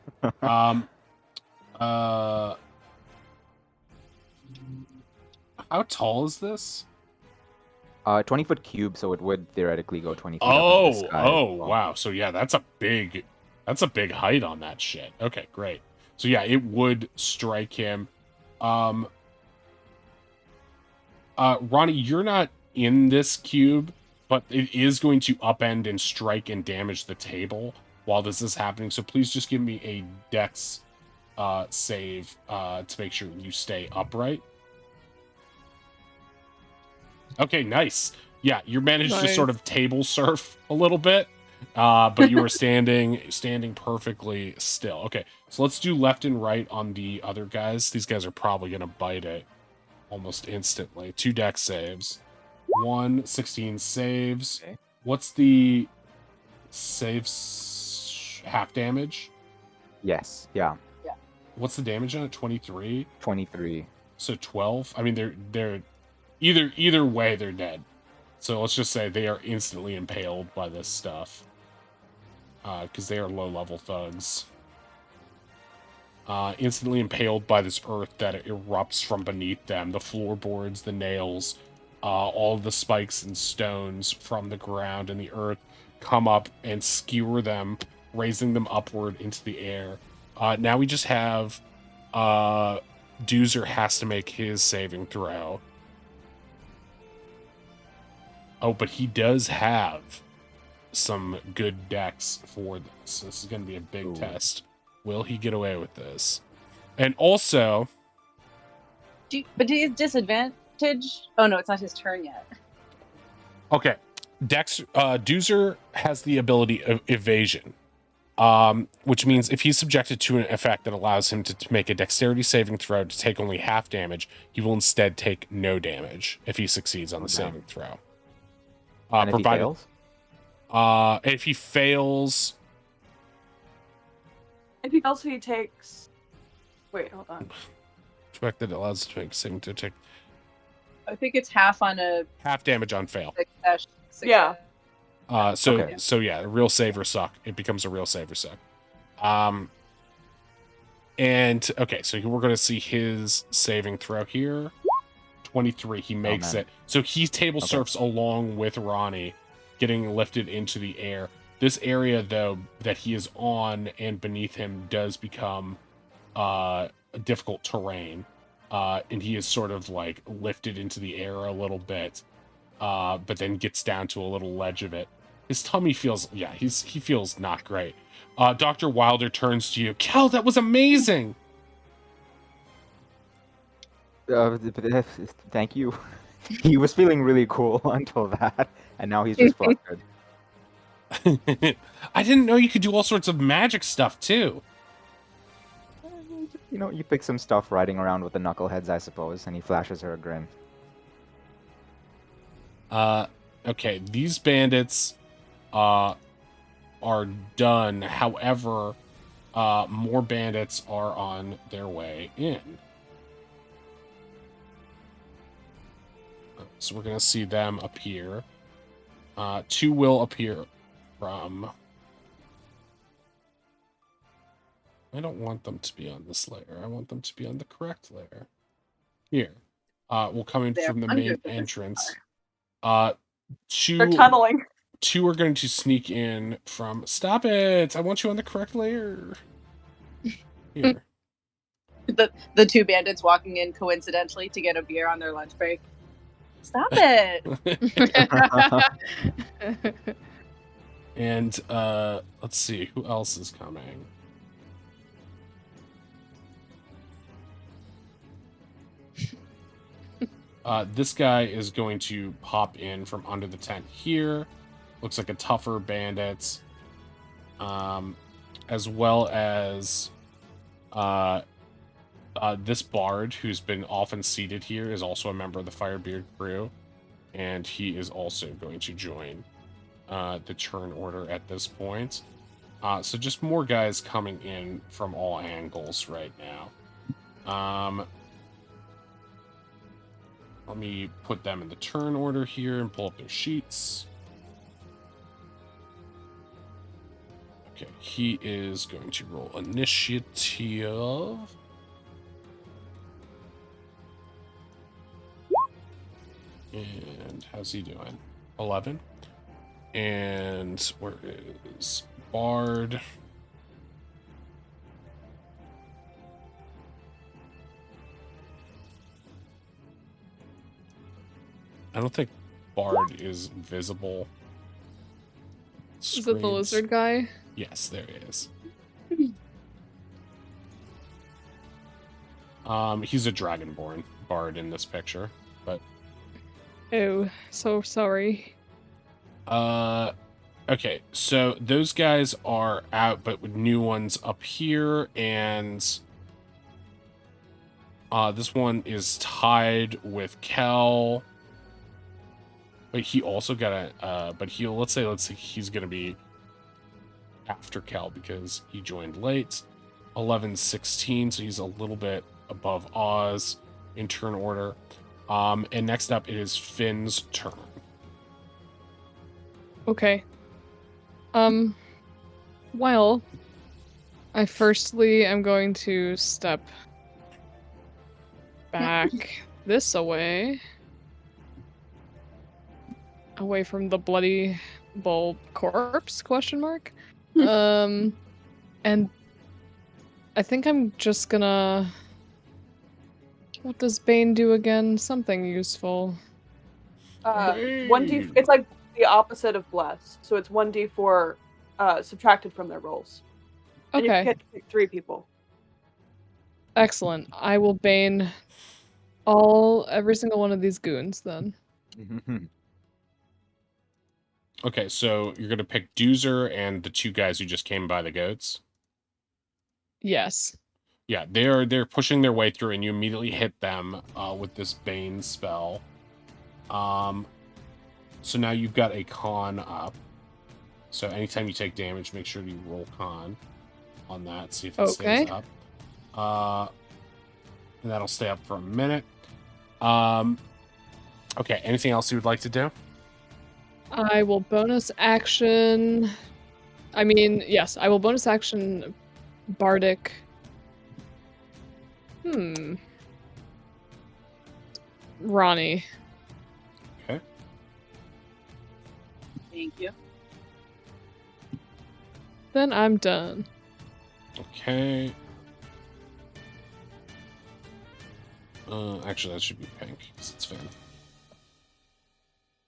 How tall is this? 20-foot cube, so it would theoretically go 20 feet up into the sky. Wow. So yeah, that's a big height on that shit. Okay, great. So yeah, it would strike him. Ronnie, you're not in this cube, but it is going to upend and strike and damage the table while this is happening. So please just give me a dex save to make sure you stay upright. Okay, nice. Yeah, you managed to sort of table surf a little bit, but you were standing perfectly still. Okay, so let's do left and right on the other guys. These guys are probably going to bite it almost instantly. 2 dex saves. 16 saves. Okay. What's the saves half damage? Yes, yeah. What's the damage on it? 23? 23. So 12? I mean, they're either way, they're dead. So let's just say they are instantly impaled by this stuff. Because they are low-level thugs. Instantly impaled by this earth that erupts from beneath them. The floorboards, the nails, all the spikes and stones from the ground and the earth come up and skewer them, raising them upward into the air. Now we just have Doozer has to make his saving throw. Oh, but he does have some good decks for this. This is going to be a big test. Will he get away with this? And also... But do you have disadvantage? Oh no, it's not his turn yet. Okay. Doozer has the ability of evasion. Which means if he's subjected to an effect that allows him to make a dexterity saving throw to take only half damage, he will instead take no damage if he succeeds on the saving throw. And if he fails? If he fails... If he fails, he takes... Wait, hold on. Expect that it allows to make saving to take I think it's half on a half damage on fail. success. Yeah. So yeah, a real save or suck. It becomes a real save or suck. And okay, so we're gonna see his saving throw here. 23, he makes it. So he table surfs along with Ronnie, getting lifted into the air. This area, though, that he is on and beneath him does become difficult terrain. And he is sort of like lifted into the air a little bit, but then gets down to a little ledge of it. His tummy feels, he feels not great. Dr. Wilder turns to you. Cal, that was amazing! Thank you. He was feeling really cool until that, and now he's just flustered. I didn't know you could do all sorts of magic stuff, too. You know, you pick some stuff riding around with the knuckleheads, I suppose, and he flashes her a grin. Okay, these bandits are done. However, more bandits are on their way in. So we're going to see them appear. 2 will appear from... I don't want them to be on this layer. I want them to be on the correct layer. Here. We'll come in from the main entrance. 2... They're tunneling. 2 are going to sneak in from... Stop it! I want you on the correct layer. Here. The 2 bandits walking in coincidentally to get a beer on their lunch break. Stop it! And let's see, who else is coming? This guy is going to pop in from under the tent here. Looks like a tougher bandit. As well as this bard, who's been often seated here, is also a member of the Firebeard crew. And he is also going to join the turn order at this point. So just more guys coming in from all angles right now. Let me put them in the turn order here and pull up their sheets. Okay, he is going to roll initiative. And how's he doing? 11. And where is Bard? I don't think Bard is visible. Is it the Screens. lizard guy? Yes, there is. He's a dragonborn bard in this picture, but Oh, so sorry. okay, so those guys are out, but with new ones up here, and this one is tied with Kel. But he also got a but let's say he's gonna be after Kel because he joined late. 11-16, so he's a little bit above Oz in turn order. And next up it is Finn's turn. Okay. Well, I firstly am going to step back this away from the bloody bull corpse, question mark. And I think I'm just gonna... What does Bane do again? Something useful. 1d. It's like the opposite of bless, so it's 1d4 subtracted from their rolls. And you Okay, get to pick 3 people. excellent. I will Bane every single one of these goons then. Okay, so you're gonna pick Doozer and the 2 guys who just came by the goats. Yes. Yeah, they're pushing their way through, and you immediately hit them with this Bane spell. So now you've got a con up. So anytime you take damage, make sure you roll con on that. See if it stays up. And that'll stay up for a minute. Okay, anything else you would like to do? I will bonus action... I mean, yes, I will bonus action Bardic... Ronnie. Okay. Thank you. Then I'm done. Okay. Actually, that should be pink, because it's Finn.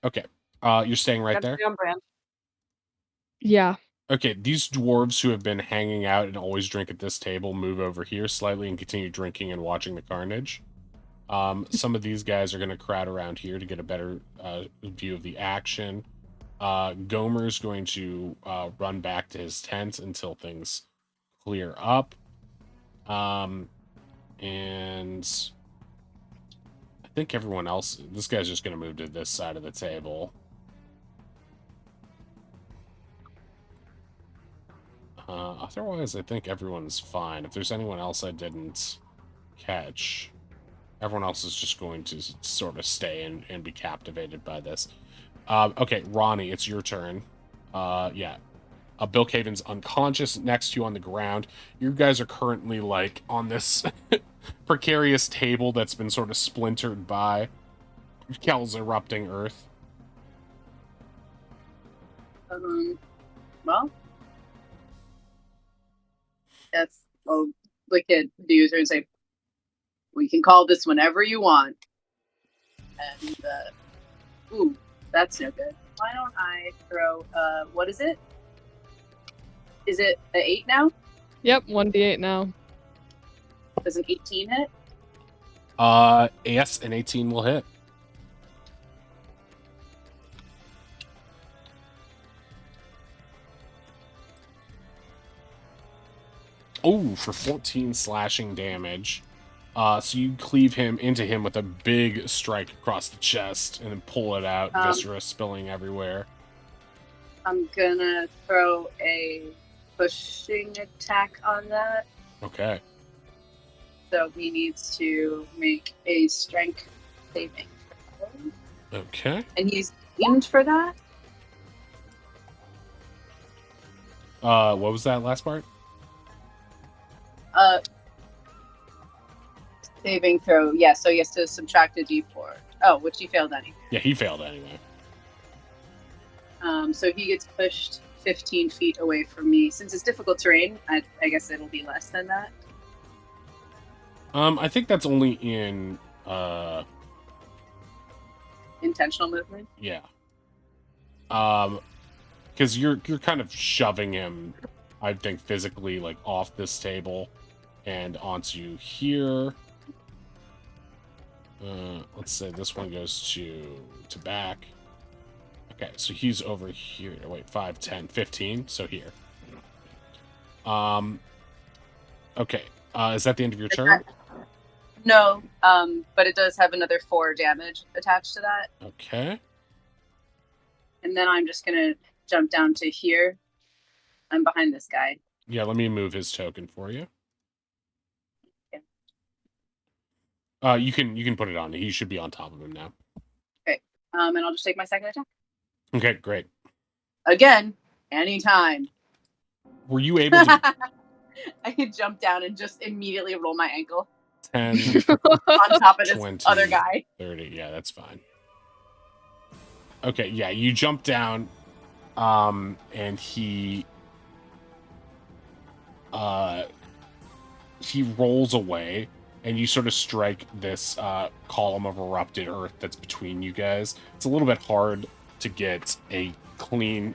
Okay. You're staying right there? Gotta stay on brand. Yeah. Okay, these dwarves who have been hanging out and always drink at this table move over here slightly and continue drinking and watching the carnage. Some of these guys are going to crowd around here to get a better view of the action. Gomer's going to run back to his tent until things clear up. And I think everyone else... This guy's just going to move to this side of the table. Otherwise, I think everyone's fine. If there's anyone else I didn't catch, everyone else is just going to sort of stay and be captivated by this. Okay, Ronnie, it's your turn. Yeah. Bill Caven's unconscious next to you on the ground. You guys are currently, like, on this precarious table that's been sort of splintered by Kel's erupting earth. Well, that's look at the user and say, "We can call this whenever you want." And ooh, that's no good. Why don't I throw? What is it? Is it an 8 now? Yep, 1d8 now. Does an 18 hit? Yes, an 18 will hit. Oh, for 14 slashing damage. So you cleave him into him with a big strike across the chest and then pull it out, viscera spilling everywhere. I'm gonna throw a pushing attack on that. Okay. So he needs to make a strength saving throw. Okay. And he's aimed for that? What was that last part? Saving throw. Yeah, so he has to subtract a d4. Oh, which he failed anyway. Yeah, he failed anyway. So he gets pushed 15 feet away from me. Since it's difficult terrain, I guess it'll be less than that. I think that's only in Intentional movement. yeah. Because you're kind of shoving him, I think, physically, like, off this table and onto here. Let's say this one goes to back. Okay, so he's over here. Wait, 5, 10, 15. So here. Okay. Is that the end of your turn? No, but it does have another 4 damage attached to that. Okay. And then I'm just gonna jump down to here. I'm behind this guy. Yeah, let me move his token for you. Okay. You can put it on. He should be on top of him now. Okay. And I'll just take my second attack. Okay, great. Again, anytime. Were you able to I could jump down and just immediately roll my ankle 10, on top of this 20, other guy. 30? Yeah, that's fine. Okay, yeah, you jump down, and he rolls away, and you sort of strike this column of erupted earth that's between you guys. It's a little bit hard to get a clean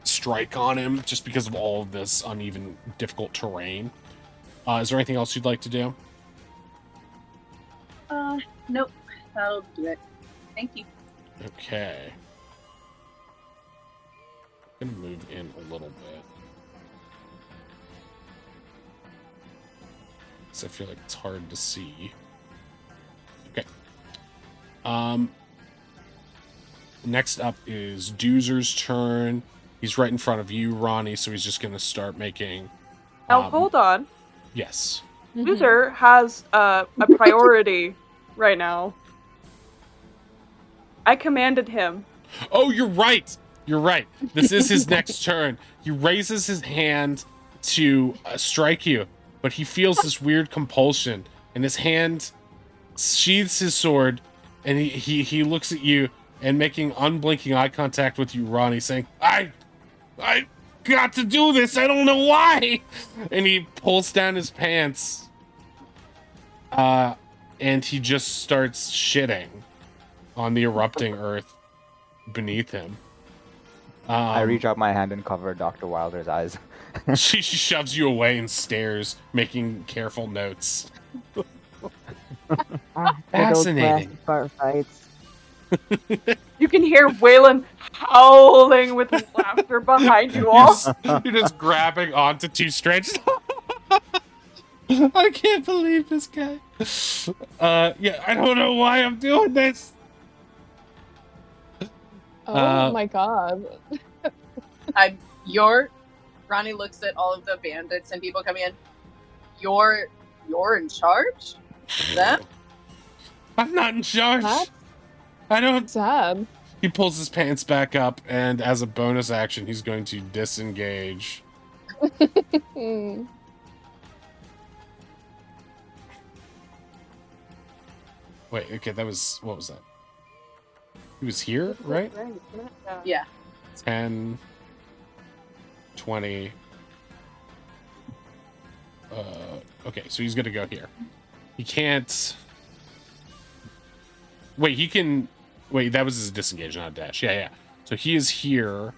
strike on him just because of all of this uneven, difficult terrain. Is there anything else you'd like to do? Nope. That'll do it. Thank you. Okay. I'm gonna move in a little bit. So I feel like it's hard to see. Okay. Next up is Doozer's turn. He's right in front of you, Ronnie, so he's just gonna start making... Now, hold on. Yes. Loser has a priority right now. I commanded him. Oh, you're right! You're right. This is his next turn. He raises his hand to strike you, but he feels this weird compulsion, and his hand sheathes his sword, and he looks at you, and making unblinking eye contact with you, Ronnie, saying, I got to do this, I don't know why! And he pulls down his pants, and he just starts shitting on the erupting earth beneath him. I reach out my hand and cover Dr. Wilder's eyes. She shoves you away and stares, making careful notes. Fascinating. Bar fights. You can hear Waylon howling with laughter behind you all. You're just grabbing onto two strands. I can't believe this guy. Yeah, I don't know why I'm doing this. Oh my god. Ronnie looks at all of the bandits and people coming in. You're in charge? Them? I'm not in charge. What? I don't. Sad. He pulls his pants back up, and as a bonus action, he's going to disengage. Hmm. Wait, okay, that was... What was that? He was here, right? Yeah. 10, 20. Okay, so he's gonna go here. He can't. Wait, he can. Wait, that was his disengage, not dash. Yeah, yeah. So he is here.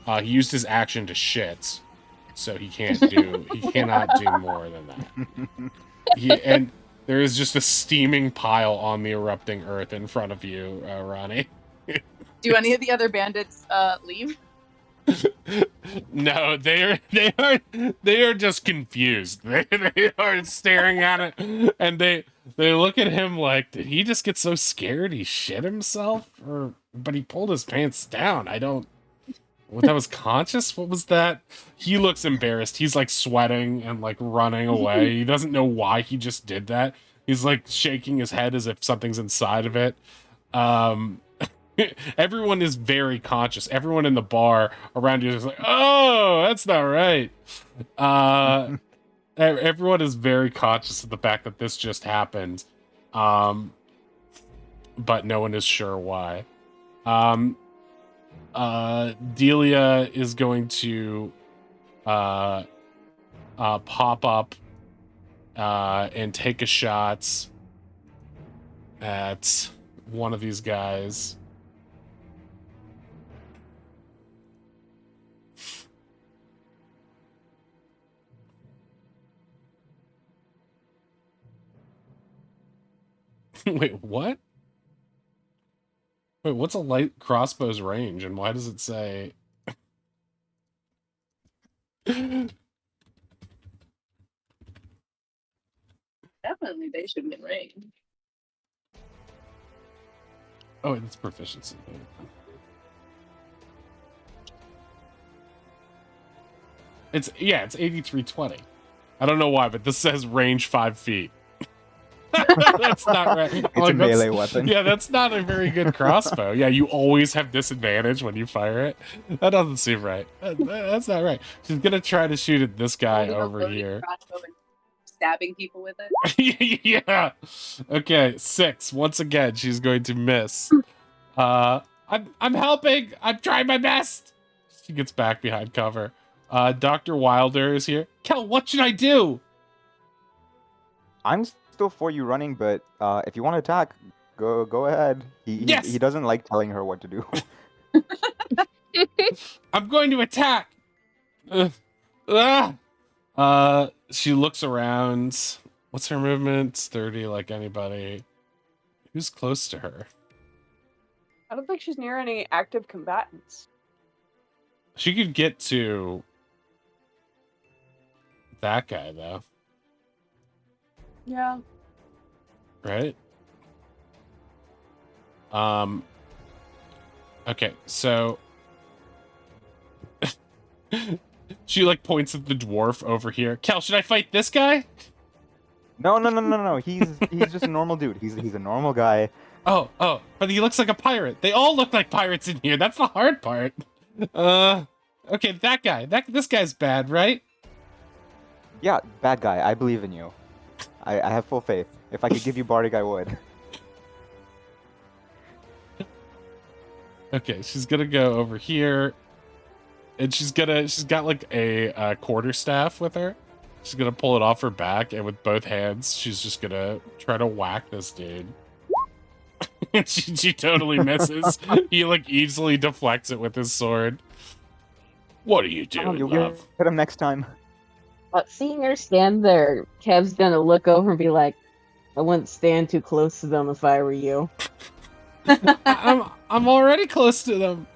He used his action to shit, so he can't do. He cannot do more than that. And there is just a steaming pile on the erupting earth in front of you, Ronnie. Do any of the other bandits leave? No, they are just confused. They are staring at it, and they look at him like, did he just get so scared he shit himself, or but he pulled his pants down? I don't. What, that was conscious? What was that? He looks embarrassed. He's like sweating and like running away. He doesn't know why he just did that. He's like shaking his head as if something's inside of it. Everyone is very conscious. Everyone in the bar around you is like, oh, that's not right. Everyone is very conscious of the fact that this just happened. But no one is sure why. Delia is going to pop up and take a shot at one of these guys. Wait, what? Wait, what's a light crossbow's range, and why does it say... Definitely, they should be in range. Oh, wait, that's proficiency. It's 8320. I don't know why, but this says range 5 feet. That's not right. It's a melee weapon. Yeah, that's not a very good crossbow. Yeah, you always have disadvantage when you fire it. That doesn't seem right. That's not right. She's gonna try to shoot at this guy Holding a over loaded here. crossbow and stabbing people with it. Yeah. Okay, 6. Once again, she's going to miss. I'm helping. I'm trying my best. She gets back behind cover. Dr. Wilder is here. Kel, what should I do? I'm still for you running, but if you want to attack, go ahead. Yes! He doesn't like telling her what to do. I'm going to attack. She looks around. What's her movement? 30, like anybody. Who's close to her? I don't think she's near any active combatants. She could get to that guy, though. Yeah. Right? Okay, so she like points at the dwarf over here. Kel, should I fight this guy? No. He's just a normal dude. He's a normal guy. Oh, but he looks like a pirate. They all look like pirates in here. That's the hard part. Okay, that guy. This guy's bad, right? Yeah, bad guy. I believe in you. I have full faith. If I could give you Bardic, I would. Okay, she's gonna go over here, and she's got like a quarterstaff with her. She's gonna pull it off her back, and with both hands, she's just gonna try to whack this dude. she totally misses. He like easily deflects it with his sword. What are you doing, You'll love? get him next time. Seeing her stand there, Kev's gonna look over and be like, I wouldn't stand too close to them if I were you. I'm already close to them.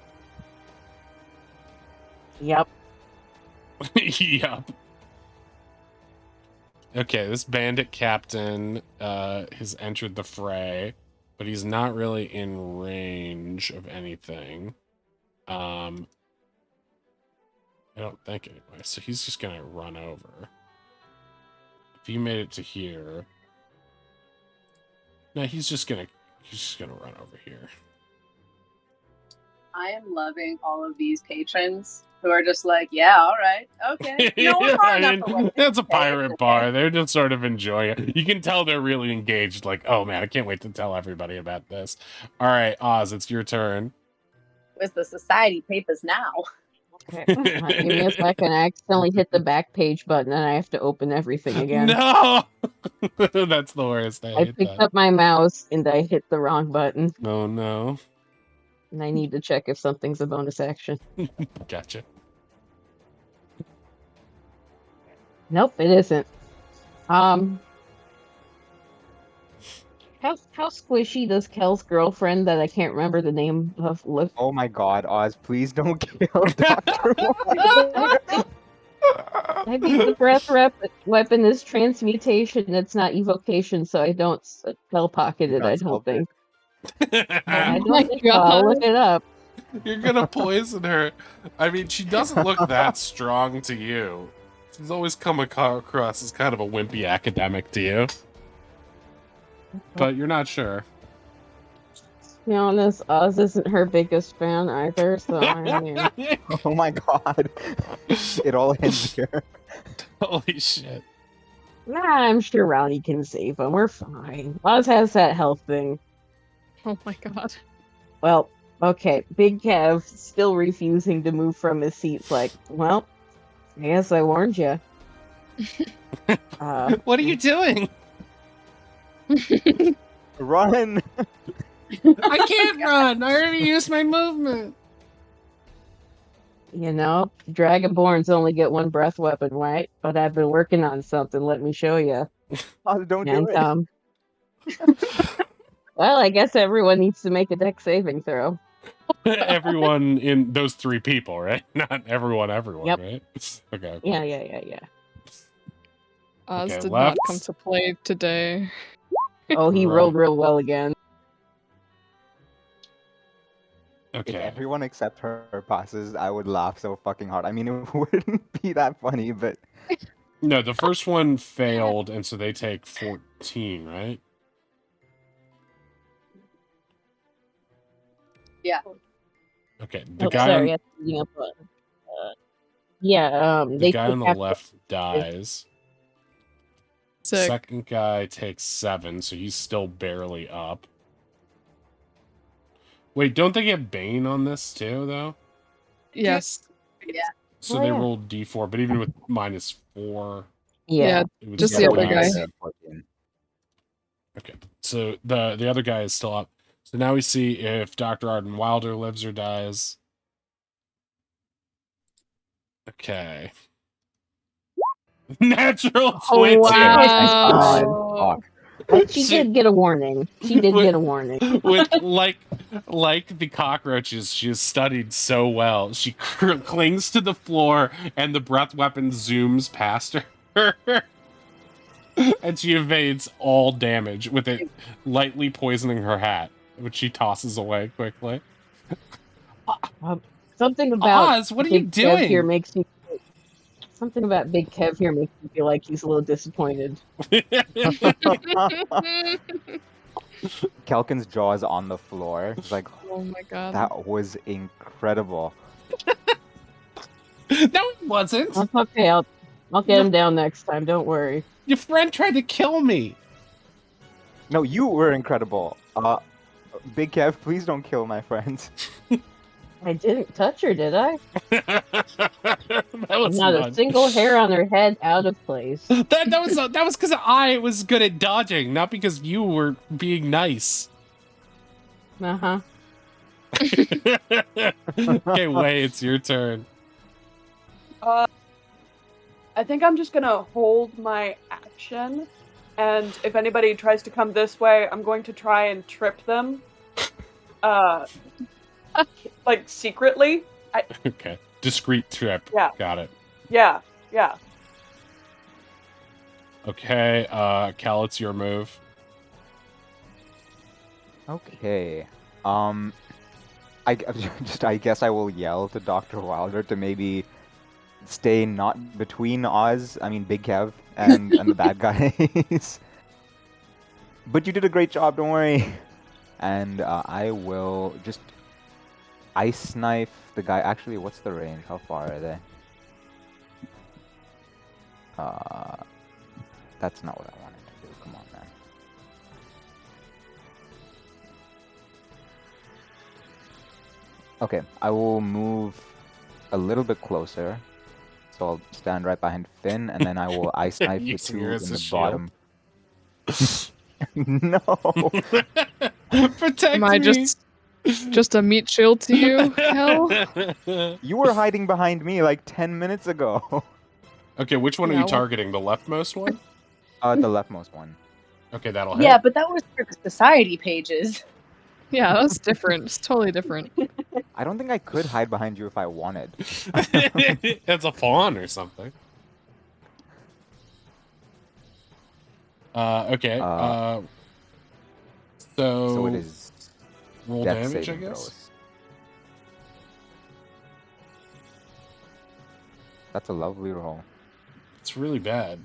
Yep. Yep. Okay, this bandit captain has entered the fray, but he's not really in range of anything. I don't think anyway, so he's just gonna run over. If he made it to here... No, he's just gonna run over here. I am loving all of these patrons who are just like, yeah, all right, okay. You know, we're far enough away. It's a pirate bar. They're just sort of enjoying it. You can tell they're really engaged. Like, oh man, I can't wait to tell everybody about this. All right, Oz, it's your turn. Where's the society papers now? Okay. Give me a second. I accidentally hit the back page button and I have to open everything again. No! That's the worst. I I hate picked that. up my mouse and I hit the wrong button. Oh no. And I need to check if something's a bonus action. Gotcha. Nope, it isn't. How squishy does Kel's girlfriend that I can't remember the name of look? Oh my god, Oz, please don't kill Dr. Wilder. I mean, the weapon is transmutation. It's not evocation, so I don't spell pocket You it. I got don't sculpted. think. I Oh my don't think so. I'll look God. it up. You're gonna poison her. I mean, she doesn't look that strong to you. She's always come across as kind of a wimpy academic to you. But you're not sure. To be honest, Oz isn't her biggest fan either, so I mean, Oh my god. It all ends here. Holy shit. nah, I'm sure Ronnie can save him. We're fine. Oz has that health thing. Oh my god. Well, okay. Big Kev still refusing to move from his seat's like, well, I guess I warned you. What are you doing? Run! I can't run. I already used my movement. You know, Dragonborns only get one breath weapon, right? But I've been working on something. Let me show you. Oz, don't do And it. well, I guess everyone needs to make a dex saving throw. Everyone in those three people, right? Not everyone, Yep. right? Okay. Yeah. Oz Okay, did left. not come to play today. Oh, he Right. rolled real well again. If Okay. everyone except her passes, I would laugh so fucking hard. I mean, it wouldn't be that funny, but No, the first one failed, and so they take 14, right? Yeah. Okay. The Oh, guy sorry, on, I'm reading up yeah, the they guy take on the half left dies. Sick. Second guy takes 7, so he's still barely up. Wait, don't they get Bane on this too, though? Yes. Yeah. So Oh, they yeah. rolled D4, but even with -4, Yeah. it was Just the still other guy. nice. 14. Okay, so the other guy is still up. So now we see if Dr. Arden Wilder lives or dies. Okay. Natural Oh, 20. wow. God. Fuck. But she did get a warning. She did get a warning. With like the cockroaches, she has studied so well. She clings to the floor, and the breath weapon zooms past her, and she evades all damage with it lightly poisoning her hat, which she tosses away quickly. Something about Oz, what are you Big Kev here doing? makes me. Something about Big Kev here makes me feel like he's a little disappointed. Kelkin's jaw is on the floor. It's like, Oh my god. that was incredible. No, it wasn't. That's okay. I'll get him down next time. Don't worry. Your friend tried to kill me. No, you were incredible. Big Kev, please don't kill my friends. I didn't touch her, did I? That was Not fun. a single hair on her head out of place. That was because I was good at dodging, not because you were being nice. Uh-huh. Okay, Wei, it's your turn. I think I'm just gonna hold my action, and if anybody tries to come this way, I'm going to try and trip them. Like secretly. Okay, discreet trip. Yeah. Got it. Yeah. Okay, Cal, it's your move. Okay. I guess I will yell to Dr. Wilder to maybe stay not between Oz, I mean Big Kev, and the bad guys. But you did a great job, don't worry. And I will just ice knife the guy. Actually, what's the range? How far are they? That's not what I wanted to do. Come on, man. Okay, I will move a little bit closer. So I'll stand right behind Finn, and then I will ice knife the Using her two as in a the shield. bottom. No, Am Protect I me. just a meat shield to you, Kel? you were hiding behind me like 10 minutes ago. Okay, which one are Yeah, you well- targeting? The leftmost one? The leftmost one. Okay, that'll Yeah, hit. but that was for the society pages. Yeah, that's different. It's totally different. I don't think I could hide behind you if I wanted. It's a fawn or something. Okay. So it So is roll death damage, I saving guess. throws. That's a lovely roll. It's really bad.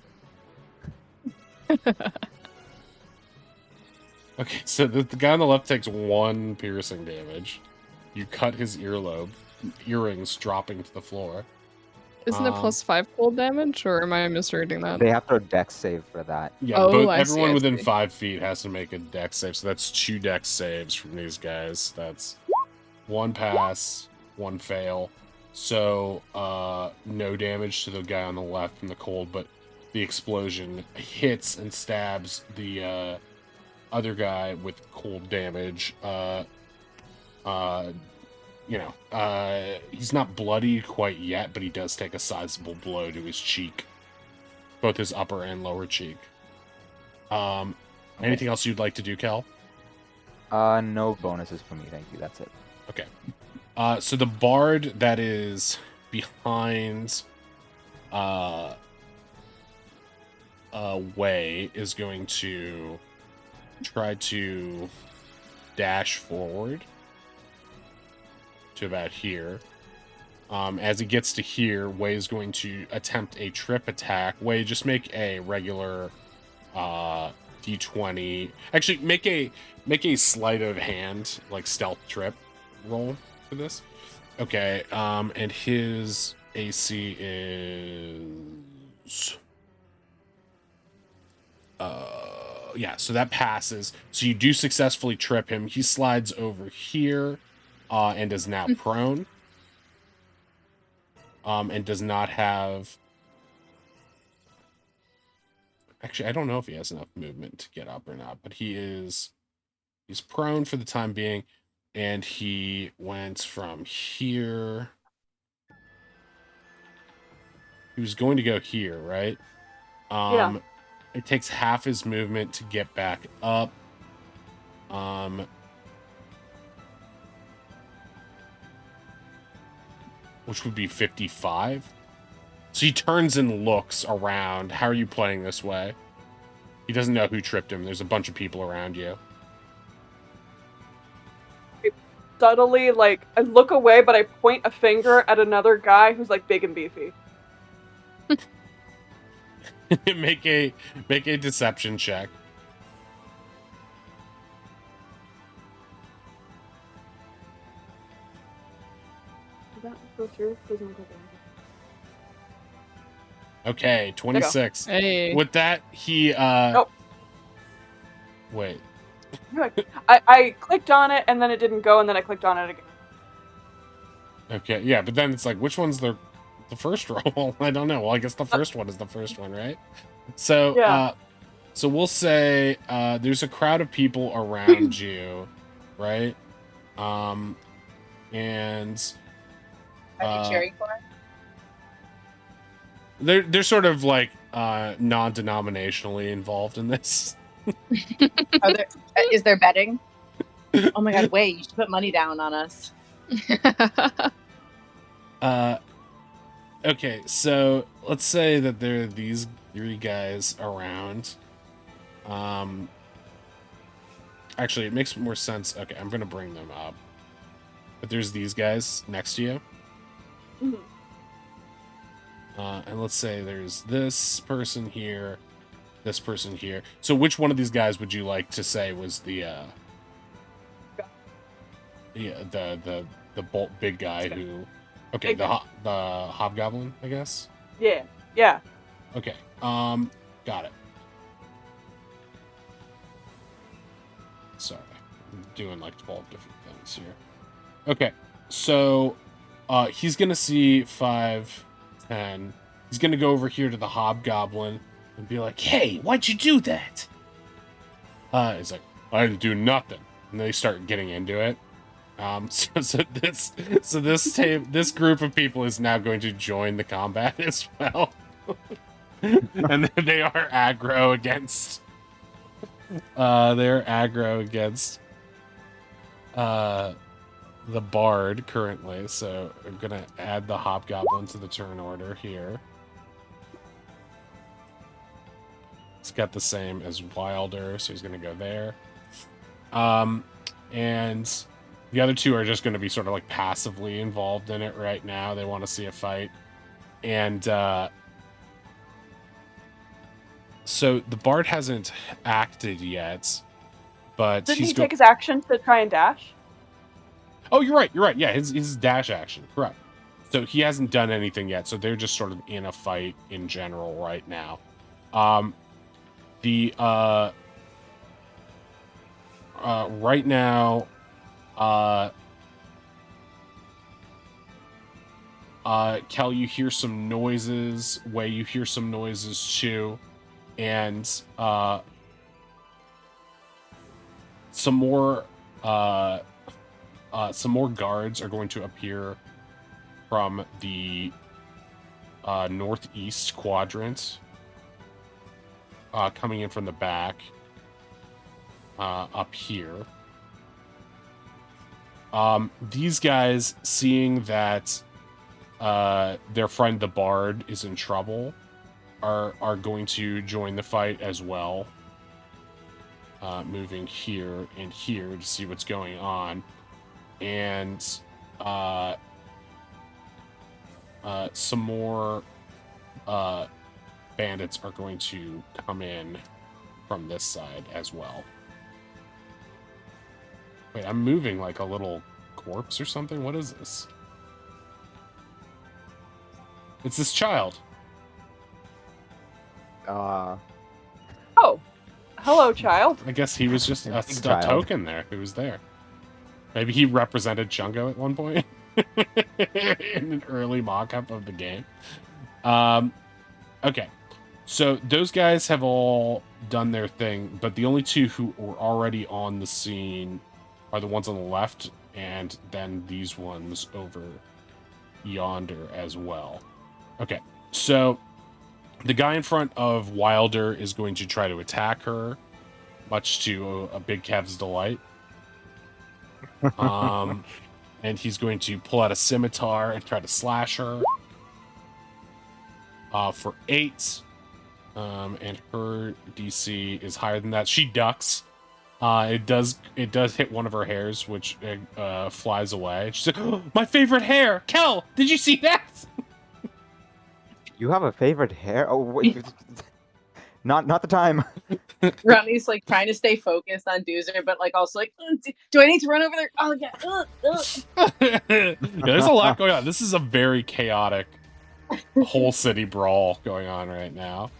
Okay, so the guy on the left takes 1 piercing damage. You cut his earlobe, earrings dropping to the floor. Isn't it Um, +5 cold damage, or am I misreading that? They have to dex save for that. Yeah, Oh, but I see, everyone I within see. 5 feet has to make a dex save, so that's 2 dex saves from these guys. That's 1 pass, 1 fail. So, no damage to the guy on the left from the cold, but the explosion hits and stabs the other guy with cold damage. He's not bloody quite yet, but he does take a sizable blow to his cheek, both his upper and lower cheek. Anything else you'd like to do, Kel? No bonuses for me, thank you. That's it. Okay. So the bard that is behind Way is going to try to dash forward to about here. As he gets to here, Way is going to attempt a trip attack. Way, just make a regular d20. Actually, make a sleight of hand, like stealth trip roll for this. Okay, and his AC is yeah, so that passes. So you do successfully trip him. He slides over here, and is now prone. And does not have. Actually, I don't know if he has enough movement to get up or not, but he's prone for the time being, and he went from here. He was going to go here, right? Yeah. It takes half his movement to get back up. Which would be 55. So he turns and looks around. How are you playing this way? He doesn't know who tripped him. There's a bunch of people around you. Subtly, like, I look away, but I point a finger at another guy who's, like, big and beefy. make a deception check. Did that go through? Doesn't look like it. Okay, 26. Hey. With that, he Nope. Wait. I clicked on it, and then it didn't go, and then I clicked on it again. Okay, yeah, but then it's like, which one's the first roll? I don't know. Well, I guess the first one is the first one, right? So, Yeah. So we'll say there's a crowd of people around you, right? And Are they cheering for us? they're sort of like non-denominationally involved in this. Is there betting? Oh my god, wait, you should put money down on us. Okay, so let's say that there are these 3 guys around. Actually, it makes more sense. Okay, I'm gonna bring them up. But there's these guys next to you. Mhm. And let's say there's this person here, this person here. So which one of these guys would you like to say was the big guy who? Okay, Big guy. the hobgoblin, I guess. Yeah. Yeah. Okay. Got it. Sorry, I'm doing like 12 different things here. Okay. So he's gonna see 5, 10. He's gonna go over here to the hobgoblin and be like, "Hey, why'd you do that?" He's like, "I didn't do nothing." And they start getting into it. This group of people is now going to join the combat as well, and they are aggro against. They're aggro against the bard currently, so I'm gonna add the hobgoblin to the turn order here. It's got the same as Wilder, so he's gonna go there. And the other two are just gonna be sort of like passively involved in it right now. They want to see a fight. And so the bard hasn't acted yet, but Didn't he's he take his action to try and dash? Oh, you're right. You're right. Yeah, his dash action. Correct. So he hasn't done anything yet. So they're just sort of in a fight in general right now. Right now, Kel, you hear some noises. Wei, you hear some noises too, and some more guards are going to appear from the northeast quadrant, coming in from the back, up here. These guys, seeing that their friend the bard is in trouble, are going to join the fight as well, moving here and here to see what's going on. And some more bandits are going to come in from this side as well. Wait, I'm moving like a little corpse or something? What is this? It's this child. Oh. Hello, child. I guess he was just a child. token there who was there. Maybe he represented Chungo at one point in an early mock-up of the game. Okay. So those guys have all done their thing, but the only two who were already on the scene are the ones on the left, and then these ones over yonder as well. Okay, so the guy in front of Wilder is going to try to attack her, much to a Big Kev's delight. And he's going to pull out a scimitar and try to slash her for 8. And her DC is higher than that. She ducks. It does hit one of her hairs, which flies away. She's like, "Oh, my favorite hair! Kel, did you see that?" You have a favorite hair? Oh, wait. Not the time. Rodney's like trying to stay focused on Doozer, but like also like, do I need to run over there? Oh yeah. Yeah, there's a lot going on. This is a very chaotic whole city brawl going on right now.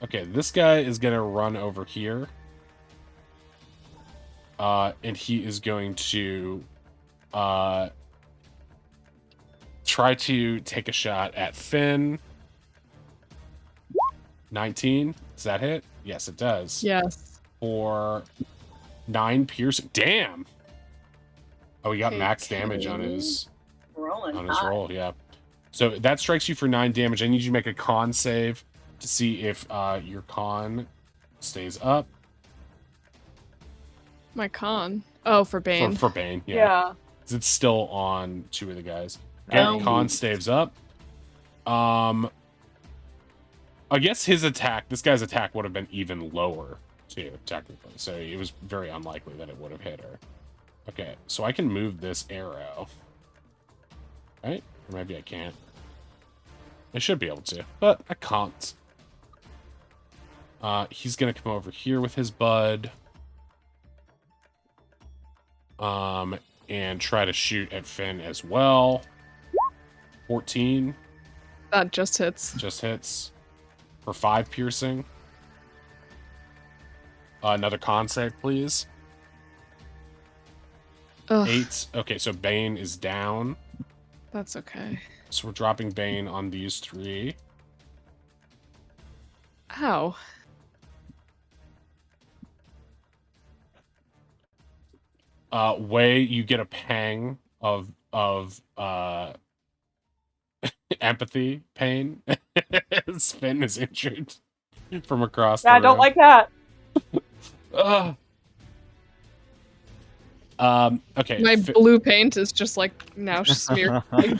Okay, this guy is gonna run over here. And he is going to try to take a shot at Finn. 19. Does that hit? Yes, it does. Yes. For 9 piercing. Damn! Oh, he got Okay, max damage on his Rolling on his hot. roll, yeah. So that strikes you for 9 damage. I need you to make a con save to see if your con stays up. My con. Oh, for Bane. For Bane, yeah. Yeah. 'Cause it's still on 2 of the guys. Okay, Oh. con staves up. I guess his attack, this guy's attack would have been even lower, too, technically. So it was very unlikely that it would have hit her. Okay, so I can move this arrow. Right? Or maybe I can't. I should be able to, but I can't. He's gonna come over here with his bud. And try to shoot at Finn as well. 14. That just hits. Just hits. For 5 piercing. Another con save, please. Ugh, 8. Okay, so Bane is down. that's okay. So we're dropping Bane on these 3. Ow. Way, you get a pang of empathy pain. Spin is injured from across the Yeah, I room. don't like that. Ugh. Okay. My blue paint is just like now smeared. Like,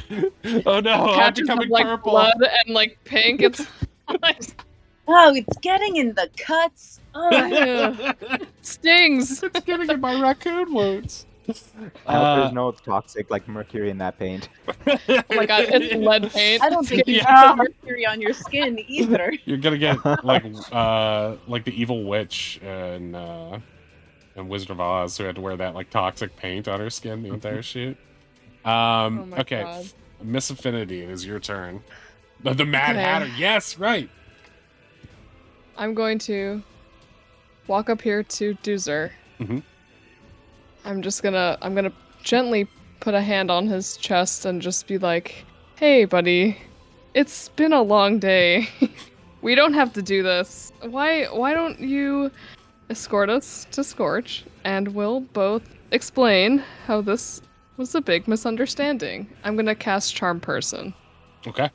Oh no, I'm patches becoming of like purple. blood and like pink. It's Oh, it's getting in the cuts. Ugh. Ugh. Stings. It's getting in my raccoon wounds. I hope there's no toxic like mercury in that paint. Oh my god, it's lead paint. I don't think you Yeah. can put mercury on your skin either. You're gonna get like the evil witch and Wizard of Oz who had to wear that like toxic paint on her skin the entire shoot. Oh my Okay, god. Miss Affinity, it is your turn. The Mad Okay. Hatter, yes, right. I'm going to walk up here to Doozer. Mhm. I'm gonna gently put a hand on his chest and just be like, "Hey, buddy, it's been a long day. We don't have to do this. Why don't you escort us to Scorch, and we'll both explain how this was a big misunderstanding." I'm gonna cast Charm Person. Okay.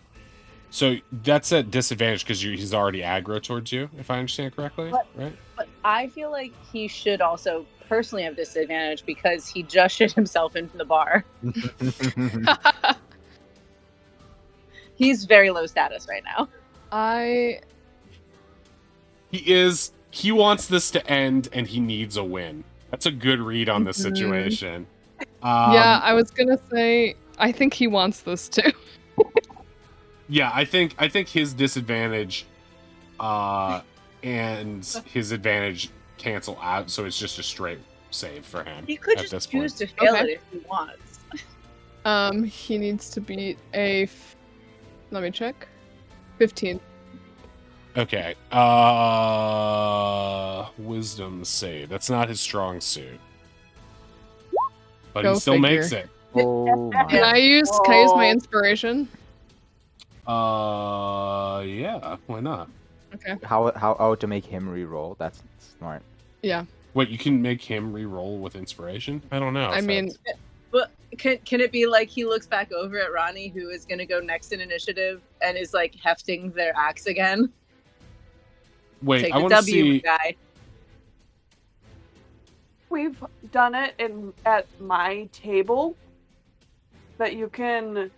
So that's a disadvantage because he's already aggro towards you, if I understand correctly, What? right? But I feel like he should also personally have disadvantage because he just shit himself into the bar. He's very low status right now. He wants this to end and he needs a win. That's a good read on this Mhm. situation. Yeah, I was gonna say, I think he wants this too. Yeah, I think his disadvantage and his advantage cancel out, so it's just a straight save for him. He could at this just choose point. to fail Okay. it if he wants. He needs to beat let me check. 15. Okay. Wisdom save. That's not his strong suit. But Go he still figure. makes it. Oh Can my. I use my inspiration? Yeah, why not? Okay. How to make him re-roll? That's smart. Yeah. Wait, you can make him re-roll with inspiration? I don't know. I if mean, that's- But can it be like he looks back over at Ronnie, who is going to go next in initiative, and is like hefting their axe again? wait, Take I the want to W, see. guy. We've done it at my table. That you can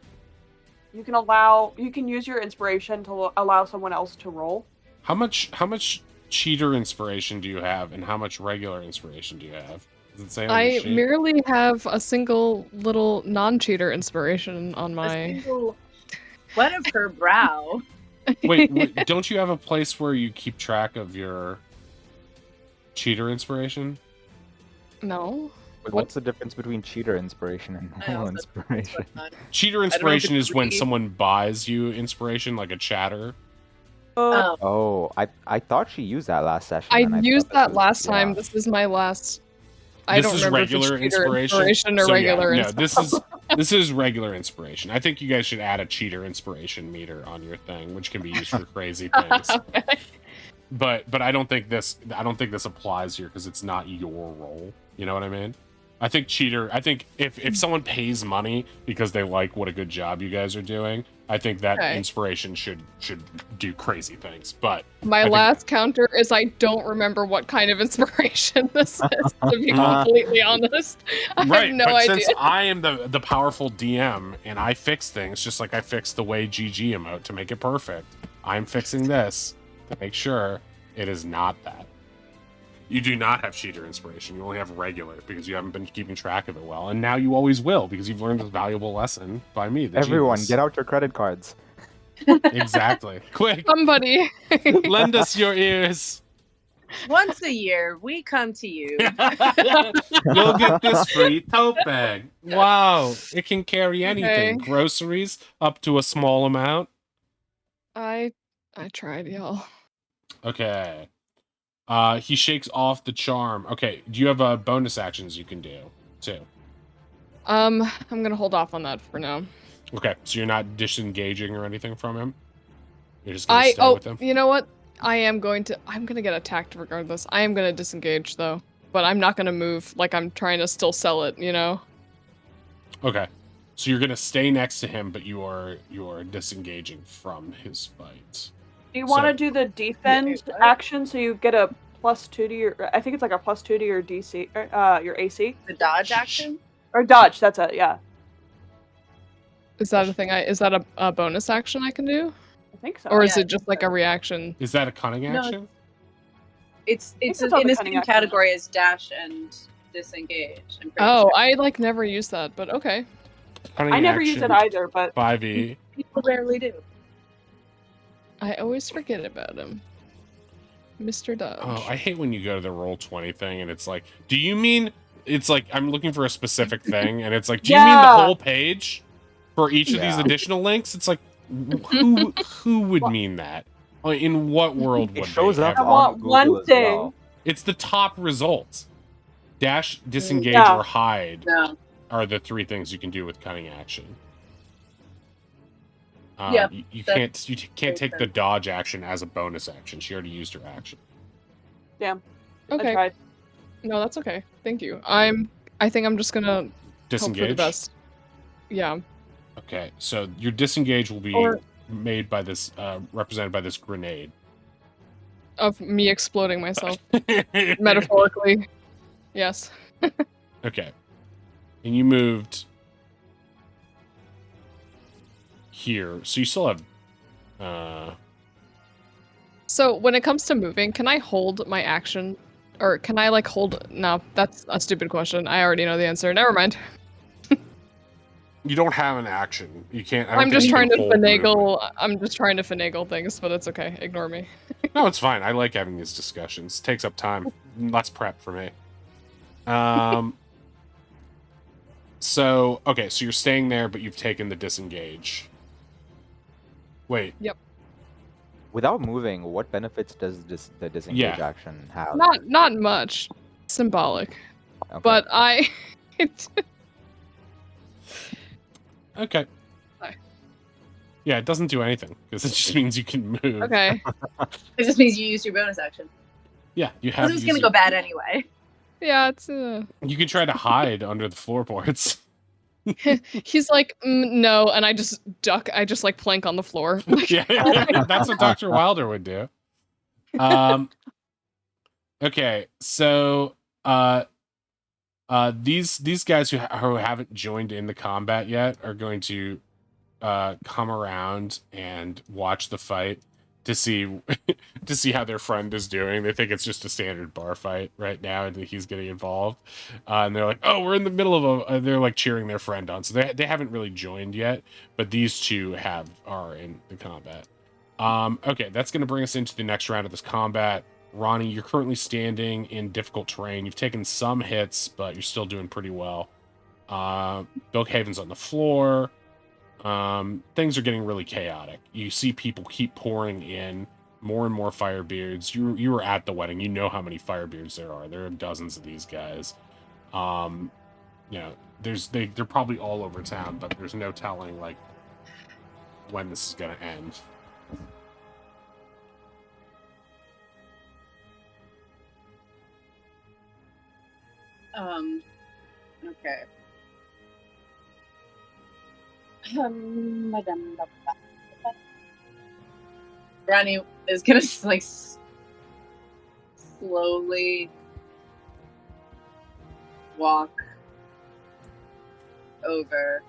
use your inspiration to allow someone else to roll. How much cheater inspiration do you have, and how much regular inspiration do you have? Does it say on your I sheet? merely have a single little non-cheater inspiration on A my. single sweat of her brow. Wait, don't you have a place where you keep track of your cheater inspiration? No. Wait, what's the difference between cheater inspiration and I normal also- inspiration? Cheater know if inspiration it's is when free. someone buys you inspiration, like a chatter. Oh, Oh, I thought she used that last session. I and thought used this that was- last yeah. time. This is my last. I This don't is remember if regular it's cheater inspiration or So, regular yeah, no, inspiration. this is regular inspiration. I think you guys should add a cheater inspiration meter on your thing, which can be used for crazy things. Okay. But I don't think this applies here because it's not your role. You know what I mean? I think if someone pays money because they like what a good job you guys are doing, I think that Okay. inspiration should do crazy things. But My think- last counter is I don't remember what kind of inspiration this is, to be completely honest. I right, have no but idea. since I am the powerful DM and I fix things just like I fixed the way GG emote to make it perfect, I'm fixing this to make sure it is not that. You do not have cheater inspiration. You only have regular because you haven't been keeping track of it well, and now you always will because you've learned a valuable lesson by me. The Everyone, genius. get out your credit cards. Exactly. Quick, Somebody. lend us your ears. once a year we come to you. You'll get this free tote bag. Wow, it can carry anything. Okay. Groceries up to a small amount. I tried, y'all. Okay. He shakes off the charm. Okay, do you have bonus actions you can do too? I'm gonna hold off on that for now. Okay, so you're not disengaging or anything from him. You're just gonna stay with him. You know what? I'm gonna get attacked regardless. I am gonna disengage though, but I'm not gonna move like I'm trying to still sell it, you know? Okay, so you're gonna stay next to him, but you are disengaging from his fight. Do you want to do the defend action so you get a +2 to your? I think it's like a +2 to your DC, your AC. The dodge action? Or dodge. That's it. Yeah. Is that a thing? Is that a bonus action I can do? I think so. Or is Yeah, it just like a reaction? Is that a cunning action? It's it's in on the the cunning same action. category as dash and disengage. I'm pretty Oh, sure. I like never use that, but okay. Cunning I never use it action, either, but 5e. People rarely do. I always forget about him. Mr. Dodge. Oh, I hate when you go to the Roll20 thing and it's like, do you mean, it's like, I'm looking for a specific thing, and it's like, do you mean the whole page for each of these Yeah. additional links? It's like, who would mean that? In what world would It shows they up ever? I want on Google one as thing. well. It's the top results. Dash, disengage, Yeah. or hide No. are the 3 things you can do with cunning action. Yep, You that's- can't take the dodge action as a bonus action. She already used her action. damn. I Okay. tried. No, that's okay. Thank you. I think I'm just gonna hope for the Disengage. best. Yeah. Okay, so your disengage will be Or- made by this, represented by this grenade. Of me exploding myself. Metaphorically. Yes. Okay, and you moved here, so you still have. So when it comes to moving, can I hold my action? Or can I like hold no, that's a stupid question. I already know the answer. Never mind. You don't have an action. You can't. I don't I'm think just you can trying to hold movement. finagle I'm just trying to finagle things, but it's okay. Ignore me. No, it's fine. I like having these discussions. It takes up time. Less prep for me. So okay, so you're staying there, but you've taken the disengage. Wait. Without moving, what benefits does the disengage action have? Not much. Symbolic. Okay. But I Okay. Hi. Yeah, it doesn't do anything because it just means you can move. Okay. It just means you used your bonus action. Yeah, you have. This is gonna go bad anyway. Yeah, it's You can try to hide under the floorboards. he's like, no, and I just duck. I just like plank on the floor. Yeah, that's what Dr. Wilder would do. Okay, so these guys who haven't joined in the combat yet are going to come around and watch the fight to see to see how their friend is doing. They think it's just a standard bar fight right now, and that he's getting involved. And they're like, "Oh, we're in the middle of a." They're like cheering their friend on. So they haven't really joined yet, but these two are in the combat. Okay, that's going to bring us into the next round of this combat. Ronnie, you're currently standing in difficult terrain. You've taken some hits, but you're still doing pretty well. Bilkhaven's on the floor. Things are getting really chaotic. You see people keep pouring in, more and more Firebeards. You were at the wedding. You know how many Firebeards there are. There are dozens of these guys. You know, they're probably all over town, but there's no telling like when this is gonna end. Okay. Ronnie is gonna like slowly walk over,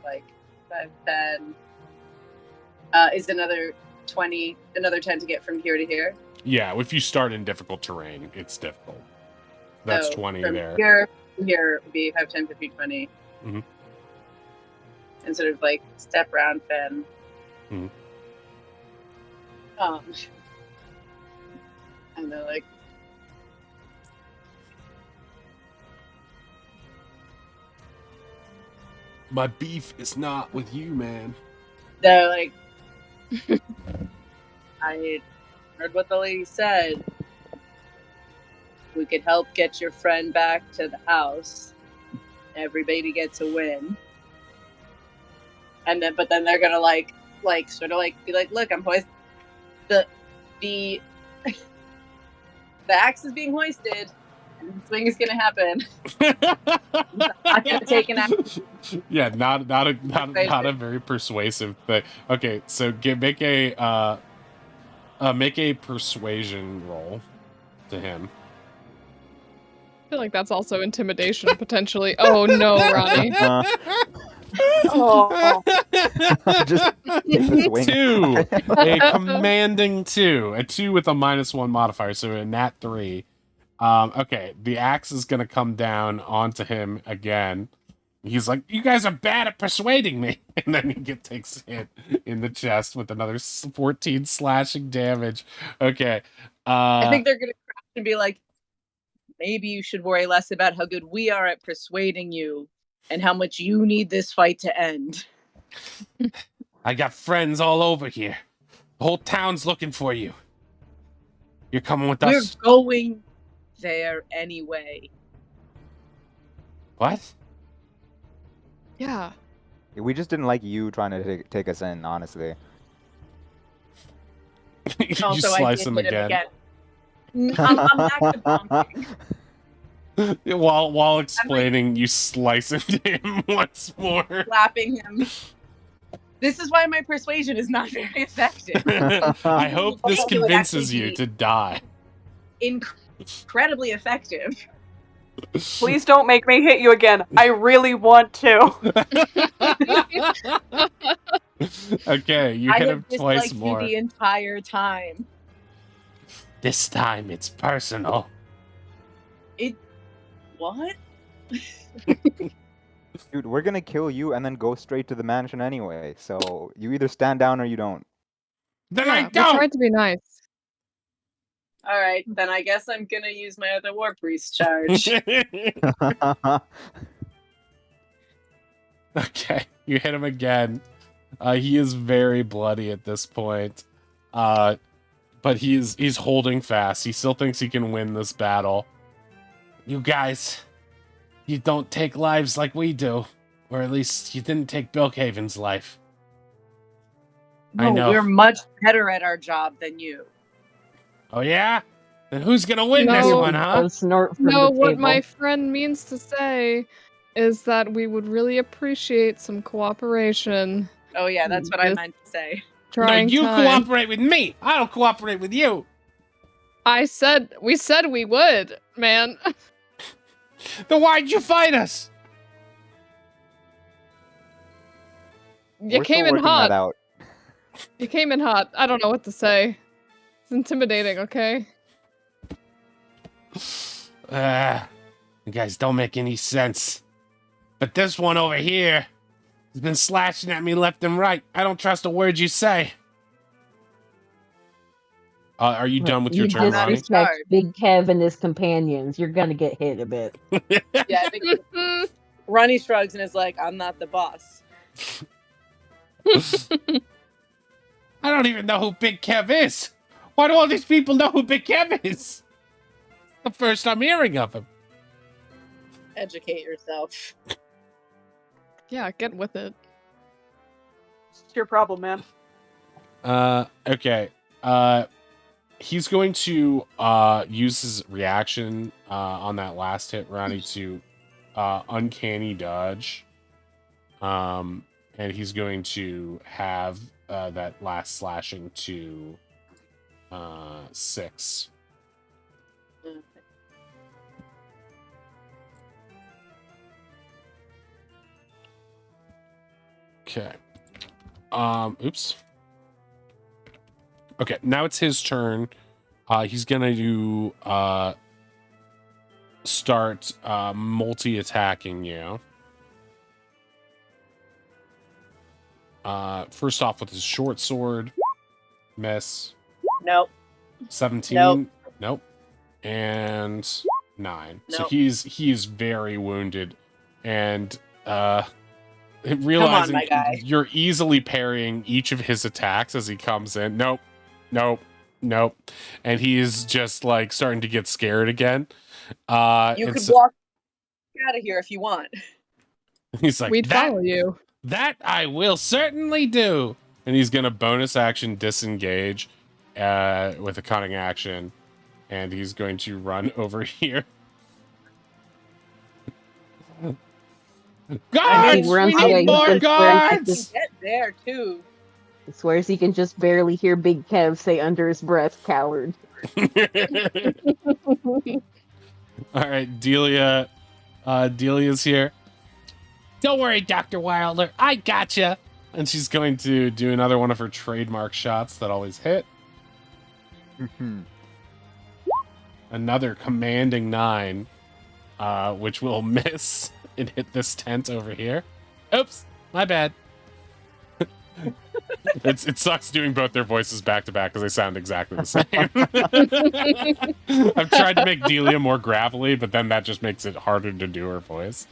like 5, 10. Is another 20, another 10 to get from here to here. Yeah, if you start in difficult terrain, it's difficult. That's So 20 from there. Here to here would be 5, 10, 15, 20. Mhm. And sort of like step round Finn. Mhm. And they're like, My beef is not with you, man. they're like, I heard what the lady said. We could help get your friend back to the house everybody gets a win. And then, but then they're gonna sort of be like, look, I'm hoist the the axe is being hoisted, and the swing is gonna happen. I'm not gonna take an axe. Yeah, not a very persuasive thing. Okay, so make a persuasion roll to him. I feel like that's also intimidation, potentially. Oh no, Ronnie. Oh. Just take the swing. 2. A commanding 2. A 2 with a -1 modifier, so a nat 3. Okay, the axe is gonna come down onto him again. He's like, you guys are bad at persuading me. And then he takes a hit in the chest with another 14 slashing damage. Okay. I think they're gonna crash and be like, maybe you should worry less about how good we are at persuading you and how much you need this fight to end. I got friends all over here. The whole town's looking for you. You're coming with us. We're going there anyway. What? Yeah. We just didn't like you trying to take us in, honestly. You Also, I slice did him hit again. I'm back to bonking, While explaining, you slice into him once more. slapping him. This is why my persuasion is not very effective. I hope this It would convinces actually you be- to die. Incredibly effective. Please don't make me hit you again. I really want to. Okay, you I hit have him twice more. you the entire time. This time it's personal. What? Dude, we're gonna kill you and then go straight to the mansion anyway. So you either stand down or you don't. Then Yeah, I we don't. tried to be nice. All right, then I guess I'm gonna use my other war priest charge. Okay, you hit him again. He is very bloody at this point. But he's holding fast. He still thinks he can win this battle. You guys, you don't take lives like we do. Or at least you didn't take Bilkhaven's life. I know. We're much better at our job than you. Oh yeah? Then who's gonna win this No. one, huh? A snort from No, the what table. my friend means to say is that we would really appreciate some cooperation. Oh yeah, that's what I Yes. meant to say. No, Trying you time. cooperate with me. I don't cooperate with you. We said we would, man. Then why'd you fight us? You We're came still in working that hot. out. You came in hot. I don't know what to say. It's intimidating, okay? You guys don't make any sense. But this one over here has been slashing at me left and right. I don't trust a word you say. Are you done with your You turn, Ronnie? disrespect Sorry. Big Kev and his companions. You're gonna get hit a bit. Yeah, I think Ronnie shrugs and is like, I'm not the boss. I don't even know who Big Kev is. Why do all these people know who Big Kev is? The first I'm hearing of him. Educate yourself. Yeah, get with it. It's your problem, man. Okay. He's going to use his reaction on that last hit, Ronnie, to uncanny dodge. And he's going to have that last slashing to 6. Okay. Oops. Okay, now it's his turn. He's gonna do start multi-attacking you. First off with his short sword. Miss. Nope. 17. Nope. And 9. So Nope. he's very wounded. And realizing my guy. you're easily parrying each of his attacks as he comes in. Nope. And he is just like starting to get scared again. You and could so- walk out of here if you want. He's like, We'd that follow you. that I will certainly do. And he's gonna bonus action disengage with a cunning action, and he's going to run over here. Guards! runs We away. need He more can swear he can guards! Get there too. He swears he can just barely hear Big Kev say under his breath, "Coward." All right, Delia. Delia's here. Don't worry, Dr. Wilder. I gotcha. And she's going to do another one of her trademark shots that always hit. Another commanding 9, which will miss and hit this tent over here. Oops, my bad. It sucks doing both their voices back to back because they sound exactly the same. I've tried to make Delia more gravelly, but then that just makes it harder to do her voice.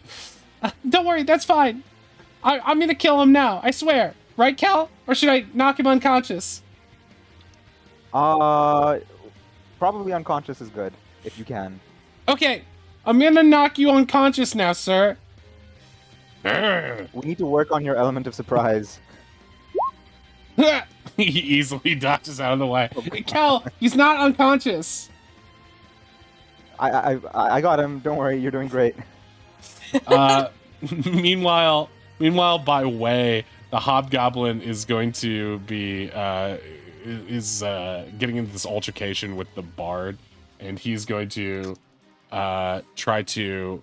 Don't worry, that's fine. I'm gonna kill him now, I swear. Right, Cal? Or should I knock him unconscious? Probably unconscious is good, if you can. Okay, I'm gonna knock you unconscious now, sir. We need to work on your element of surprise. He easily dodges out of the way. Cal, he's not unconscious. I got him. Don't worry, you're doing great. Meanwhile, by way, the hobgoblin is going to be getting into this altercation with the bard, and he's going to try to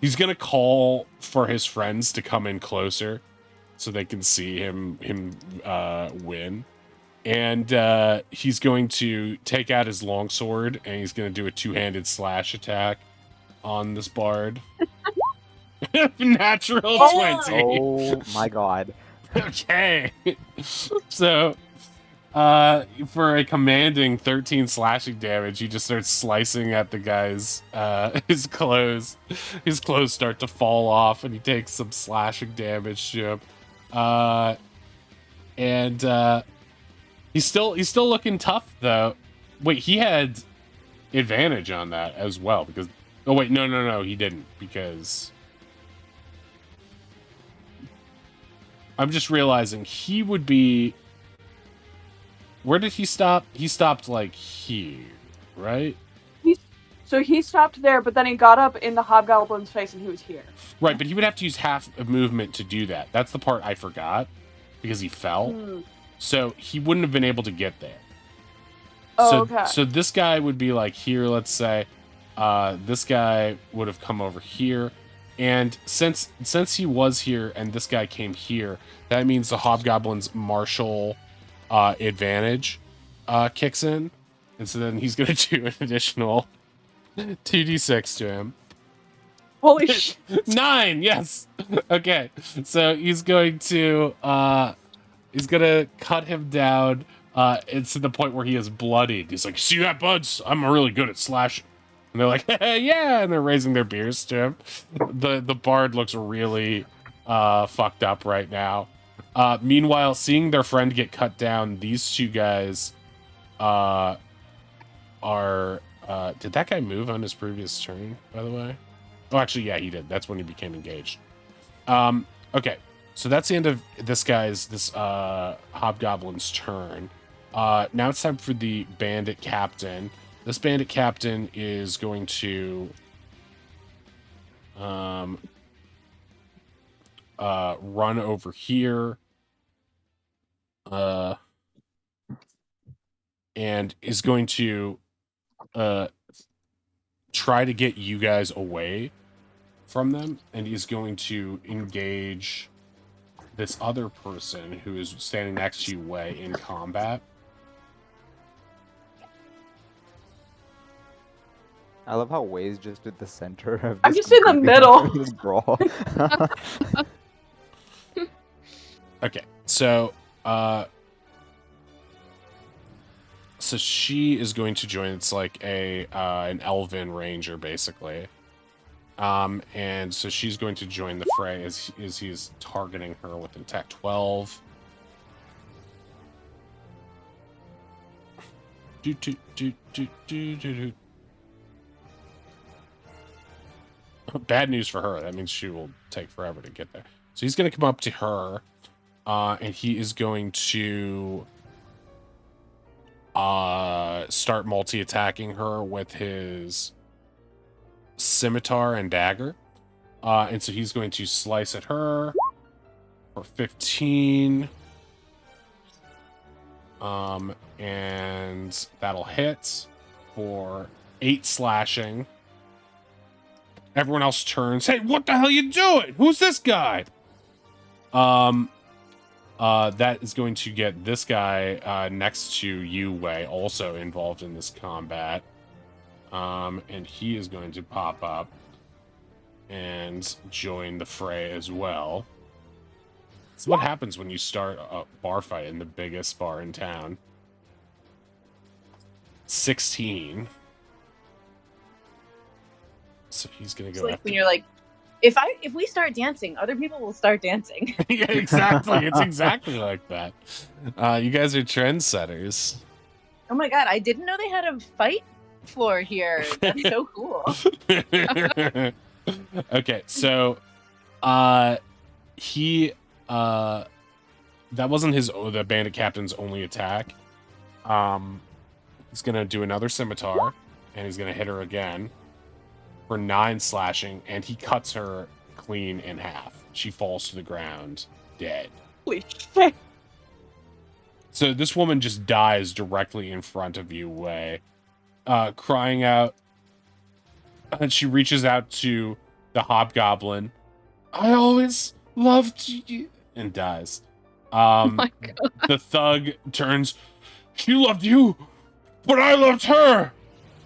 he's gonna call for his friends to come in closer so they can see him win. And he's going to take out his longsword, and he's going to do a two-handed slash attack on this bard. Natural 20. Oh my god. Okay. So, for a commanding 13 slashing damage, he just starts slicing at the guy's, his clothes. His clothes start to fall off, and he takes some slashing damage to him. He's still looking tough, though. Wait, he had advantage on that as well, because... Oh, wait, no, he didn't, because... I'm just realizing he would be... Where did he stop? He stopped, like, here, right? So he stopped there, but then he got up in the hobgoblin's face and he was here. Right, but he would have to use half a movement to do that. That's the part I forgot, because he fell. So he wouldn't have been able to get there. Oh, okay. So this guy would be like here, let's say. This guy would have come over here. And since he was here and this guy came here, that means the hobgoblin's martial advantage kicks in. And so then he's going to do an additional 2d6 to him. Holy shit. 9, yes. Okay. So he's going to cut him down. It's to the point where he is bloodied. He's like, "See that, buds? I'm really good at slashing." And they're like, "Yeah," and they're raising their beers to him. The bard looks really fucked up right now. Meanwhile, seeing their friend get cut down, these two guys are. Did that guy move on his previous turn, by the way? Oh, actually, yeah, he did. That's when he became engaged. Okay. So that's the end of this hobgoblin's turn. Now it's time for the bandit captain. This bandit captain is going to run over here and is going to try to get you guys away from them, and he's going to engage this other person who is standing next to you, Wei, in combat. I love how Way's just at the center of this. I'm just in the middle. This brawl. Okay, so she is going to join. It's like an elven ranger, basically. And so she's going to join the fray as he's targeting her with an attack 12. Do, do, do, do, do, do, do. Bad news for her. That means she will take forever to get there. So he's going to come up to her, and he is going to start multi-attacking her with his scimitar and dagger. And so he's going to slice at her for 15. And that'll hit for 8 slashing. Everyone else turns. Hey, what the hell are you doing? Who's this guy? That is going to get this guy next to you, Wei, also involved in this combat. And he is going to pop up and join the fray as well. So what happens when you start a bar fight in the biggest bar in town? 16. So he's gonna It's go like after. when you're like, if we start dancing, other people will start dancing. Yeah, exactly. It's exactly like that. You guys are trendsetters. Oh my god, I didn't know they had a fight floor here. That's so cool. Okay, so he that wasn't the bandit captain's only attack. He's gonna do another scimitar, and he's gonna hit her again for 9 slashing, and he cuts her clean in half. She falls to the ground, dead. Holy shit. So this woman just dies directly in front of you, Wei, crying out. And she reaches out to the hobgoblin. I always loved you, and dies. Oh my god. The thug turns. She loved you, but I loved her.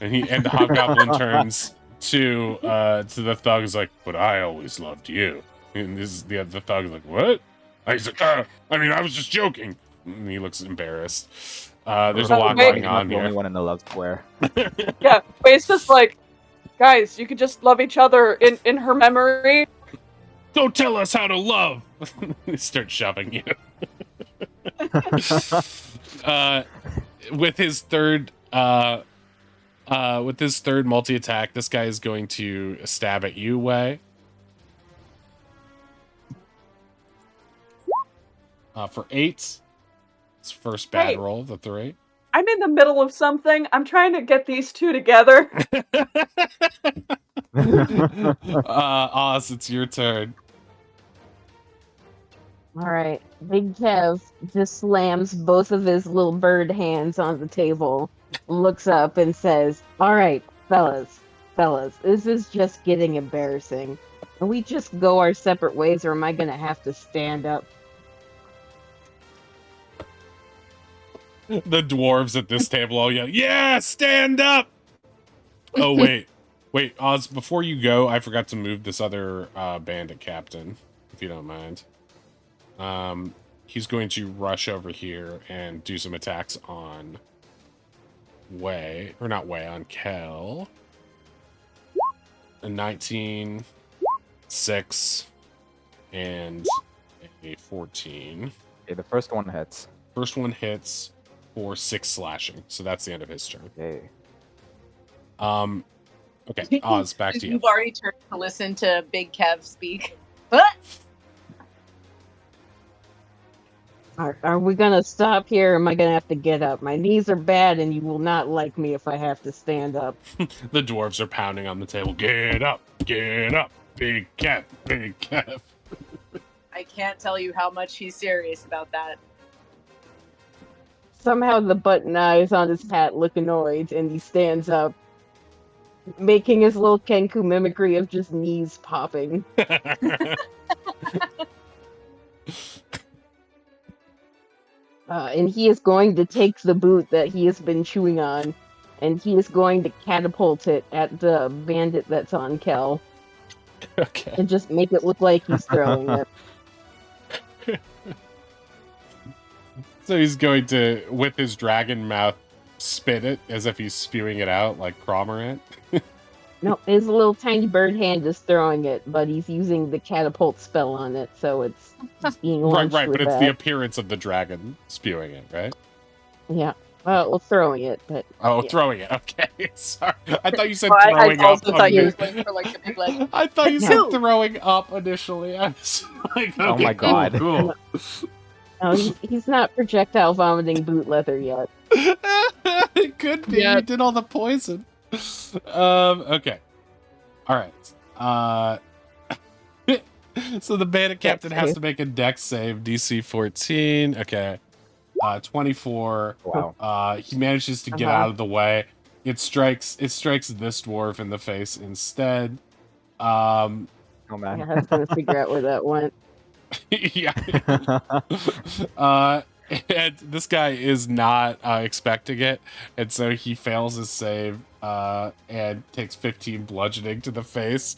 And the hobgoblin turns to the thug, is like, but I always loved you. And this is the thug's like, what? He's like, I mean, I was just joking. And he looks embarrassed. There's a lot Wait. going He's not on the only here. one in the love square. Yeah, but it's just like, guys, you could just love each other in her memory. Don't tell us how to love. He starts shoving you. With his third multi attack, this guy is going to stab at you, Wei. For 8. It's first bad Hey. roll of the 3. I'm in the middle of something. I'm trying to get these two together. Oz, it's your turn. All right. Big Kev just slams both of his little bird hands on the table, looks up and says, all right, fellas, this is just getting embarrassing. Can we just go our separate ways, or am I going to have to stand up? The dwarves at this table all yell, yeah, stand up! Oh, wait, Oz, before you go, I forgot to move this other bandit captain, if you don't mind. He's going to rush over here and do some attacks on on Kel. A 19, 6, and a 14. Okay, the first one hits. First one hits for 6 slashing, so that's the end of his turn. Okay. Okay, Oz, back to you. You've already turned to listen to Big Kev speak. What? Are we going to stop here, or am I going to have to get up? My knees are bad, and you will not like me if I have to stand up. The dwarves are pounding on the table. Get up, big Kev, big Kev. I can't tell you how much he's serious about that. Somehow the button eyes on his hat look annoyed, and he stands up, making his little Kenku mimicry of just knees popping. And he is going to take the boot that he has been chewing on, and he is going to catapult it at the bandit that's on Kel, Okay. and just make it look like he's throwing it. So he's going to, with his dragon mouth, spit it as if he's spewing it out like Cormorant. No, his little tiny bird hand is throwing it, but he's using the catapult spell on it, so it's being launched Right, with but it's that. the appearance of the dragon spewing it, right? Yeah. Well, throwing it, but Oh, yeah. throwing it. Okay, sorry. I thought you said Oh, I throwing up. also thought you were Under- going for like the big like. I thought you No. said throwing up initially. I was like, okay, Oh my cool, God. cool. No, he's not projectile vomiting boot leather yet. It could be. Yeah. You did all the poison. Okay. All right. So the bandit Dex captain has save. to make a dex save, DC 14. Okay. 24. Wow. He manages to get Uh-huh. out of the way. It strikes this dwarf in the face instead. Oh Yeah, man. I was gonna figure out where that went. Yeah. And this guy is not expecting it, and so he fails his save and takes 15 bludgeoning to the face.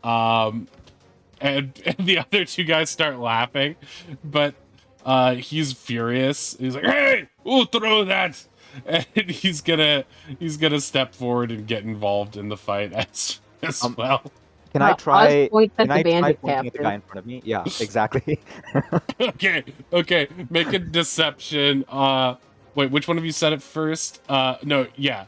And the other two guys start laughing, but he's furious. He's like, "Hey, who throw that?" And he's gonna step forward and get involved in the fight as well. Can I Oz try? points at Can the I try bandit pointing at the guy captain. in front of me? Yeah, exactly. Okay. Make a deception. Wait, which one of you said it first? No, yeah.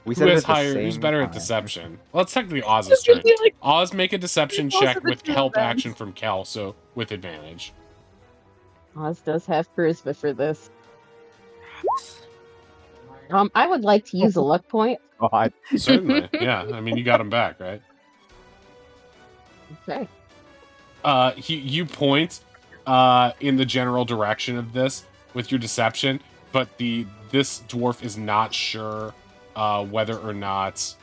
We Who said it has at the higher? same Who's better at time. deception? Well, it's technically Oz's turn. Oz, make a deception Both of check the with two help of them. action from Kel, so with advantage. Oz does have charisma for this. I would like to use a luck point. God. Certainly, yeah. I mean, you got him back, right? Okay. You point in the general direction of this with your deception, but this dwarf is not sure whether or not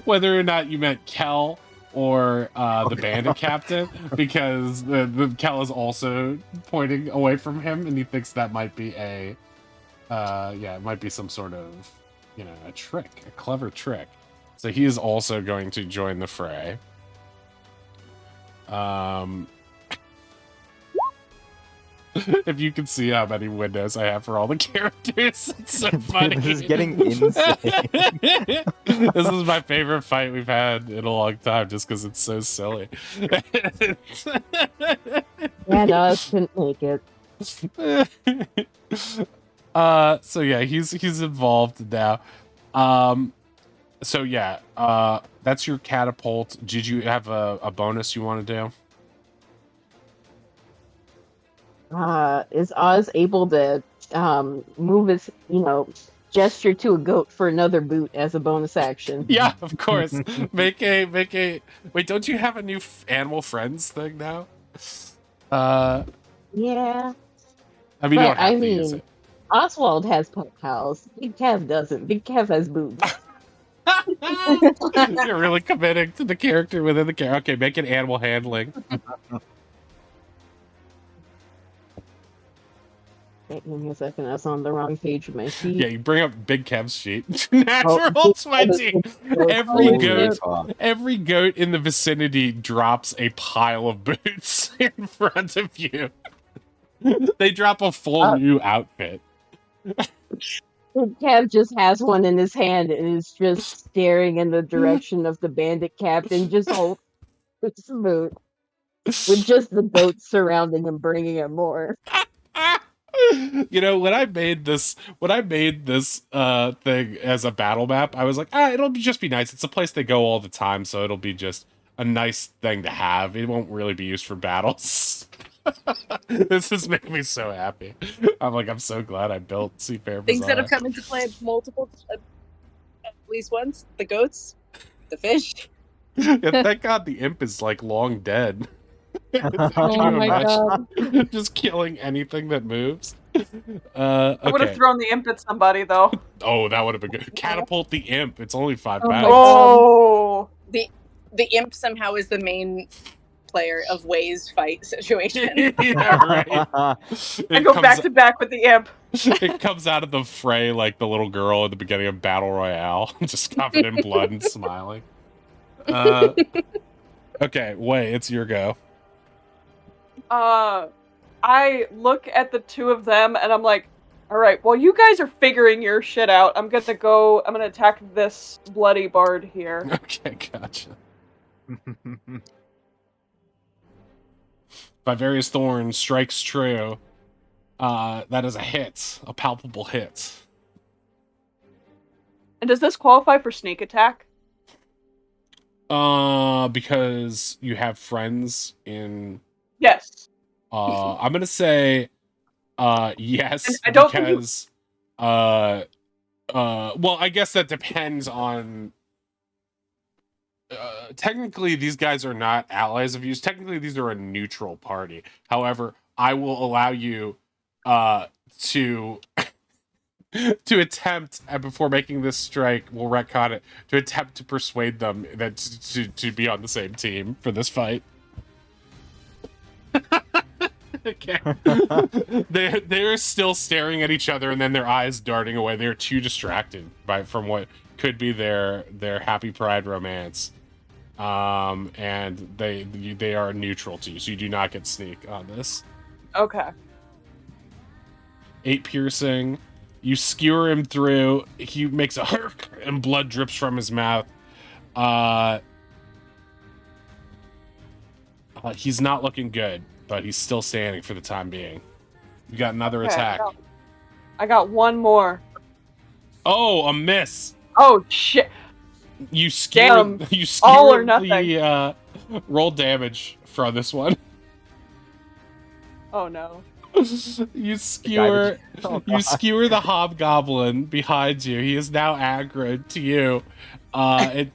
whether or not you meant Kel or the bandit captain, because the Kel is also pointing away from him, and he thinks that might be it might be some sort of a trick, a clever trick. So he is also going to join the fray. If you can see how many windows I have for all the characters, it's so funny. This is getting insane. This is my favorite fight we've had in a long time, just because it's so silly. Yeah, no, Oz couldn't make it. So yeah, he's involved now. So yeah, that's your catapult. Did you have a bonus you want to do? Is Oz able to move his, gesture to a goat for another boot as a bonus action? Yeah, of course. Make a. Wait, don't you have a new animal friends thing now? Yeah. I mean, you don't But, have to use it. Oswald has pet pals. Big Kev doesn't. Big Kev has boots. You're really committing to the character within the character. Okay, make it animal handling. Wait, give me a second. I was on the wrong page of my sheet. Yeah, you bring up Big Kev's sheet. Natural 20. Every goat in the vicinity drops a pile of boots in front of you. They drop a full new outfit. Big Kev just has one in his hand and is just staring in the direction of the bandit captain, just hold it's a boot. With just the goats surrounding him, bringing him more. When I made this thing as a battle map, I was like, it'll just be nice. It's a place they go all the time, so it'll be just a nice thing to have. It won't really be used for battles. This is making me so happy. I'm so glad I built Seafair Things that Bazaar. have come into play multiple, at least once. The goats, the fish. Yeah, thank God the imp is long dead. Can Oh you my imagine? god. Just killing anything that moves. I would have Okay. thrown the imp at somebody though. Oh, that would have been good. Catapult the imp. It's only 5 Oh my pounds. God. Oh, The imp somehow is the main player of Way's fight situation. Yeah, right. I It go comes, back to back with the imp. it comes out of the fray like the little girl at the beginning of Battle Royale, just covered in blood and smiling. Okay, Way, it's your go. I look at the two of them and I'm like, all right, while you guys are figuring your shit out, I'm gonna attack this bloody bard here. Okay, gotcha. by various thorns strikes true. That is a hit, a palpable hit. And does this qualify for sneak attack? Because you have friends in. Yes. I'm gonna say, yes, And I don't think you- because, well, I guess that depends on. Technically, these guys are not allies of yours. Technically, these are a neutral party. However, I will allow you, to to attempt before making this strike. We'll retcon it to attempt to persuade them that to be on the same team for this fight. Okay. They're still staring at each other, and then their eyes darting away. They're too distracted from what could be their happy pride romance. And they are neutral to you, so you do not get sneak on this. Okay. 8 piercing. You skewer him through. He makes a herk, and blood drips from his mouth. He's not looking good, but he's still standing for the time being. You got another Okay, attack. I got one more. Oh, a miss. Oh shit. You skewer. Damn. You skewer All or nothing. the roll damage for this one. Oh no. You skewer. Oh, You God. skewer the hobgoblin behind you. He is now aggroed to you, and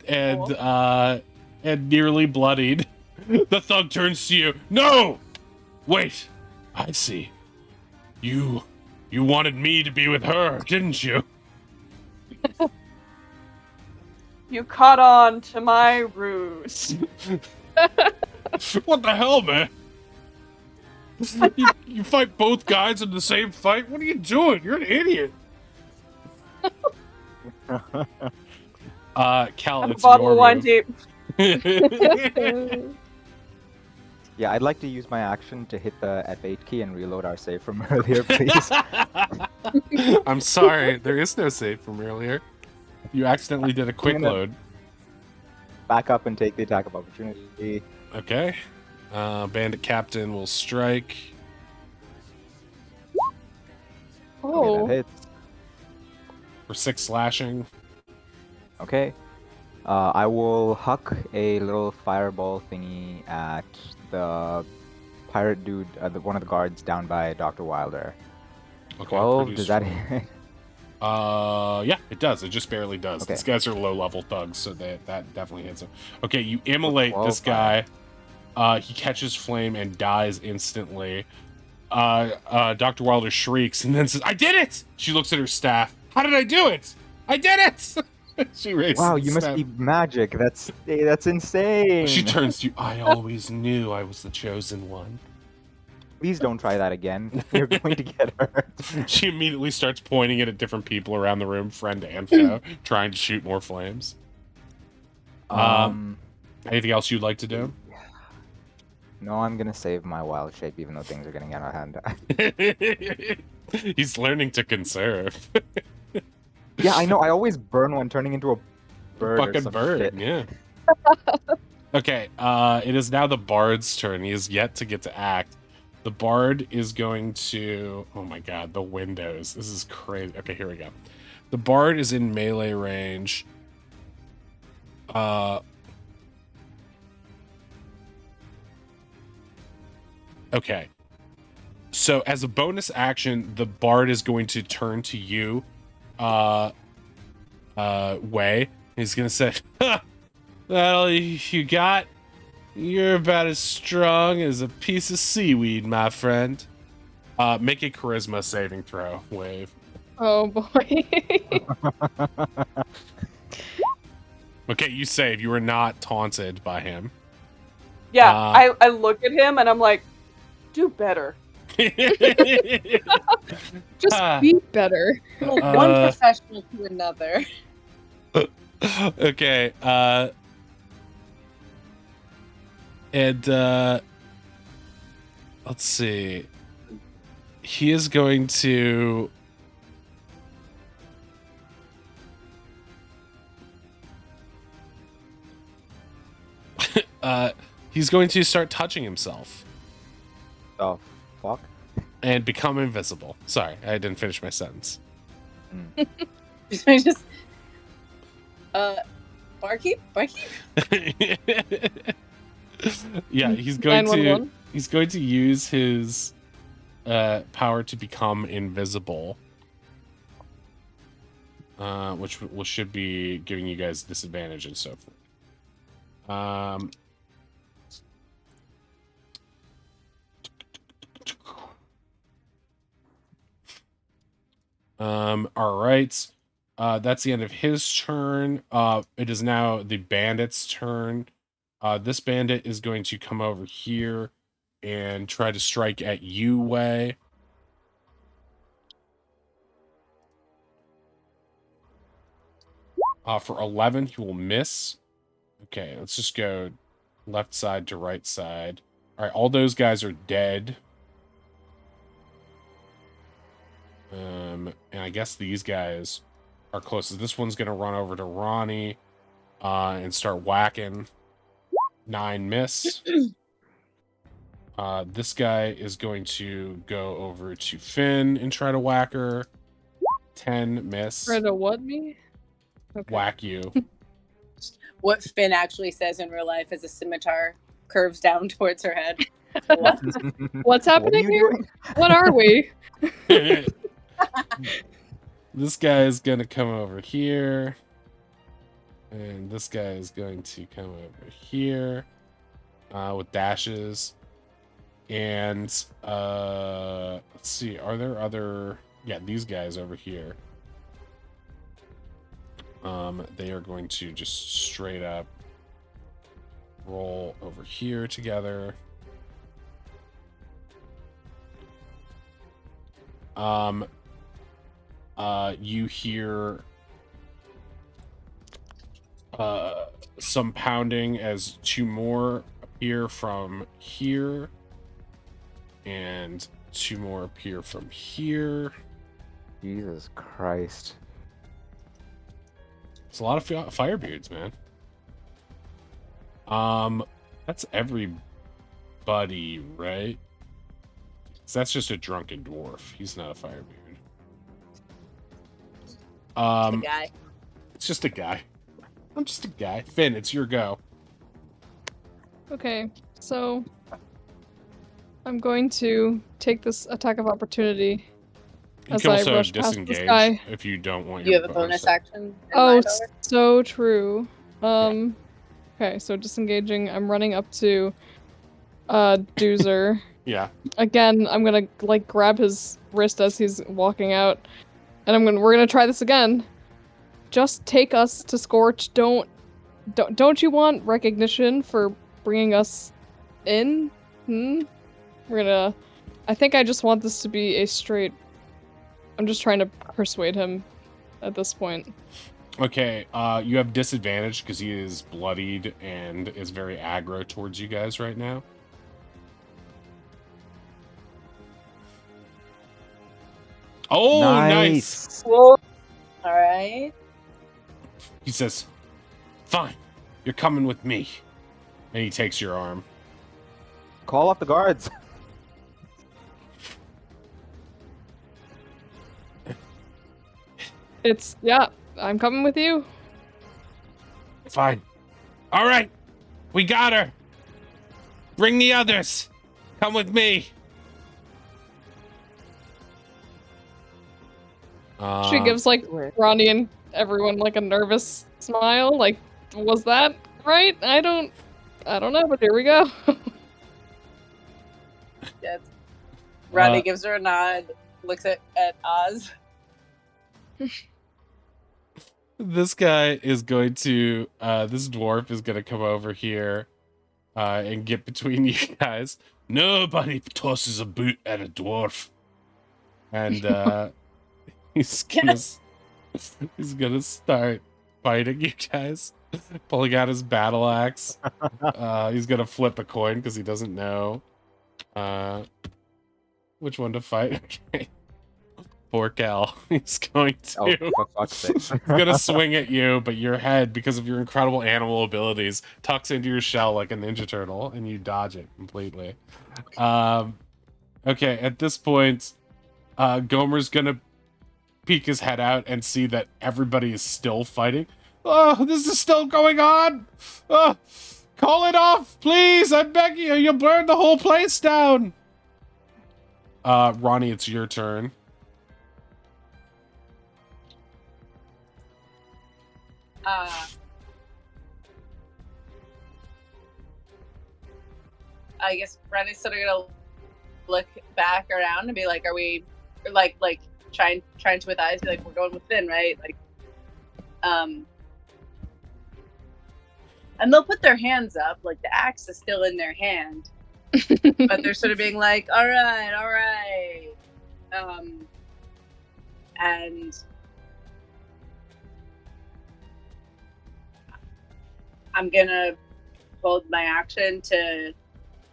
nearly bloodied. The thug turns to you. No, wait. I see. You wanted me to be with her, didn't you? You caught on to my ruse. What the hell, man? You fight both guys in the same fight? What are you doing? You're an idiot. Cal, I'm a it's bottle your of wine move. deep. Yeah, I'd like to use my action to hit the F8 key and reload our save from earlier, please. I'm sorry, there is no save from earlier. You accidentally did a quick I'm gonna- load. Back up and take the attack of opportunity. Okay. Bandit Captain will strike. Okay, Oh, that hits. For 6 slashing. Okay. I will huck a little fireball thingy at the pirate dude, one of the guards down by Dr. Wilder. Okay, 12, produce does that roll. hit? Yeah, it does. It just barely does. Okay. These guys are low-level thugs, so that definitely hits him. Okay, you immolate 12 this guy. He catches flame and dies instantly. Dr. Wilder shrieks and then says, "I did it!" She looks at her staff. "How did I do it? I did it!" She raises Wow, the you must staff. be magic. That's insane. She turns to you. "I always knew I was the chosen one." Please don't try that again. You're going to get hurt. She immediately starts pointing it at different people around the room, friend and foe, trying to shoot more flames. Anything else you'd like to do? No, I'm gonna save my wild shape, even though things are getting out of hand. He's learning to conserve. Yeah, I know. I always burn one, turning into a bird or Fucking some bird, shit. yeah. Okay, it is now the bard's turn. He is yet to get to act. The bard is going to... Oh my god, the windows. This is crazy. Okay, here we go. The bard is in melee range. Okay. So as a bonus action, the bard is going to turn to you, Way. He's gonna say, "Ha! Well, you got... You're about as strong as a piece of seaweed, my friend." Make a charisma saving throw, Wave. oh boy. Okay, you save. You are not taunted by him. Yeah, Uh, I look at him and I'm like, do better. Just Ah. be better. One professional to another. Okay, and let's see. He is going to he's going to start touching himself. Oh, fuck. and become invisible. Sorry, I didn't finish my sentence. Just barkeep. Yeah, he's going to 911. use his power to become invisible, which should be giving you guys disadvantage and so forth. All right. That's the end of his turn. It is now the bandit's turn. This bandit is going to come over here and try to strike at you, Wei. For 11, he will miss. Okay, let's just go left side to right side. All right, all those guys are dead. And I guess these guys are closest. This one's going to run over to Ronnie and start whacking. 9 miss. This guy is going to go over to Finn and try to whack her. 10 miss. Try to what me? Okay. Whack you. What Finn actually says in real life as a scimitar curves down towards her head. What's happening you here? doing? What are we? This guy is going to come over here. And this guy is going to come over here with dashes. And let's see, are there other... Yeah, these guys over here. They are going to just straight up roll over here together. You hear some pounding as 2 more appear from here, and 2 more appear from here. Jesus Christ. It's a lot of firebeards, man. That's everybody, right? 'Cause that's just a drunken dwarf. He's not a firebeard. The guy. It's just a guy. I'm just a guy. Finn, it's your go. Okay, so I'm going to take this attack of opportunity You as can I also rush past this disengage guy. if you don't want Do you your have a bonus action. action? in Oh, mind already? so true. Okay, so disengaging. I'm running up to Doozer. Yeah. Again, I'm gonna like grab his wrist as he's walking out, and we're gonna try this again. Just take us to Scorch. Don't you want recognition for bringing us in? I think I just want this to be a straight. I'm just trying to persuade him at this point. Okay, you have disadvantage because he is bloodied and is very aggro towards you guys right now. Oh, nice. All right. He says, "Fine, you're coming with me." And he takes your arm. Call off the guards. I'm coming with you. Fine. All right, we got her. Bring the others. Come with me. She gives like Ronnie and everyone like a nervous smile. Like, was that right? I don't know, but here we go. Yes. Rodney gives her a nod, looks at Oz. This guy is going to, this dwarf is going to come over here and get between you guys. Nobody tosses a boot at a dwarf. And he's gonna start fighting you guys, pulling out his battle axe. He's gonna flip a coin because he doesn't know which one to fight. Okay. Poor Cal. He's going to. Oh, for fuck's sake. He's gonna swing at you, but your head, because of your incredible animal abilities, tucks into your shell like a Ninja Turtle, and you dodge it completely. Okay, at this point, Gomer's gonna peek his head out and see that everybody is still fighting. Oh, this is still going on! Oh, call it off, please! I beg you! You'll burn the whole place down! Ronnie, it's your turn. I guess Ronnie's sort of gonna look back around and be like, "Are we like trying to with eyes? Be like, we're going with Finn, right? Like, and they'll put their hands up, like the axe is still in their hand, but they're sort of being like, all right, and I'm gonna hold my action to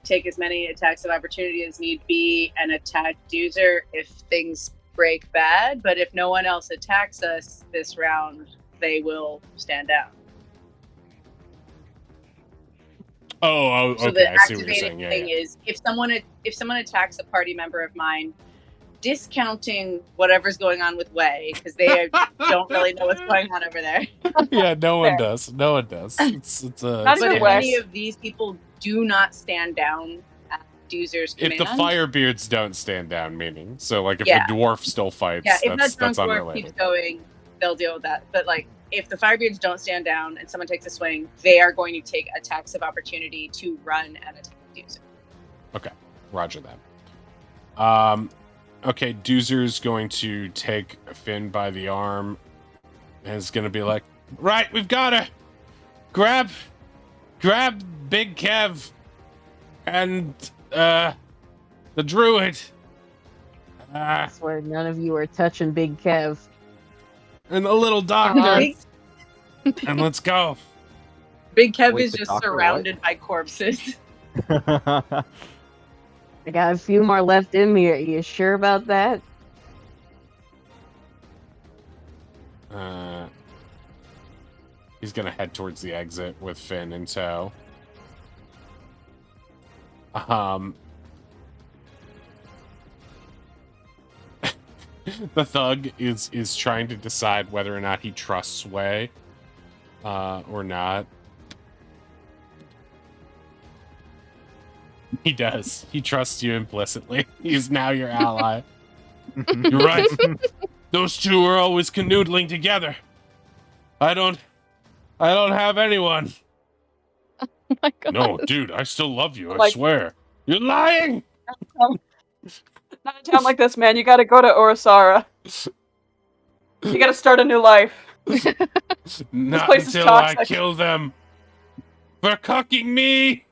take as many attacks of opportunity as need be and attack Doozer if things break bad. But if no one else attacks us this round, they will stand down. Oh, okay. So the I see what you're activating saying. thing is if someone attacks a party member of mine, discounting whatever's going on with Wei, because they don't really know what's going on over there. Yeah, no one Fair. does. No one does. It's Not But even if Wei. any of these people do not stand down at Doozer's command, if the Firebeards don't stand down, meaning so like if Yeah. the dwarf still fights, yeah, if that's that drunk dwarf unrelated. keeps going, they'll deal with that. But like, if the Firebeards don't stand down and someone takes a swing, they are going to take attacks of opportunity to run and attack Doozer. Okay, roger that. Okay, Doozer's going to take Finn by the arm and is going to be like, right, we've got her. Grab Big Kev and the druid. I swear none of you are touching Big Kev. And the little doctor. Big, And let's go. Big Kev Wait, is the just doctor what? surrounded by corpses. I got a few more left in me. Are you sure about that? He's gonna head towards the exit with Finn in tow. The thug is trying to decide whether or not he trusts Wei or not. He does. He trusts you implicitly. He's now your ally. You're right. Those two are always canoodling together. I don't have anyone. Oh my god. No, dude, I still love you. I Like- swear. You're lying. Not a town like this, man. You gotta go to Orosara. You gotta start a new life. Not place is until I toxic. kill them for cucking me.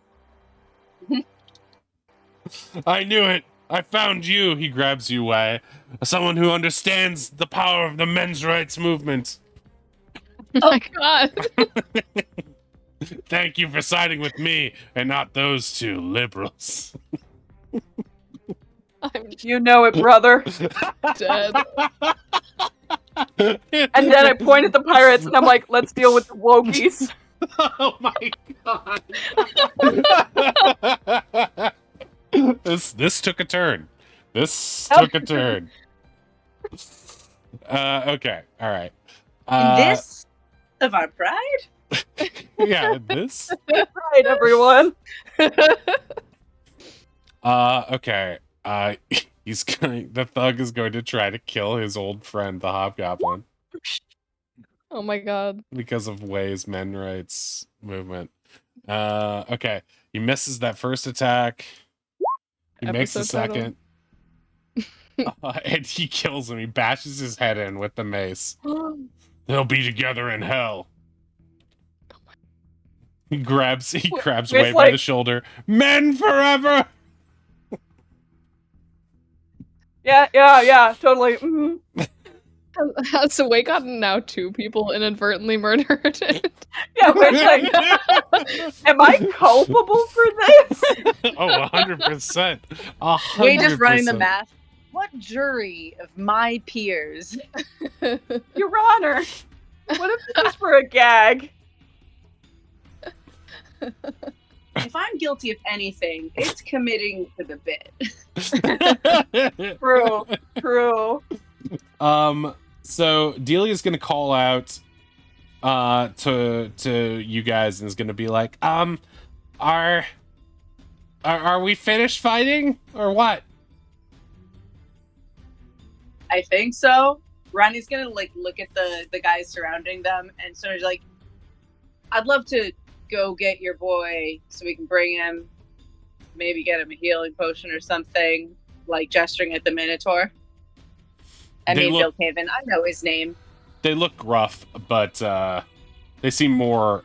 I knew it. I found you. He grabs you, Wei. Someone who understands the power of the men's rights movement. Oh my god. Thank you for siding with me and not those two liberals. I'm You know it, brother. dead. And then I point at the pirates and I'm like, let's deal with the wokies. Oh my god. This took a turn. This took a turn. Okay. All right. In this of our pride? Yeah, this. Right, everyone. Okay. The thug is going to try to kill his old friend, the Hobgoblin, Oh my god. because of Wei's men rights movement. Okay. He misses that first attack. He makes the Episode title. second. And he kills him. He bashes his head in with the mace. They'll be together in hell. He grabs It's Wei by the like- shoulder. Men forever! Yeah, totally. Mhm. Has Wei gotten now two people inadvertently murdered? Yeah, but it's like, am I culpable for this? Oh, 100%. We're just running the 100%. math. What jury of my peers? Your Honor, what if this was for a gag? I if I'm guilty of anything, it's committing to the bit. True. True. So Delia's gonna call out to you guys and is gonna be like, are we finished fighting or what? I think so. Ronnie's gonna like look at the guys surrounding them and sort of like, I'd love to go get your boy so we can bring him, maybe get him a healing potion or something, like gesturing at the Minotaur. Bill Caven, I know his name. They look rough, but they seem more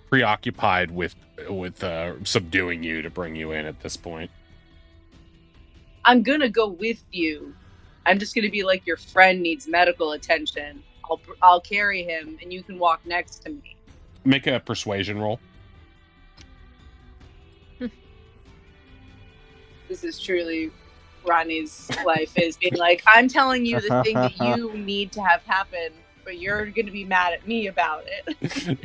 preoccupied with subduing you to bring you in at this point. I'm gonna go with you. I'm just gonna be like, your friend needs medical attention. I'll carry him, and you can walk next to me. Make a persuasion roll. This is truly Ronnie's life, is being like, I'm telling you the thing that you need to have happen, but you're gonna be mad at me about it.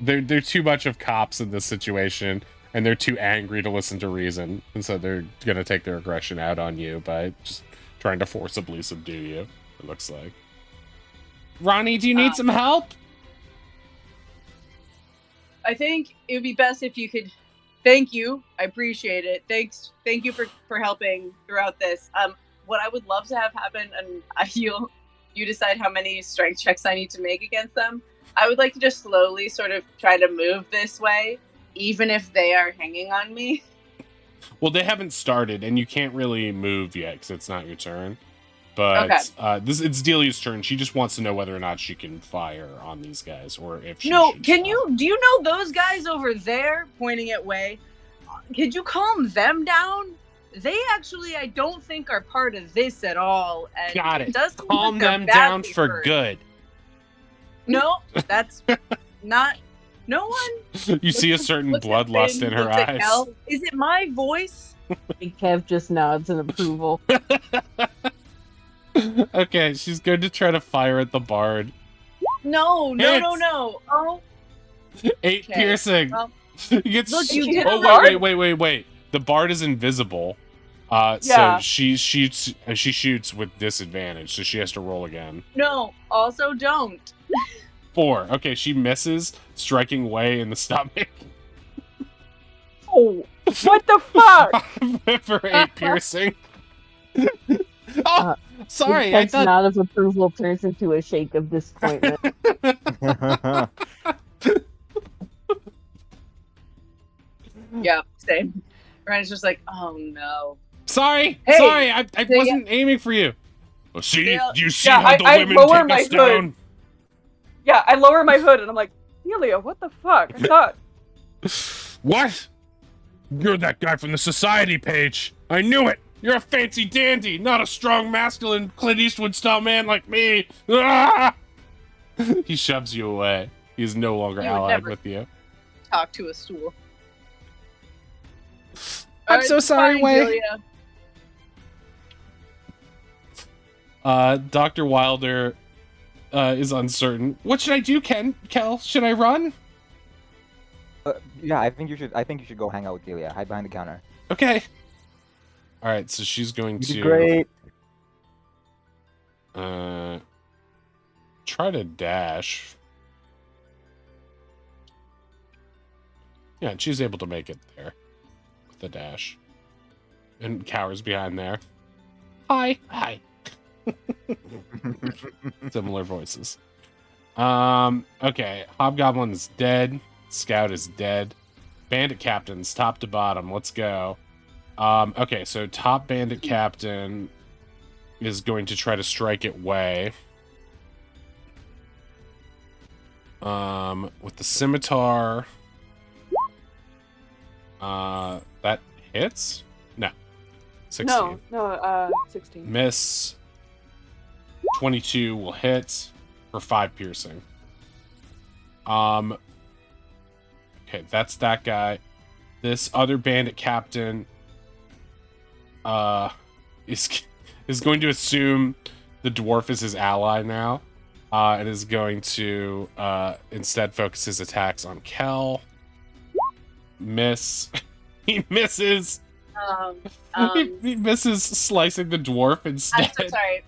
They're too much of cops in this situation, and they're too angry to listen to reason, and so they're gonna take their aggression out on you by just trying to forcibly subdue you, it looks like. Ronnie, do you need some help? I think it would be best if you could. Thank you. I appreciate it. Thank you for helping throughout this. What I would love to have happen, and you decide how many strength checks I need to make against them. I would like to just slowly sort of try to move this way, even if they are hanging on me. Well, they haven't started, and you can't really move yet because it's not your turn. But okay. It's Delia's turn. She just wants to know whether or not she can fire on these guys, or if she No, should can stop. do you know those guys over there, pointing at Way? Could you calm them down? They actually, I don't think, are part of this at all. And got it. Does calm them down for good. No, that's not. No one. You see a certain bloodlust in her eyes. Is it my voice? Big Kev just nods in approval. Okay, she's going to try to fire at the bard. No. Oh. 8 piercing. Well, He gets. look, you hit Oh, the bard? wait. The bard is invisible. So Yeah. she shoots with disadvantage, so she has to roll again. No, also don't. 4. Okay, she misses, striking Way in the stomach. Oh, what the fuck? For 8 piercing. Oh, sorry. Big I Kev's thought. nod of approval turns into a shake of disappointment. Yeah, same. Ryan's just like, oh no. Sorry. Hey, Sorry. I wasn't aiming for you. Oh, see, Yeah. do you see Yeah, how the I women lower take my us hood. down? Yeah, I lower my hood and I'm like, Delia, what the fuck? I thought. What? You're that guy from the society page. I knew it. You're a fancy dandy, not a strong, masculine Clint Eastwood style man like me. Ah! He shoves you away. He's no longer You would allied never- with you. Talk to a stool. I'm so sorry, fine, Way. Delia. Dr. Wilder is uncertain. What should I do, Kel? Should I run? Yeah, I think you should go hang out with Delia. Hide behind the counter. Okay. All right, so she's going You to did great. try to dash. Yeah, she's able to make it there with the dash, and cowers behind there. Hi. Similar voices. Okay, Hobgoblin is dead. Scout is dead. Bandit captains, top to bottom. Let's go. Okay, so top bandit captain is going to try to strike it Way. With the scimitar. That hits? No. 16. No, 16. Miss. 22 will hit for 5 piercing. Okay, that's that guy. This other bandit captain is going to assume the dwarf is his ally now, It is going to instead focus his attacks on Kel. Miss. He misses. He misses slicing the dwarf instead. I'm so sorry.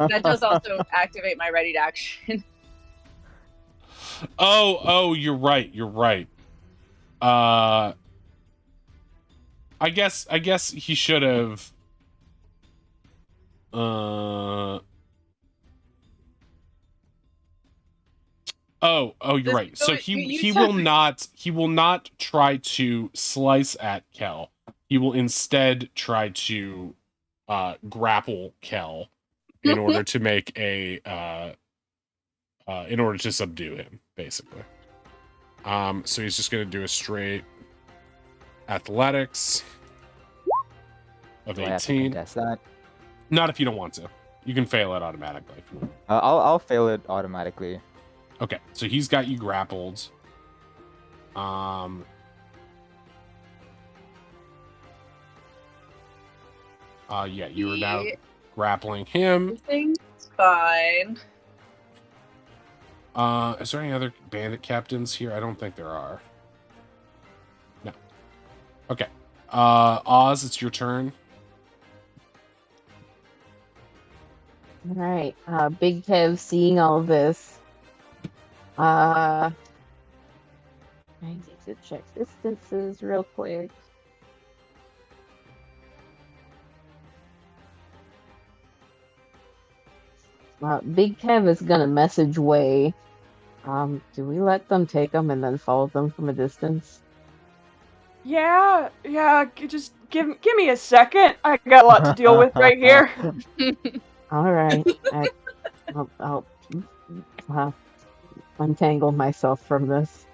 That does also activate my ready to action. Oh, you're right. You're right. I guess he should have. Oh, you're right. So he will not try to slice at Kel. He will instead try to grapple Kel in order to make a in order to subdue him, basically. So he's just gonna do a straight athletics of Do I have to 18. contest that? Not if you don't want to. You can fail it automatically if you want. I'll fail it automatically. Okay, so he's got you grappled. Yeah, you are now grappling him. Everything's fine. Is there any other bandit captains here? I don't think there are. No. Okay. Oz, it's your turn. All right. Big Kev seeing all this. I need to check distances real quick. Big Kev is gonna message Way. Do we let them take them and then follow them from a distance? Yeah, just give me a second. I got a lot to deal with right here. All right. I'll untangle myself from this.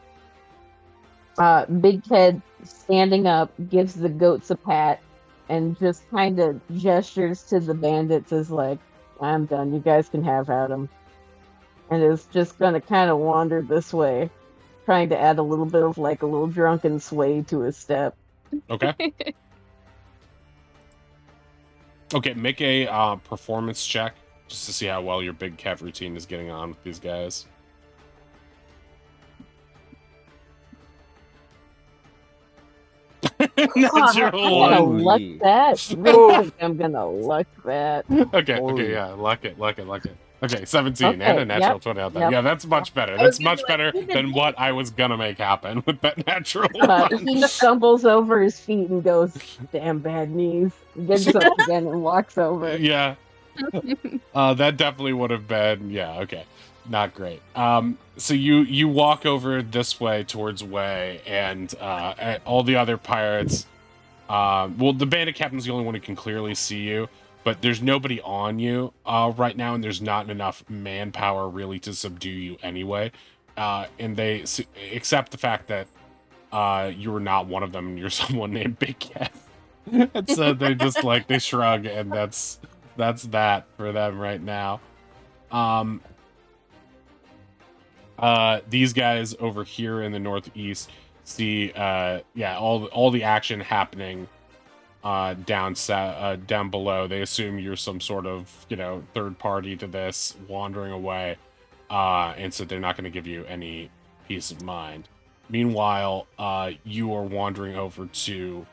Big Kev standing up, gives the goats a pat, and just kind of gestures to the bandits as like, I'm done. You guys can have at them. And is just gonna kind of wander this way, trying to add a little bit of like a little drunken sway to his step. Okay. Okay, make a performance check just to see how well your Big Kev routine is getting on with these guys. Natural I'm gonna one. luck that. Really, I'm gonna luck that. Okay, yeah, luck it. Okay, 17 and a Okay, natural yep, 20 out there. yep. Yeah, that's much better. That's much better than what I was gonna make happen with that natural one. He stumbles over his feet and goes, "Damn bad knees." Gets up again and walks over. Yeah. That definitely would have been, yeah, okay. Not great. So you walk over this way towards Way, and all the other pirates, well, the bandit captain's the only one who can clearly see you, but there's nobody on you right now, and there's not enough manpower really to subdue you anyway. And they accept the fact that you were not one of them, and you're someone named Big Kev. And so they just like, they shrug, and that's that for them right now. These guys over here in the northeast see all the action happening down below. They assume you're some sort of, third party to this, wandering away, and so they're not going to give you any peace of mind. Meanwhile, you are wandering over to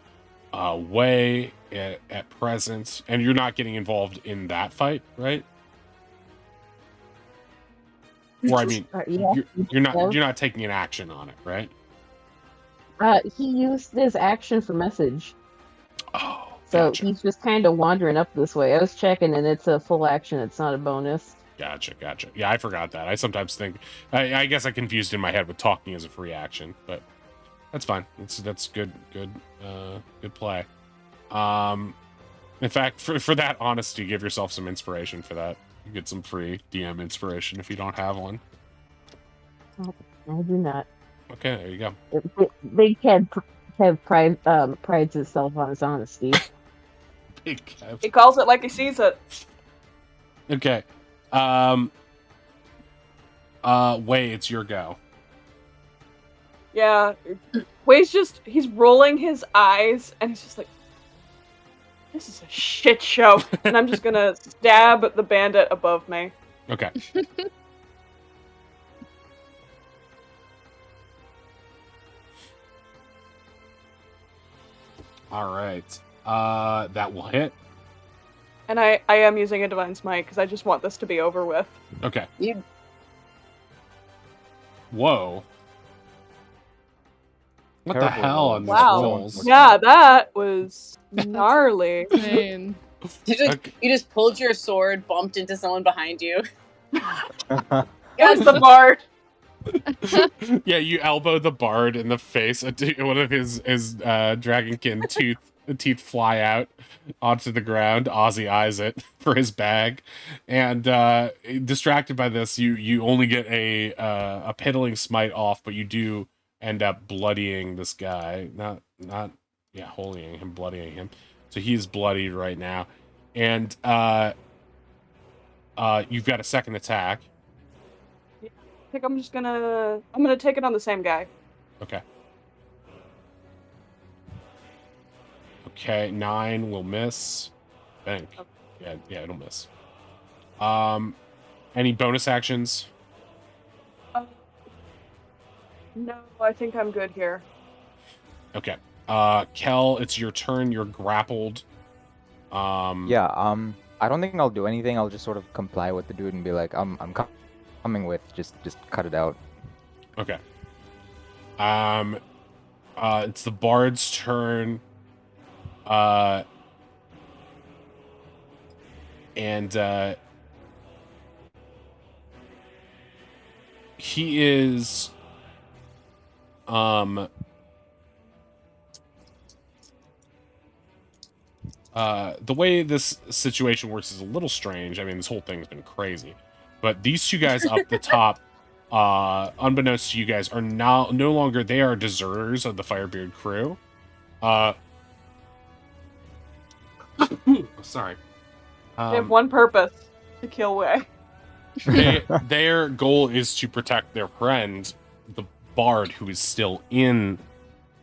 Way at present, and you're not getting involved in that fight, right? Or I mean, Yeah. you're not taking an action on it, right? He used his action for message. Oh, So gotcha. he's just kind of wandering up this way. I was checking, and it's a full action. It's not a bonus. Gotcha. Yeah, I forgot that. I sometimes think, I guess I confused in my head with talking as a free action, but that's fine. That's good play. In fact, for that honesty, give yourself some inspiration for that. You get some free DM inspiration if you don't have one. I do not. Okay, there you go. Big Kev prides itself on his honesty. Big Kev. He calls it like he sees it. Okay. Way, it's your go. Yeah. Way's he's rolling his eyes, and he's just like, this is a shit show. And I'm just gonna stab the bandit above me. Okay. All right. That will hit. And I am using a Divine Smite because I just want this to be over with. Okay. You Whoa. What the Terrible hell roll. on these Wow. rolls? Yeah, that was gnarly. Insane. Okay. you just pulled your sword, bumped into someone behind you. It was the bard. Yeah, you elbow the bard in the face. One of his dragonkin teeth fly out onto the ground. Ozzy eyes it for his bag, and distracted by this, you only get a piddling smite off, but you do end up bloodying this guy. Not holying him, bloodying him. So he's bloodied right now, and you've got a second attack. I think I'm gonna take it on the same guy. Okay. Okay, 9 will miss. Bank. Yeah, it'll miss. Any bonus actions? No, I think I'm good here. Okay. Kel, it's your turn. You're grappled. Yeah, I don't think I'll do anything. I'll just sort of comply with the dude and be like, coming with, just cut it out. Okay. It's the bard's turn. And he is the way this situation works is a little strange. I mean, this whole thing's been crazy. But these two guys up the top, unbeknownst to you guys, are now no longer, they are deserters of the Firebeard crew. Sorry. They have one purpose: to kill Wei. Their goal is to protect their friend, the bard, who is still in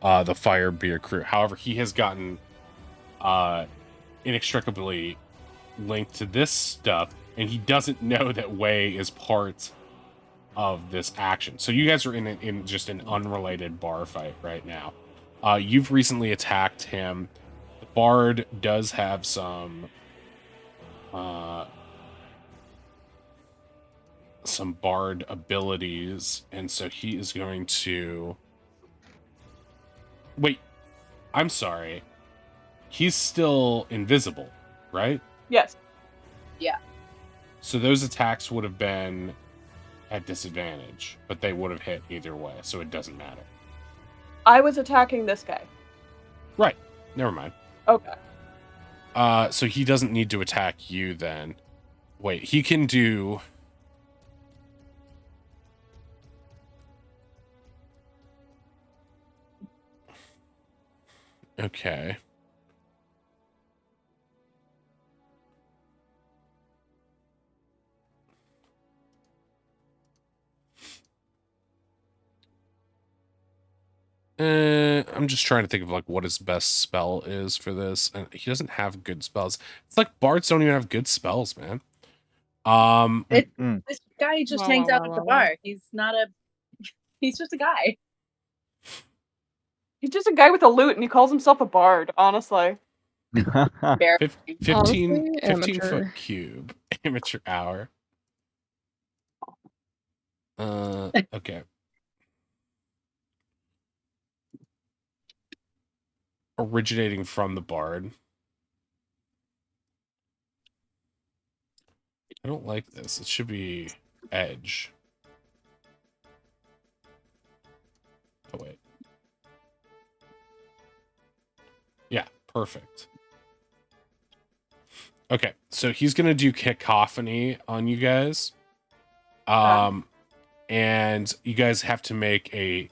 the Firebeard crew. However, he has gotten inextricably linked to this stuff, and he doesn't know that Wei is part of this action. So you guys are in just an unrelated bar fight right now. You've recently attacked him. The bard does have some bard abilities, and so he is going to wait. I'm sorry. He's still invisible, right? Yes. Yeah. So those attacks would have been at disadvantage, but they would have hit either way, so it doesn't matter. I was attacking this guy. Right. Never mind. Okay. So he doesn't need to attack you then. Wait, he can do... Okay. I'm just trying to think of like what his best spell is for this, and he doesn't have good spells. It's like bards don't even have good spells, man. This guy just Wow, hangs wow, out wow, at the wow, bar. He's not a. He's just a guy. He's just a guy with a lute, and he calls himself a bard. Honestly. Bear. 15 Honestly, 15 amateur. foot cube amateur hour. Okay. Originating from the bard. I don't like this. It should be edge. Oh, wait. Yeah, perfect. Okay, so he's going to do cacophony on you guys. And you guys have to make a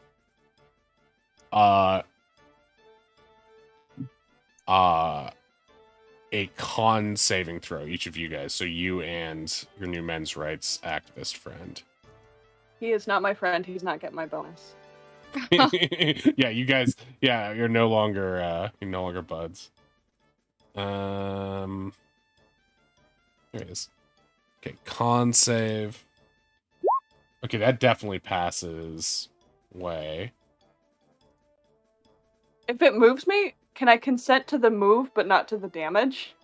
con saving throw, each of you guys. So you and your new men's rights activist friend. He is not my friend. He's not getting my bonus. Yeah, you guys. Yeah, you're no longer buds. There it is. Okay, con save. Okay, that definitely passes way. If it moves me, can I consent to the move but not to the damage?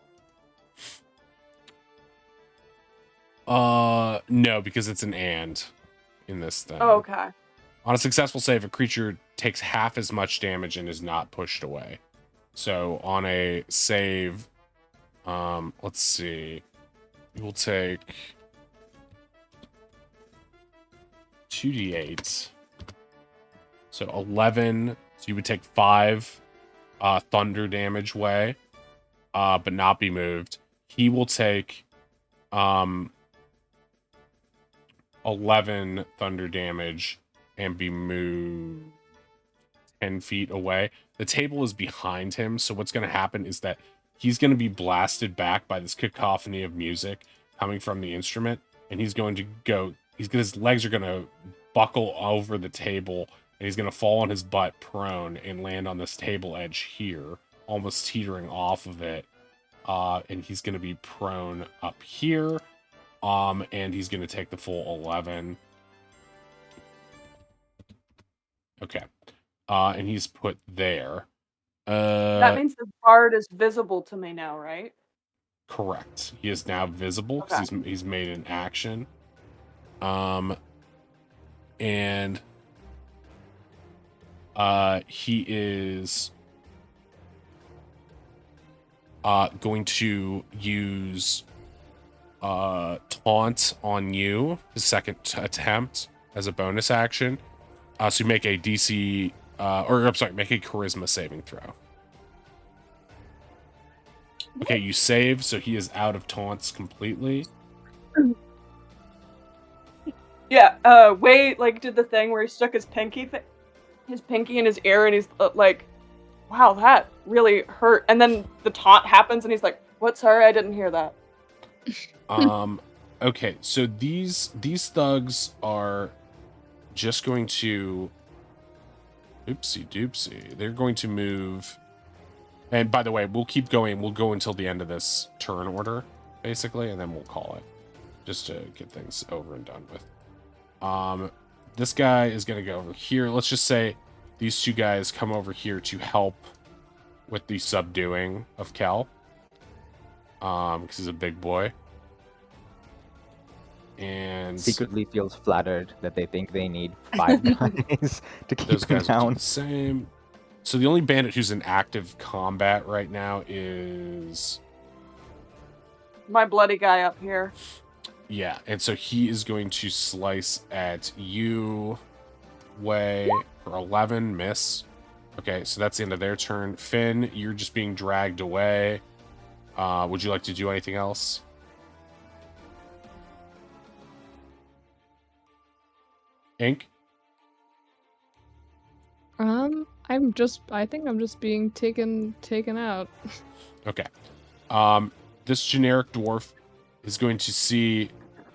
No, because it's an and in this thing. Oh, okay. On a successful save, a creature takes half as much damage and is not pushed away. So on a save, let's see. You will take 2d8. So 11. So you would take 5 thunder damage way, but not be moved. He will take 11 thunder damage and be moved 10 feet away. The table is behind him, so what's going to happen is that he's going to be blasted back by this cacophony of music coming from the instrument, and he's going to go, his legs are going to buckle over the table, and he's going to fall on his butt prone and land on this table edge here, almost teetering off of it. And he's going to be prone up here, and he's going to take the full 11. Okay. And he's put there. That means the bard is visible to me now, right? Correct. He is now visible because he's made an action. And he is going to use taunt on you, his second attempt as a bonus action. So you make a DC, or I'm sorry, make a charisma saving throw. Okay, you save, so he is out of taunts completely. Yeah, Wei like did the thing where he stuck his pinky in his ear, and he's like, "Wow, that really hurt." And then the taunt happens, and he's like, "What? Sorry, I didn't hear that." Okay, so these thugs are just going to, oopsie doopsie. They're going to move. And by the way, we'll keep going. We'll go until the end of this turn order, basically, and then we'll call it, just to get things over and done with. This guy is going to go over here. Let's just say these two guys come over here to help with the subduing of Kel, because he's a big boy. And secretly feels flattered that they think they need 5 guys to keep those him guys will do down. the same. So the only bandit who's in active combat right now is My bloody guy up here. Yeah, and so he is going to slice at you, Way, for 11, miss. Okay, so that's the end of their turn. Finn, you're just being dragged away. Would you like to do anything else? Ink? I think I'm just being taken out. Okay. This generic dwarf is going to see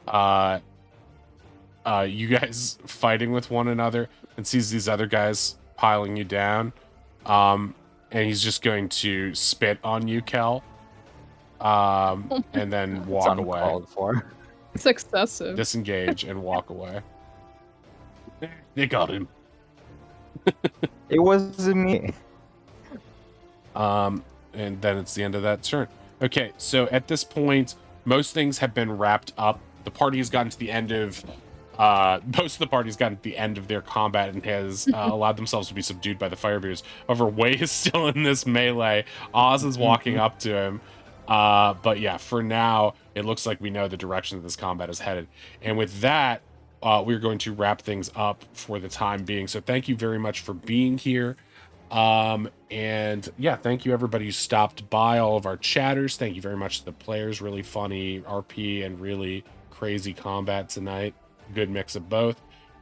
you guys fighting with one another and sees these other guys piling you down. And he's just going to spit on you, Kel. And then walk It's away. uncalled for. It's excessive. Disengage and walk away. They got him. It wasn't me. And then it's the end of that turn. Okay, so at this point, most things have been wrapped up. The party has gotten to the end of most of the party's gotten to the end of their combat and has allowed themselves to be subdued by the firebeards. However, Wei is still in this melee. Oz is walking up to him. But yeah, for now, it looks like we know the direction that this combat is headed. And with that, we're going to wrap things up for the time being. So thank you very much for being here. And yeah, thank you everybody who stopped by, all of our chatters. Thank you very much to the players. Really funny RP and really crazy combat tonight. Good mix of both.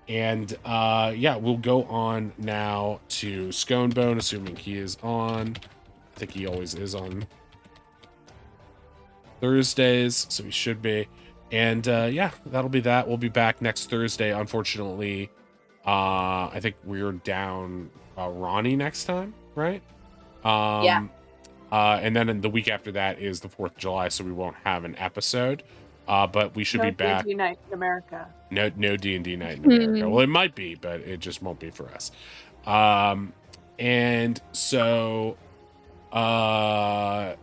And yeah, we'll go on now to Sconebone, assuming he is on. I think he always is on Thursdays, so he should be. And yeah, that'll be that. We'll be back next Thursday. Unfortunately, I think we're down Ronnie next time, right? Yeah. And then in the week after that is the 4th of July, so we won't have an episode. But we should No be back. D&D night in America. No D&D night in America. Well, it might be, but it just won't be for us. And so, yeah,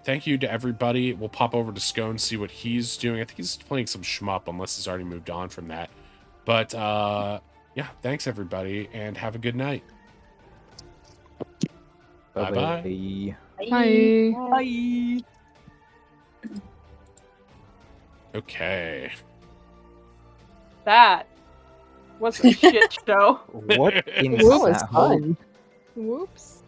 thank you to everybody. We'll pop over to Scone, see what he's doing. I think he's playing some shmup, unless he's already moved on from that. But, yeah, thanks everybody, and have a good night. Bye-bye. Bye. Bye. Okay. That was a shit show. What in Whoops. That was sound? fun. Whoops.